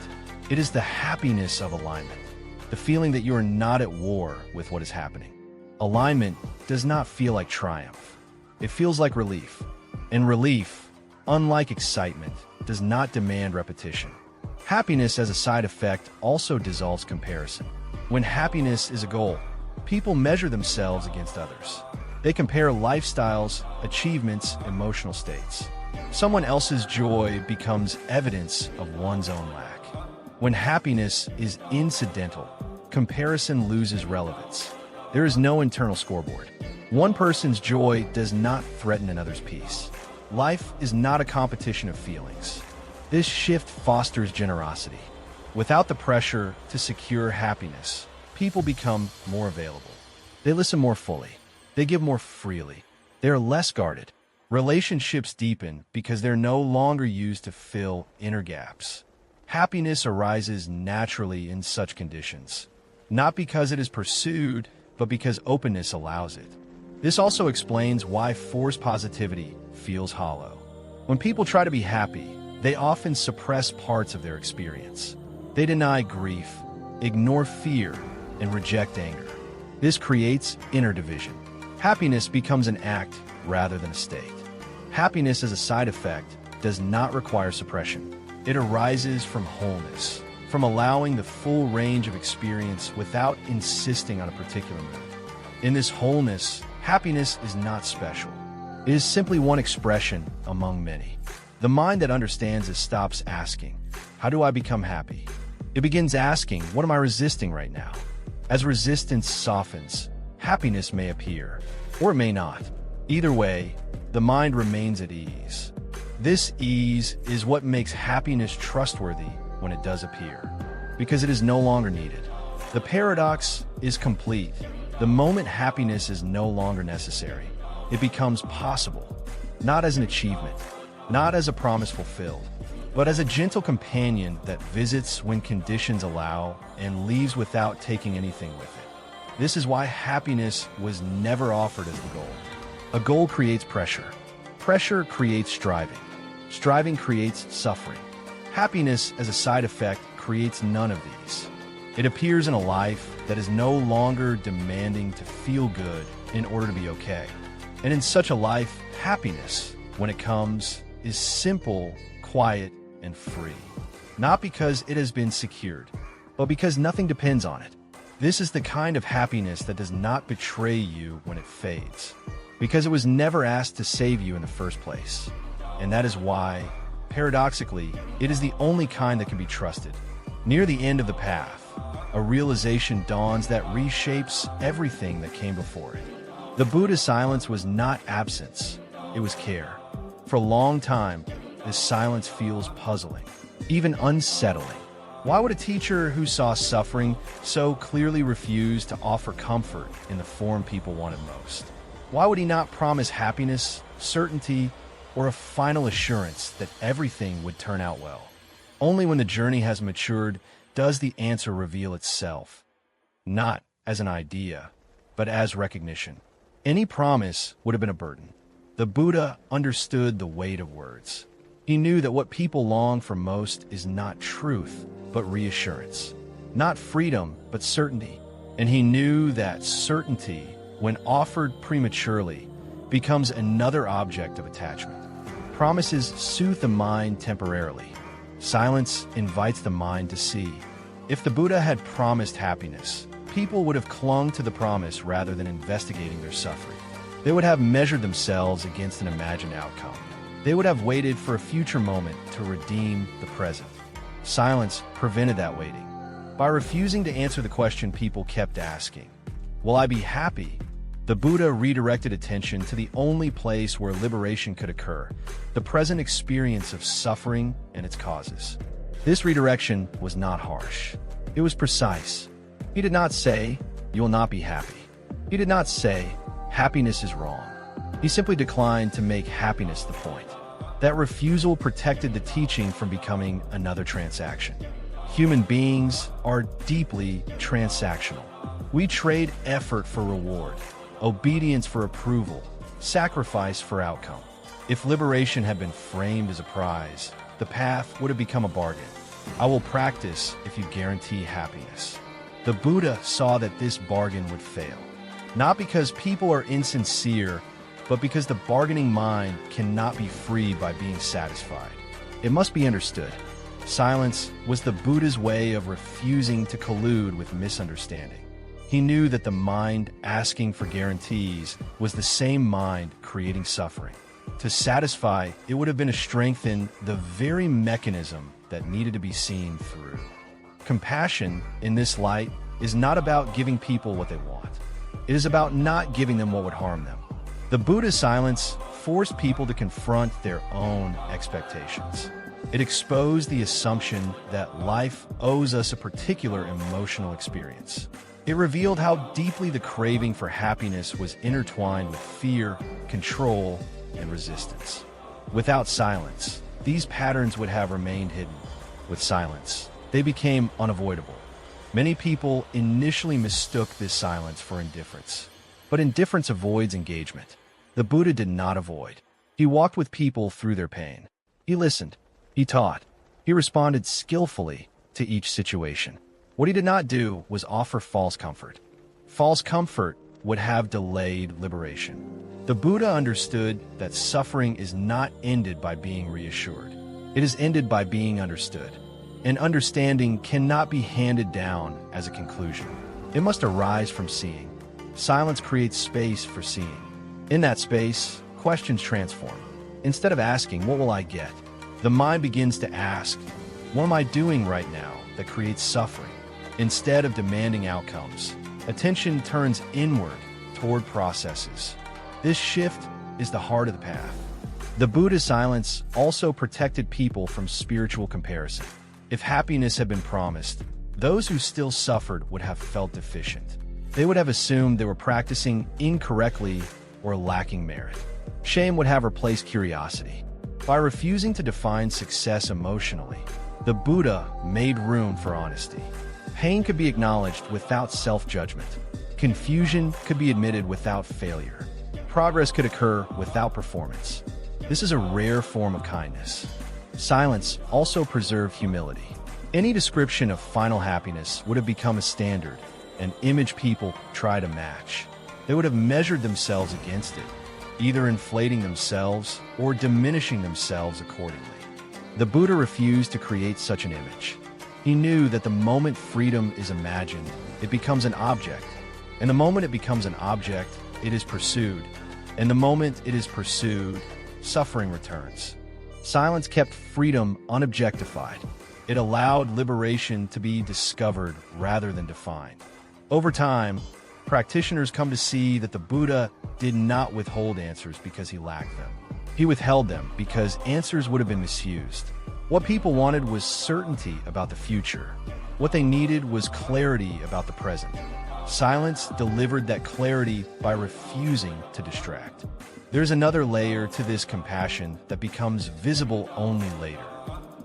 It is the happiness of alignment, the feeling that you are not at war with what is happening. Alignment does not feel like triumph. It feels like relief. And relief, unlike excitement, does not demand repetition. Happiness as a side effect also dissolves comparison. When happiness is a goal, people measure themselves against others. They compare lifestyles, achievements, emotional states. Someone else's joy becomes evidence of one's own lack. When happiness is incidental, comparison loses relevance. There is no internal scoreboard. One person's joy does not threaten another's peace. Life is not a competition of feelings. This shift fosters generosity. Without the pressure to secure happiness, people become more available. They listen more fully. They give more freely. They are less guarded. Relationships deepen because they're no longer used to fill inner gaps. Happiness arises naturally in such conditions, not because it is pursued, but because openness allows it. This also explains why forced positivity feels hollow. When people try to be happy, they often suppress parts of their experience. They deny grief, ignore fear, and reject anger. This creates inner division. Happiness becomes an act rather than a state. Happiness as a side effect does not require suppression. It arises from wholeness, from allowing the full range of experience without insisting on a particular mood. In this wholeness, happiness is not special. It is simply one expression among many. The mind that understands it stops asking, "How do I become happy?" It begins asking, "What am I resisting right now?" As resistance softens, happiness may appear, or it may not. Either way, the mind remains at ease. This ease is what makes happiness trustworthy when it does appear, because it is no longer needed. The paradox is complete. The moment happiness is no longer necessary, it becomes possible, not as an achievement, not as a promise fulfilled, but as a gentle companion that visits when conditions allow and leaves without taking anything with it. This is why happiness was never offered as the goal. A goal creates pressure. Pressure creates striving. Striving creates suffering. Happiness as a side effect creates none of these. It appears in a life that is no longer demanding to feel good in order to be okay. And in such a life, happiness, when it comes, is simple, quiet, and free. Not because it has been secured, but because nothing depends on it. This is the kind of happiness that does not betray you when it fades, because it was never asked to save you in the first place. And that is why, paradoxically, it is the only kind that can be trusted. Near the end of the path, a realization dawns that reshapes everything that came before it. The Buddha's silence was not absence, it was care. For a long time, this silence feels puzzling, even unsettling. Why would a teacher who saw suffering so clearly refuse to offer comfort in the form people wanted most? Why would he not promise happiness, certainty, or a final assurance that everything would turn out well? Only when the journey has matured does the answer reveal itself, not as an idea, but as recognition. Any promise would have been a burden. The Buddha understood the weight of words. He knew that what people long for most is not truth, but reassurance. Not freedom, but certainty. And he knew that certainty, when offered prematurely, becomes another object of attachment. Promises soothe the mind temporarily. Silence invites the mind to see. If the Buddha had promised happiness, people would have clung to the promise rather than investigating their suffering. They would have measured themselves against an imagined outcome. They would have waited for a future moment to redeem the present. Silence prevented that waiting. By refusing to answer the question people kept asking, "Will I be happy?" the Buddha redirected attention to the only place where liberation could occur, the present experience of suffering and its causes. This redirection was not harsh. It was precise. He did not say, "You will not be happy." He did not say, "Happiness is wrong." He simply declined to make happiness the point. That refusal protected the teaching from becoming another transaction. Human beings are deeply transactional. We trade effort for reward, obedience for approval, sacrifice for outcome. If liberation had been framed as a prize, the path would have become a bargain. I will practice if you guarantee happiness. The Buddha saw that this bargain would fail, not because people are insincere, but because the bargaining mind cannot be freed by being satisfied. It must be understood. Silence was the Buddha's way of refusing to collude with misunderstanding. He knew that the mind asking for guarantees was the same mind creating suffering. To satisfy, it would have been to strengthen the very mechanism that needed to be seen through. Compassion, in this light, is not about giving people what they want. It is about not giving them what would harm them. The Buddha's silence forced people to confront their own expectations. It exposed the assumption that life owes us a particular emotional experience. It revealed how deeply the craving for happiness was intertwined with fear, control, and resistance. Without silence, these patterns would have remained hidden. With silence, they became unavoidable. Many people initially mistook this silence for indifference. But indifference avoids engagement. The Buddha did not avoid. He walked with people through their pain. He listened. He taught. He responded skillfully to each situation. What he did not do was offer false comfort. False comfort would have delayed liberation. The Buddha understood that suffering is not ended by being reassured. It is ended by being understood. And understanding cannot be handed down as a conclusion. It must arise from seeing. Silence creates space for seeing. In that space, questions transform. Instead of asking, "What will I get?" the mind begins to ask, "What am I doing right now that creates suffering?" Instead of demanding outcomes, attention turns inward toward processes. This shift is the heart of the path. The Buddha's silence also protected people from spiritual comparison. If happiness had been promised, those who still suffered would have felt deficient. They would have assumed they were practicing incorrectly or lacking merit. Shame would have replaced curiosity. By refusing to define success emotionally, the Buddha made room for honesty. Pain could be acknowledged without self-judgment. Confusion could be admitted without failure. progress could occur without performance. This is a rare form of kindness. Silence also preserved humility. Any description of final happiness would have become a standard, an image people try to match. They would have measured themselves against it, either inflating themselves or diminishing themselves accordingly. The Buddha refused to create such an image. He knew that the moment freedom is imagined, it becomes an object. And the moment it becomes an object, it is pursued. And the moment it is pursued, suffering returns. Silence kept freedom unobjectified. It allowed liberation to be discovered rather than defined. Over time, practitioners come to see that the Buddha did not withhold answers because he lacked them. He withheld them because answers would have been misused. What people wanted was certainty about the future. What they needed was clarity about the present. Silence delivered that clarity by refusing to distract. There's another layer to this compassion that becomes visible only later.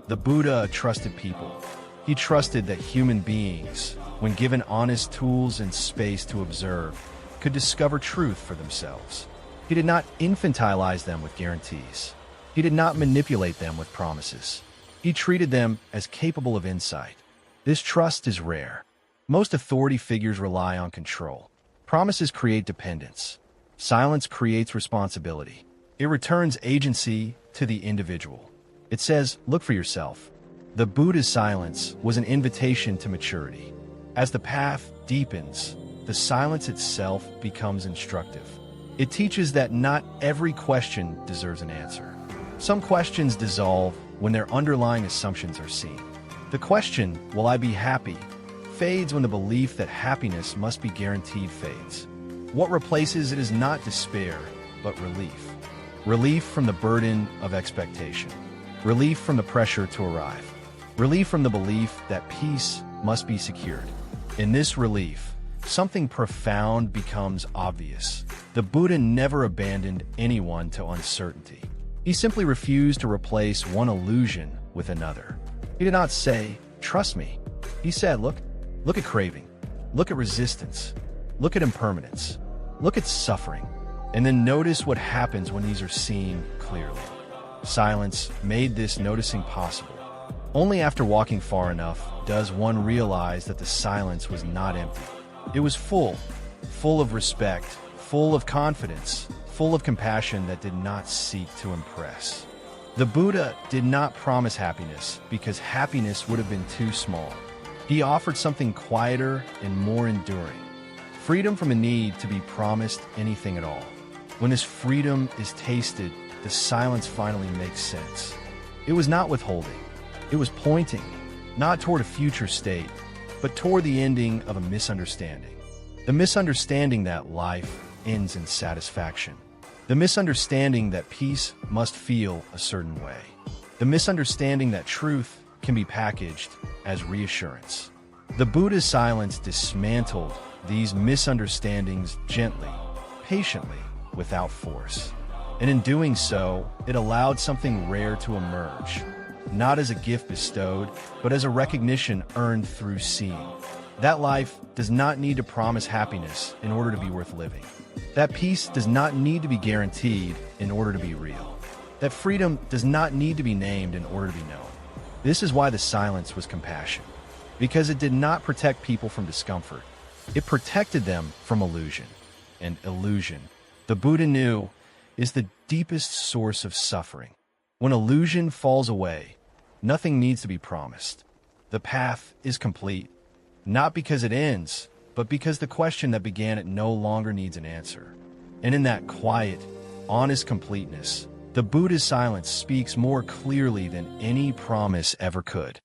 The Buddha trusted people. He trusted that human beings, when given honest tools and space to observe, could discover truth for themselves. He did not infantilize them with guarantees. He did not manipulate them with promises. He treated them as capable of insight. This trust is rare. Most authority figures rely on control. Promises create dependence. Silence creates responsibility. It returns agency to the individual. It says, look for yourself. The Buddha's silence was an invitation to maturity. As the path deepens, the silence itself becomes instructive. It teaches that not every question deserves an answer. Some questions dissolve when their underlying assumptions are seen. The question, will I be happy, fades when the belief that happiness must be guaranteed fades. What replaces it is not despair, but relief. Relief from the burden of expectation. Relief from the pressure to arrive. Relief from the belief that peace must be secured. In this relief, something profound becomes obvious. The Buddha never abandoned anyone to uncertainty. He simply refused to replace one illusion with another. He did not say, trust me. He said, look at craving. Look at resistance. Look at impermanence. Look at suffering. And then notice what happens when these are seen clearly. Silence made this noticing possible. Only after walking far enough does one realize that the silence was not empty. It was full of respect, full of confidence, full of compassion that did not seek to impress. The Buddha did not promise happiness because happiness would have been too small. He offered something quieter and more enduring. Freedom from a need to be promised anything at all. When this freedom is tasted, the silence finally makes sense. It was not withholding. It was pointing, not toward a future state, but toward the ending of a misunderstanding. The misunderstanding that life ends in satisfaction. The misunderstanding that peace must feel a certain way. The misunderstanding that truth can be packaged as reassurance. The Buddha's silence dismantled these misunderstandings gently, patiently, without force. And in doing so, it allowed something rare to emerge, not as a gift bestowed, but as a recognition earned through seeing. That life does not need to promise happiness in order to be worth living. That peace does not need to be guaranteed in order to be real. That freedom does not need to be named in order to be known. This is why the silence was compassion, because it did not protect people from discomfort. It protected them from illusion. And illusion, the Buddha knew, is the deepest source of suffering. When illusion falls away, nothing needs to be promised. The path is complete, not because it ends, but because the question that began it no longer needs an answer. And in that quiet, honest completeness, the Buddha's silence speaks more clearly than any promise ever could.